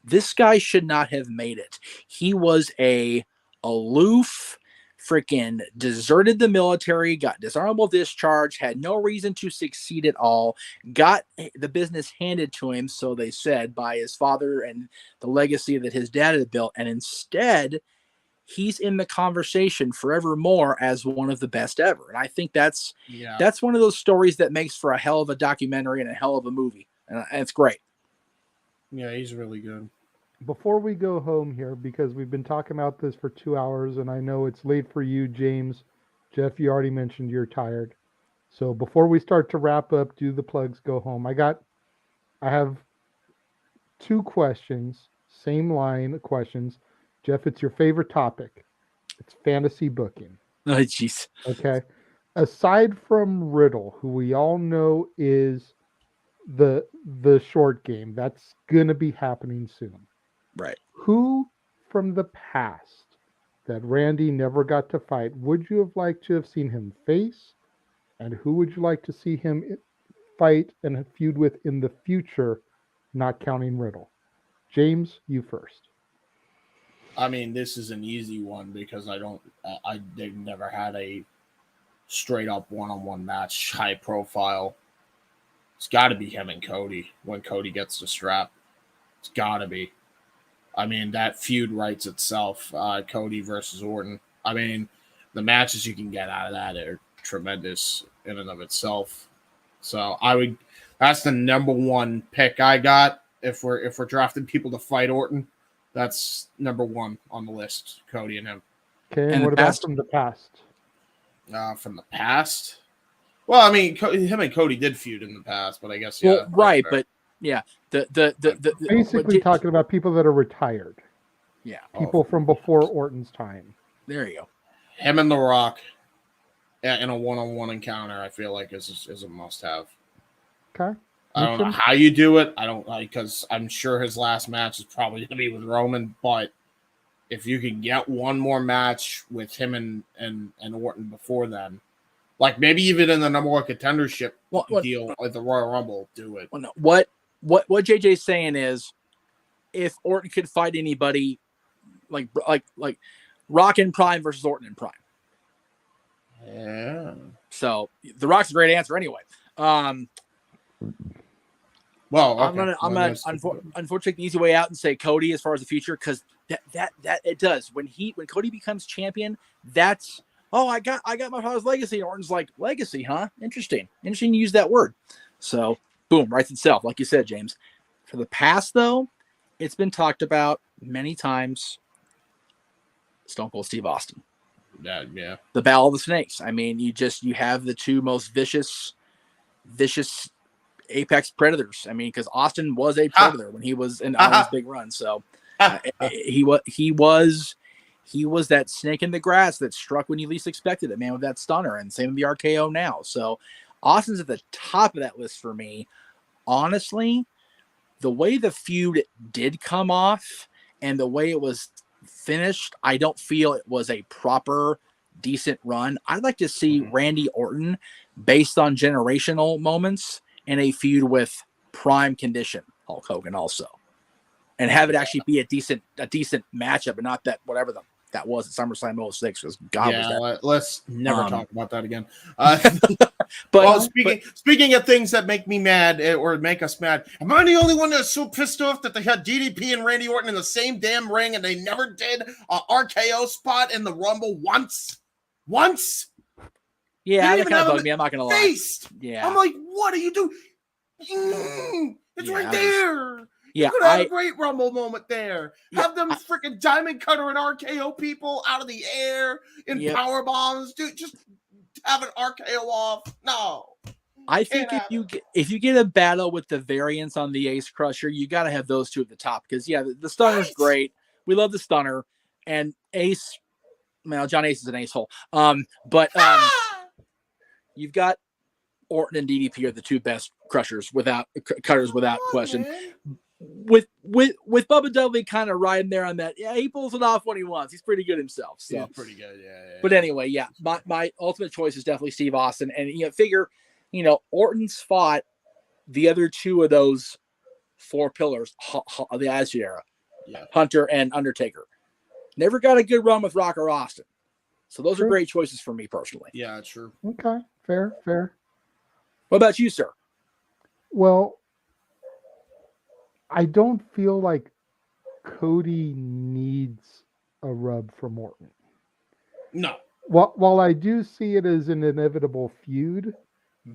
Speaker 1: this guy should not have made it. He was a aloof, freaking deserted the military, got dishonorable discharge, had no reason to succeed at all, got the business handed to him, so they said, by his father and the legacy that his dad had built. And instead, he's in the conversation forevermore as one of the best ever. And I think that's one of those stories that makes for a hell of a documentary and a hell of a movie. And it's great.
Speaker 2: Yeah, he's really good.
Speaker 3: Before we go home here, because we've been talking about this for 2 hours, and I know it's late for you, James. Jeff, you already mentioned you're tired. So before we start to wrap up, do the plugs, go home. I have 2 questions, same line of questions. Jeff, it's your favorite topic. It's fantasy booking.
Speaker 1: Oh, jeez.
Speaker 3: Okay. Aside from Riddle, who we all know is the short game, that's going to be happening soon.
Speaker 1: Right.
Speaker 3: Who from the past that Randy never got to fight would you have liked to have seen him face? And who would you like to see him fight and feud with in the future, not counting Riddle? James, you first.
Speaker 2: I mean, this is an easy one because they've never had a straight up one-on-one match, high profile. It's got to be him and Cody when Cody gets the strap. It's got to be. I mean, that feud writes itself. Cody versus Orton. I mean, the matches you can get out of that are tremendous in and of itself. So that's the number one pick I got. If we're drafting people to fight Orton, that's number one on the list. Cody and him.
Speaker 3: Okay, and what about from the past?
Speaker 2: From the past? Well, I mean, him and Cody did feud in the past, but I guess
Speaker 1: right, but yeah,
Speaker 3: basically talking about people that are retired.
Speaker 1: Yeah,
Speaker 3: people from before Orton's time.
Speaker 1: There you go.
Speaker 2: Him and The Rock in a one-on-one encounter, I feel like is a must-have.
Speaker 3: Okay.
Speaker 2: I don't know how you do it. I don't like, because I'm sure his last match is probably going to be with Roman, but if you can get one more match with him and Orton before then, like maybe even in the number one contendership deal at the Royal Rumble, do it.
Speaker 1: Well, no. What JJ's saying is, if Orton could fight anybody, like Rock in Prime versus Orton in Prime.
Speaker 2: Yeah.
Speaker 1: So The Rock's a great answer anyway.
Speaker 2: Well,
Speaker 1: okay. I'm gonna unfortunately take the easy way out and say Cody as far as the future, because that it does when Cody becomes champion. That's I got my father's legacy. Orton's like, legacy, huh? Interesting to use that word. So boom, writes itself, like you said, James. For the past though, it's been talked about many times. Stone Cold Steve Austin.
Speaker 2: Yeah.
Speaker 1: The Battle of the Snakes. I mean, you have the two most vicious apex predators. I mean, because Austin was a predator when he was on his big run. So he was that snake in the grass that struck when you least expected it, man, with that stunner, and same with the RKO now. So Austin's at the top of that list for me. Honestly, the way the feud did come off and the way it was finished, I don't feel it was a proper, decent run. I'd like to see Randy Orton, based on generational moments, in a feud with prime condition Hulk Hogan also, and have it actually be a decent matchup, and not that whatever that was at SummerSlam 06. Was that.
Speaker 2: Let's never talk about that again. Speaking of things that make me mad or make us mad, am I the only one that's so pissed off that they had DDP and Randy Orton in the same damn ring and they never did a RKO spot in the Rumble once? once.
Speaker 1: Yeah, that kind of bugged me. I'm not gonna lie.
Speaker 2: Yeah, I'm like, what are you doing? It's right there.
Speaker 1: Yeah,
Speaker 2: you could have a great Rumble moment there. Have them freaking Diamond Cutter and RKO people out of the air in power bombs, dude. Just have an RKO off. No.
Speaker 1: I think if you get a battle with the variants on the Ace Crusher, you got to have those two at the top because the stunner's great. We love the stunner and Ace. Well, John Ace is an ace hole. But you've got Orton and DDP are the two best cutters without question. Man. With Bubba Dudley kind of riding there on that. Yeah, he pulls it off when he wants. He's pretty good himself. So
Speaker 2: he's pretty good. Yeah.
Speaker 1: But anyway, my ultimate choice is definitely Steve Austin, and figure. Orton's fought the other two of those four pillars of the Attitude Era, Hunter and Undertaker. Never got a good run with Rocker Austin. So those are great choices for me personally.
Speaker 2: Yeah, true.
Speaker 3: Okay, fair.
Speaker 1: What about you, sir?
Speaker 3: Well, I don't feel like Cody needs a rub from Orton.
Speaker 2: No.
Speaker 3: While I do see it as an inevitable feud,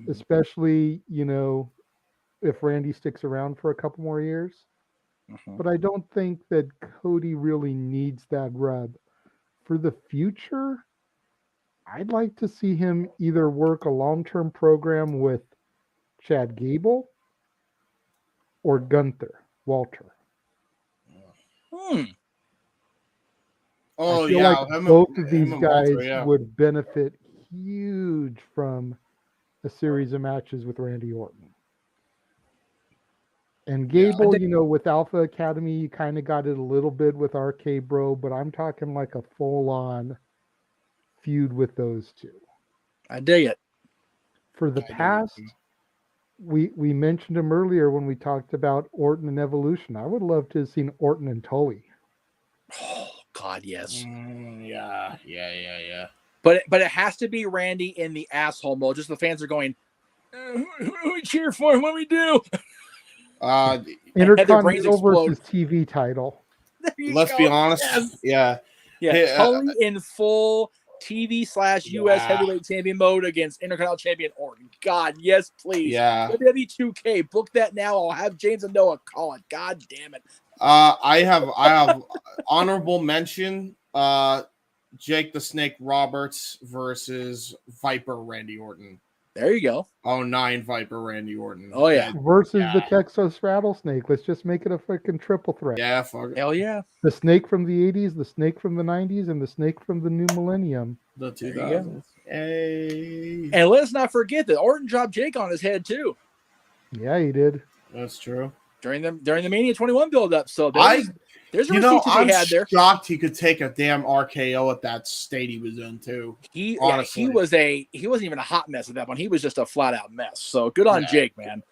Speaker 3: especially, if Randy sticks around for a couple more years. But I don't think that Cody really needs that rub. For the future, I'd like to see him either work a long-term program with Chad Gable or Gunther Walter.
Speaker 2: Oh,
Speaker 3: I feel like both of these guys would benefit huge from a series of matches with Randy Orton. And Gable, with Alpha Academy, you kind of got it a little bit with RK Bro, but I'm talking like a full-on feud with those two.
Speaker 1: I dig it.
Speaker 3: For the past, we mentioned him earlier when we talked about Orton and Evolution. I would love to have seen Orton and Tully.
Speaker 1: Oh, God, yes.
Speaker 2: Yeah.
Speaker 1: But it has to be Randy in the asshole mode. Just the fans are going, who do we cheer for? What do we do?
Speaker 3: Intercontinental versus TV title.
Speaker 2: Let's be honest. Yes.
Speaker 1: Yeah. Tully in full TV/US heavyweight champion mode against Intercontinental champion Orton. God, yes, please.
Speaker 2: Yeah.
Speaker 1: WWE 2K, book that now. I'll have James and Noah call it. God damn it.
Speaker 2: I have honorable mention. Jake the Snake Roberts versus Viper Randy Orton.
Speaker 1: There you go.
Speaker 2: 09 Viper Randy Orton.
Speaker 1: Oh, yeah.
Speaker 3: Versus the Texas Rattlesnake. Let's just make it a freaking triple threat.
Speaker 2: Yeah, fuck it.
Speaker 1: Hell yeah.
Speaker 3: The snake from the 80s, the snake from the 90s, and the snake from the new millennium.
Speaker 2: The 2000s. Hey.
Speaker 1: And let's not forget that Orton dropped Jake on his head, too.
Speaker 3: Yeah, he did.
Speaker 2: That's true.
Speaker 1: During the Mania 21 build-up. So there's a receipt to be had there.
Speaker 2: I'm shocked he could take a damn RKO at that state he was in too.
Speaker 1: He wasn't even a hot mess at that point. He was just a flat out mess. So good on Jake, man.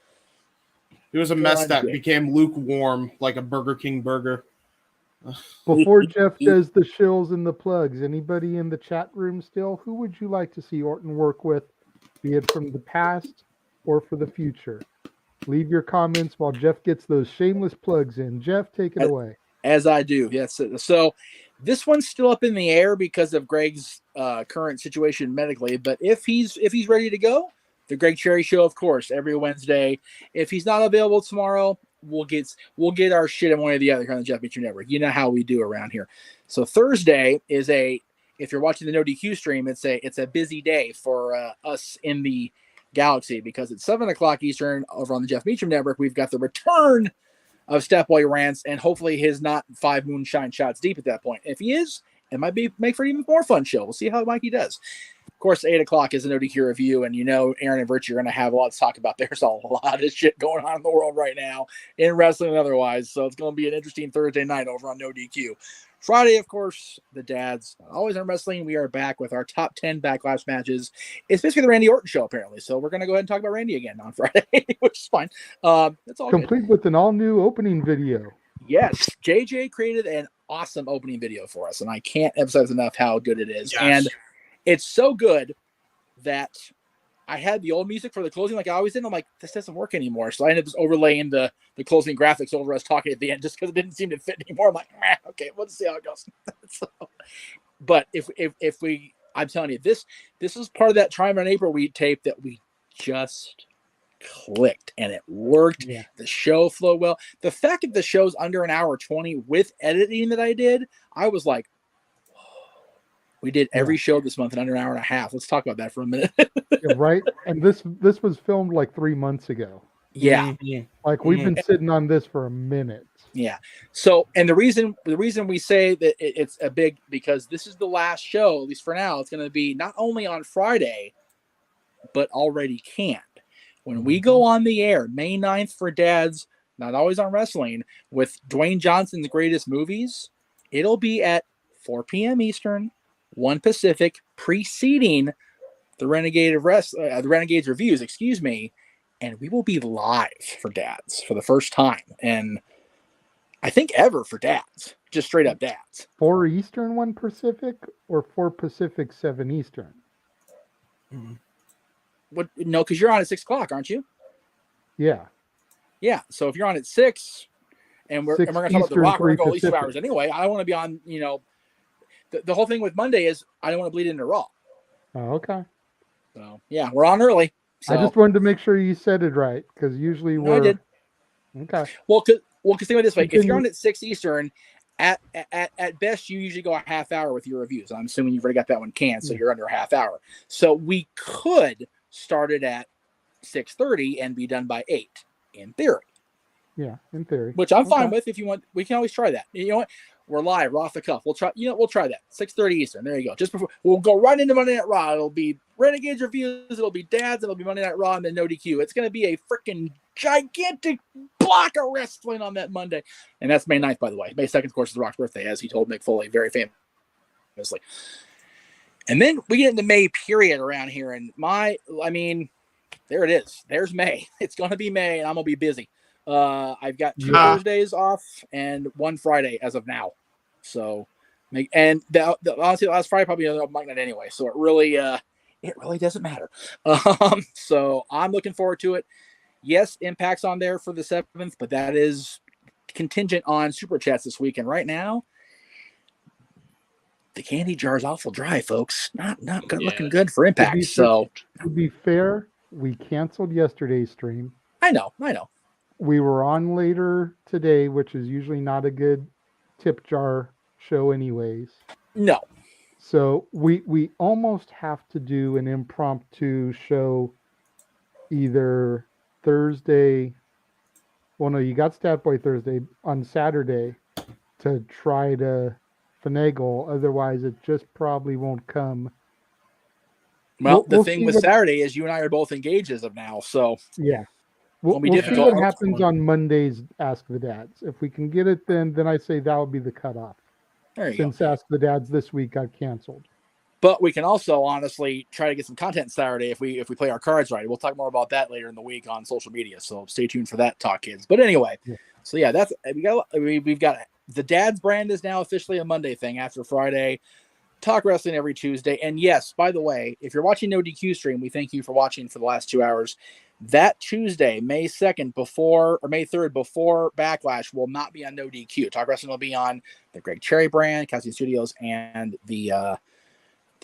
Speaker 2: He was a mess that became lukewarm like a Burger King burger.
Speaker 3: Before Jeff does the shills and the plugs, anybody in the chat room still? Who would you like to see Orton work with, be it from the past or for the future? Leave your comments while Jeff gets those shameless plugs in. Jeff, take it away.
Speaker 1: As I do, yes. So this one's still up in the air because of Greg's current situation medically. But if he's ready to go, the Greg Cherry Show, of course, every Wednesday. If he's not available tomorrow, we'll get our shit in one or the other on the Jeff Meacham Network. You know how we do around here. So Thursday is if you're watching the No DQ stream, it's a busy day for us in the galaxy because it's 7:00 Eastern over on the Jeff Meacham Network. We've got the return of Stat Boy Rants, and hopefully he's not 5 moonshine shots deep at that point. If he is, it might make for an even more fun show. We'll see how Mikey does. Of course, 8:00 is an ODQ review, and Aaron and Virtue are going to have a lot to talk about. There's a lot of shit going on in the world right now, in wrestling and otherwise, so it's going to be an interesting Thursday night over on No DQ. Friday, of course, the dads, always in wrestling. We are back with our top 10 backlash matches. It's basically the Randy Orton show, apparently. So we're going to go ahead and talk about Randy again on Friday, which is fine. That's all
Speaker 3: complete
Speaker 1: good.
Speaker 3: With an all-new opening video.
Speaker 1: Yes, JJ created an awesome opening video for us, and I can't emphasize enough how good it is.
Speaker 2: Yes.
Speaker 1: And it's so good that I had the old music for the closing like I always did. I'm like, this doesn't work anymore. So I ended up just overlaying the closing graphics over us talking at the end just because it didn't seem to fit anymore. I'm like, okay, let's see how it goes. But if we I'm telling you, this is part of that Triumph in April we tape that we just clicked and it worked.
Speaker 3: Yeah.
Speaker 1: The show flowed well. The fact that the show's under an hour 20 with editing that I did, I was like, we did every show this month in under an hour and a half. Let's talk about that for a minute.
Speaker 3: Yeah, right. And this was filmed like 3 months ago.
Speaker 1: Yeah.
Speaker 3: Like we've been sitting on this for a minute.
Speaker 1: Yeah. So, and the reason we say that it's a big, because this is the last show, at least for now, it's going to be not only on Friday, but already canned. When we go on the air, May 9th for Dads, Not Always on Wrestling, with Dwayne Johnson's Greatest Movies, it'll be at 4 p.m. Eastern, 1 Pacific, preceding the Renegades reviews, excuse me, and we will be live for Dads for the first time, and I think ever for Dads, just straight up Dads.
Speaker 3: 4 Eastern, 1 Pacific, or 4 Pacific, 7 Eastern?
Speaker 1: What? No, because you're on at 6 o'clock, aren't you?
Speaker 3: Yeah.
Speaker 1: Yeah. So if you're on at 6, and we're going to talk about The Rock, we're going to go at least 2 hours anyway. I don't want to be on. The whole thing with Monday is I don't want to bleed into Raw.
Speaker 3: Oh, okay.
Speaker 1: So yeah, we're on early. So.
Speaker 3: I just wanted to make sure you said it right, because usually
Speaker 1: I did.
Speaker 3: Okay.
Speaker 1: Well, because think of it this way: if you're on at 6 Eastern, at best you usually go a half hour with your reviews. I'm assuming you've already got that one canned, so you're under a half hour. So we could start it at 6:30 and be done by 8, in theory.
Speaker 3: Yeah, in theory.
Speaker 1: Which I'm fine with. If you want, we can always try that. You know what? We're live, we're off the cuff. We'll try. We'll try that. 6:30 Eastern. There you go. Just before we'll go right into Monday Night Raw. It'll be Renegades reviews. It'll be Dads. It'll be Monday Night Raw, and then No DQ. It's going to be a freaking gigantic block of wrestling on that Monday, and that's May 9th, by the way. May 2nd, of course, is The Rock's birthday, as he told Mick Foley very famously. And then we get into May period around here, and there it is. There's May. It's going to be May, and I'm going to be busy. I've got 2 Thursdays off and 1 Friday as of now. So, and honestly, the last Friday probably another open mic night anyway. So it really doesn't matter. So I'm looking forward to it. Yes, Impact's on there for the 7th, but that is contingent on super chats this week. And right now, the candy jar is awful dry, folks. Not good, looking good for Impact. To
Speaker 3: be fair, we canceled yesterday's stream.
Speaker 1: I know.
Speaker 3: We were on later today, which is usually not a good tip jar show anyways.
Speaker 1: No.
Speaker 3: So we almost have to do an impromptu show either Thursday. Well, no, you got Stat Boy Thursday on Saturday to try to finagle. Otherwise, it just probably won't come.
Speaker 1: Well, the thing with Saturday is you and I are both engaged as of now. So
Speaker 3: yeah. We'll see what happens on Monday's Ask the Dads. If we can get it, then I say that would be the cutoff.
Speaker 1: There you
Speaker 3: Since
Speaker 1: go.
Speaker 3: Ask the Dads this week got canceled.
Speaker 1: But we can also honestly try to get some content Saturday if we play our cards right. We'll talk more about that later in the week on social media. So stay tuned for that talk, kids. But anyway, So yeah, we've got the Dads brand is now officially a Monday thing after Friday. Talk wrestling every Tuesday. And yes, by the way, if you're watching No DQ stream, we thank you for watching for the last 2 hours. That Tuesday, May 2nd, May 3rd, before Backlash, will not be on No DQ. Talk Wrestling will be on the Greg Cherry brand, Cassie Studios, and the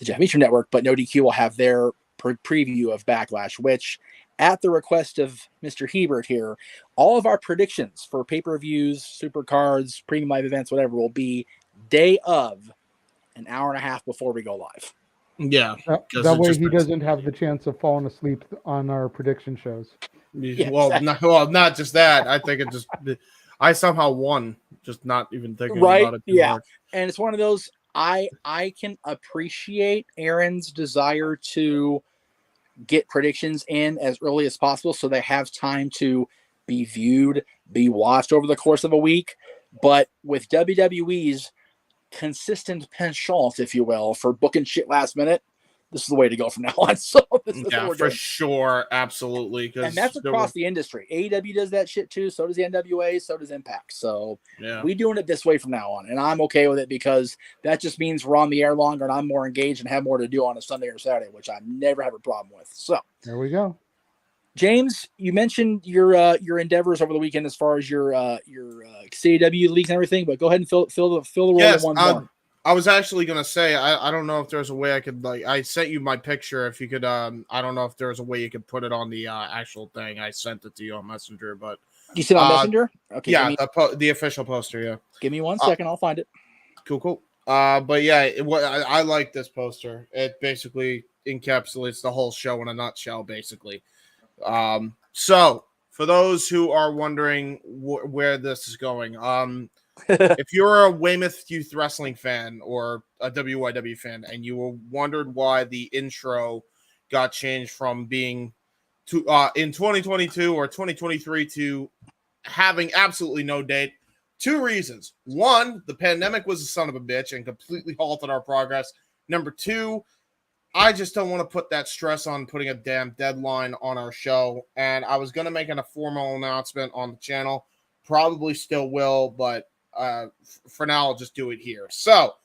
Speaker 1: Jeff Meacham Network. But No DQ will have their preview of Backlash, which, at the request of Mr. Hebert here, all of our predictions for pay-per-views, supercards, premium live events, whatever, will be day of, an hour and a half before we go live.
Speaker 2: Yeah.
Speaker 3: That way he doesn't have the chance of falling asleep on our prediction shows.
Speaker 2: Yeah, not just that. I think I somehow won, just not even thinking about it too much.
Speaker 1: And it's one of those, I can appreciate Aaron's desire to get predictions in as early as possible so they have time to be viewed, be watched over the course of a week. But with WWE's consistent penchant, if you will, for booking shit last minute, this is the way to go from now on. So this is what we're doing.
Speaker 2: Sure, absolutely.
Speaker 1: And that's across the industry. AEW does that shit too. So does the NWA. So does Impact. So we're doing it this way from now on, and I'm okay with it because that just means we're on the air longer, and I'm more engaged and have more to do on a Sunday or Saturday, which I never have a problem with. So
Speaker 3: there we go.
Speaker 1: James, you mentioned your endeavors over the weekend as far as your CAW leagues and everything, but go ahead and fill the role of one more.
Speaker 2: I was actually gonna say I don't know if there's a way I could I sent you my picture. If you could I don't know if there's a way you could put it on the actual thing. I sent it to you on Messenger, but
Speaker 1: you sent on Messenger?
Speaker 2: Okay. Yeah, the official poster. Yeah.
Speaker 1: Give me 1 second. I'll find it.
Speaker 2: Cool. But yeah, I like this poster. It basically encapsulates the whole show in a nutshell, basically. So for those who are wondering where this is going, if you're a Weymouth Youth Wrestling fan or a WYW fan, and you wondered why the intro got changed from being to in 2022 or 2023 to having absolutely no date, 2 reasons. 1, the pandemic was a son of a bitch and completely halted our progress. Number 2, I just don't want to put that stress on putting a damn deadline on our show. And I was going to make a formal announcement on the channel. Probably still will, but for now, I'll just do it here. So,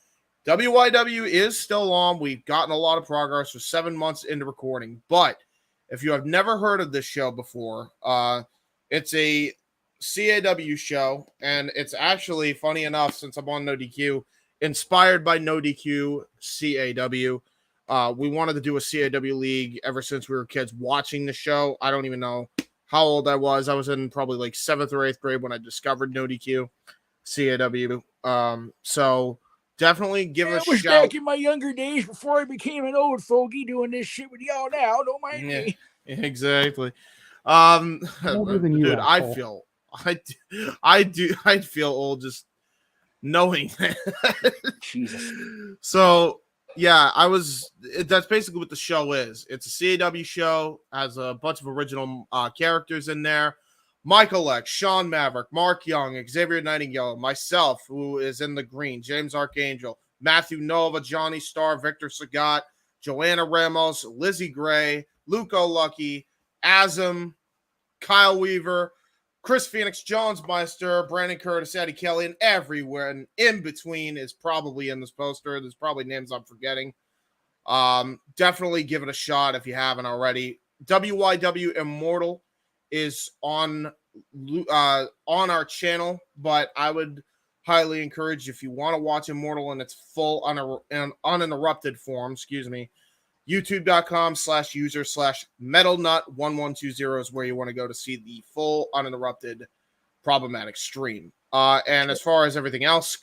Speaker 2: WYW is still on. We've gotten a lot of progress. We're 7 months into recording. But if you have never heard of this show before, it's a CAW show. And it's actually, funny enough, since I'm on No DQ, inspired by No DQ CAW. We wanted to do a CAW league ever since we were kids watching the show. I don't even know how old I was. I was in probably like 7th or 8th grade when I discovered No DQ CAW. So definitely give us a shout. I was
Speaker 1: back in my younger days before I became an old fogey doing this shit with y'all now. Don't mind me.
Speaker 2: Exactly.
Speaker 3: Dude,
Speaker 2: I feel old just knowing that.
Speaker 1: Jesus.
Speaker 2: So yeah, that's basically what the show is. It's a CAW show, has a bunch of original characters in there. Michael X, Sean Maverick, Mark Young, Xavier Nightingale, myself, who is in the green, James Archangel, Matthew Nova, Johnny Starr, Victor Sagat, Joanna Ramos, Lizzie Gray, Luke O'Lucky, Azam, Kyle Weaver, Chris Phoenix, Jones Meister, Brandon Curtis, Eddie Kelly, and everywhere and in between is probably in this poster. There's probably names I'm forgetting. Definitely give it a shot if you haven't already. WYW Immortal is on our channel, but I would highly encourage, if you want to watch Immortal in its full uninterrupted form, youtube.com/user/metalnut1120 is where you want to go to see the full uninterrupted problematic stream. And as far as everything else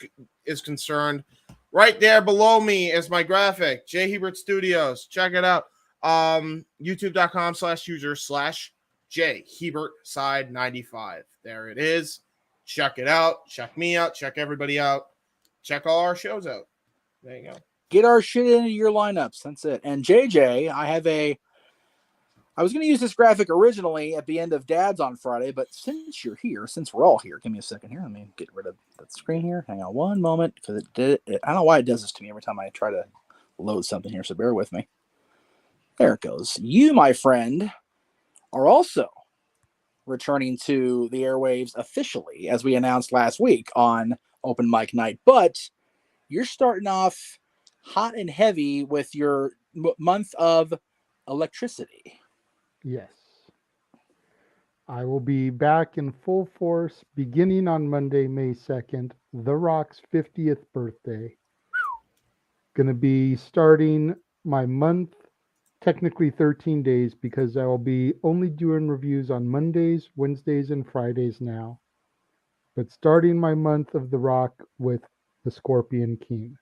Speaker 2: is concerned, right there below me is my graphic, J Hebert Studios. Check it out. youtube.com/user/J Hebert Side 95. There it is. Check it out. Check me out. Check everybody out. Check all our shows out. There you go.
Speaker 1: Get our shit into your lineups. That's it. And JJ, I was going to use this graphic originally at the end of Dad's on Friday, but since you're here, since we're all here, give me a second here. Let me get rid of that screen here. Hang on one moment, because I don't know why it does this to me every time I try to load something here, so bear with me. There it goes. You, my friend, are also returning to the airwaves officially, as we announced last week on Open Mic Night. But you're starting off hot and heavy with your month of electricity.
Speaker 3: Yes. I will be back in full force beginning on Monday, May 2nd, The Rock's 50th birthday. Going to be starting my month, technically 13 days, because I will be only doing reviews on Mondays, Wednesdays, and Fridays now. But starting my month of The Rock with the Scorpion King.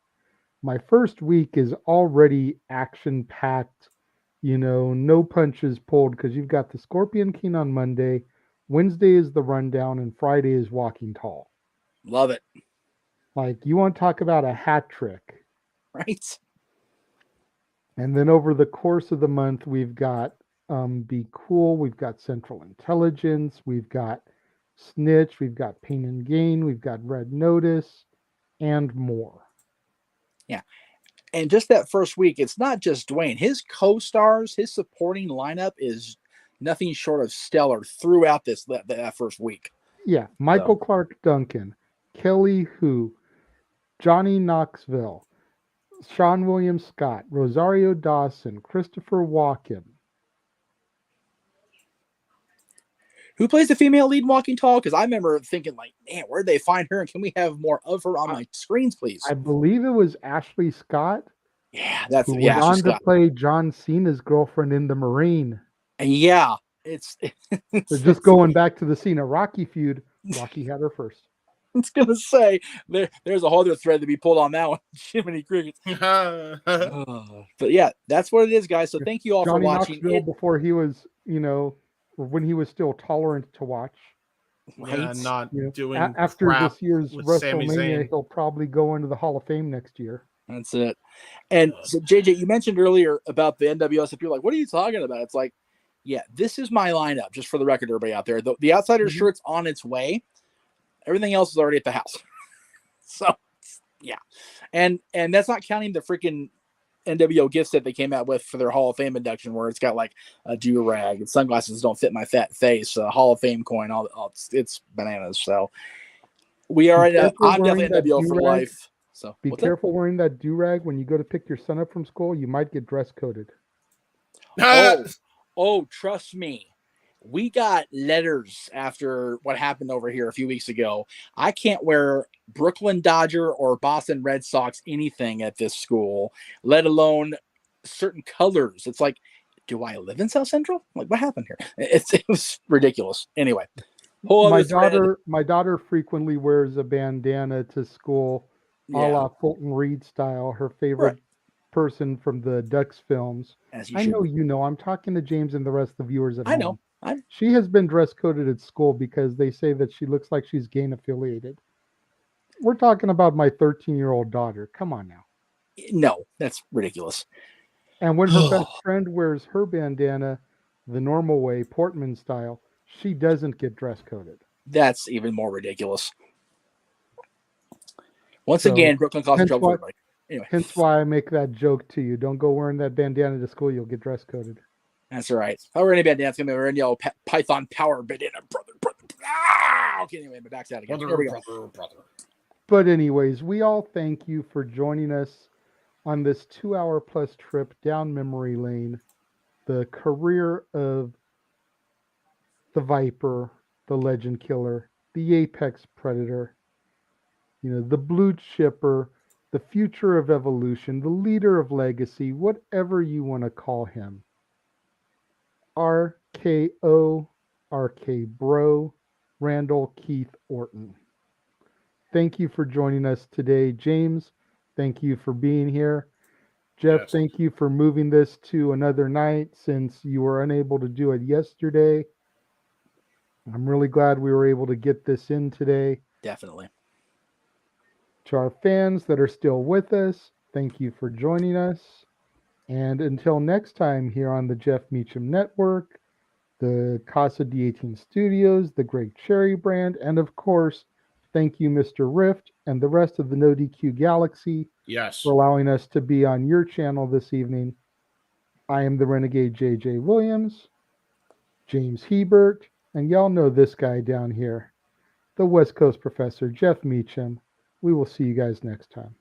Speaker 3: My first week is already action-packed, no punches pulled, because you've got the Scorpion King on Monday, Wednesday is the rundown, and Friday is Walking Tall.
Speaker 1: Love it.
Speaker 3: Like, you want to talk about a hat trick.
Speaker 1: Right.
Speaker 3: And then over the course of the month, we've got Be Cool, we've got Central Intelligence, we've got Snitch, we've got Pain and Gain, we've got Red Notice, and more.
Speaker 1: Yeah. And just that first week, it's not just Dwayne. His co-stars, his supporting lineup is nothing short of stellar throughout that first week.
Speaker 3: Yeah. Michael Clark Duncan, Kelly Hu, Johnny Knoxville, Sean William Scott, Rosario Dawson, Christopher Walken.
Speaker 1: Who plays the female lead in Walking Tall? Because I remember thinking, like, man, where'd they find her? And can we have more of her on my screens, please?
Speaker 3: I believe it was Ashley Scott.
Speaker 1: Yeah, that's
Speaker 3: who went on to play John Cena's girlfriend in The Marine.
Speaker 1: And yeah,
Speaker 3: so just going back to the Cena Rocky feud. Rocky had her first.
Speaker 1: I was gonna say there's a whole other thread to be pulled on that one. Jiminy Crickets. But yeah, that's what it is, guys. So thank you all
Speaker 3: Johnny
Speaker 1: for watching.
Speaker 3: Knoxville before he was, when he was still tolerant to watch.
Speaker 2: Right? Yeah, not doing
Speaker 3: after
Speaker 2: crap
Speaker 3: this year's WrestleMania, he'll probably go into the Hall of Fame next year.
Speaker 1: That's it. And so JJ, you mentioned earlier about the NWSF. You're like, what are you talking about? It's like, yeah, this is my lineup. Just for the record, everybody out there, the Outsider shirt's on its way. Everything else is already at the house. So, yeah. And that's not counting the freaking NWO gift set they came out with for their Hall of Fame induction, where it's got like a do-rag and sunglasses don't fit my fat face, a Hall of Fame coin, all it's bananas. So we are I'm definitely NWO for life. So
Speaker 3: be careful wearing that do-rag when you go to pick your son up from school. You might get dress coded.
Speaker 1: Oh, trust me. We got letters after what happened over here a few weeks ago. I can't wear Brooklyn Dodger or Boston Red Sox anything at this school, let alone certain colors. It's like, do I live in South Central? Like, what happened here? It was ridiculous. Anyway,
Speaker 3: my daughter frequently wears a bandana to school, a la Fulton Reed style. Her favorite person from the Ducks films. I know you know. I'm talking to James and the rest of the viewers at home.
Speaker 1: I know.
Speaker 3: She has been dress coded at school because they say that she looks like she's gang affiliated. We're talking about my 13-year-old daughter. Come on now.
Speaker 1: No, that's ridiculous.
Speaker 3: And when her best friend wears her bandana the normal way, Portman style, she doesn't get dress coded.
Speaker 1: That's even more ridiculous. Once again, Brooklyn causing trouble for everybody. Anyway.
Speaker 3: Hence why I make that joke to you. Don't go wearing that bandana to school. You'll get dress coded.
Speaker 1: That's all right. If I wear any bandana, it's going to be wearing yellow Python power bandana. Brother. Okay, anyway, my back's out again. There we go.
Speaker 3: But anyways, we all thank you for joining us on this 2-hour-plus trip down memory lane. The career of the Viper, the Legend Killer, the Apex Predator, the Blue Chipper, the future of evolution, the leader of legacy, whatever you want to call him. RKO, RK Bro, Randall Keith Orton. Thank you for joining us today. James, thank you for being here. Jeff, thank you for moving this to another night since you were unable to do it yesterday. I'm really glad we were able to get this in today.
Speaker 1: Definitely.
Speaker 3: To our fans that are still with us, thank you for joining us. And until next time here on the Jeff Meacham Network, the Casa D18 Studios, the Greg Cherry brand, and of course, thank you, Mr. Rift, and the rest of the No DQ Galaxy for allowing us to be on your channel this evening. I am the Renegade JJ Williams, James Hebert, and y'all know this guy down here, the West Coast Professor, Jeff Meacham. We will see you guys next time.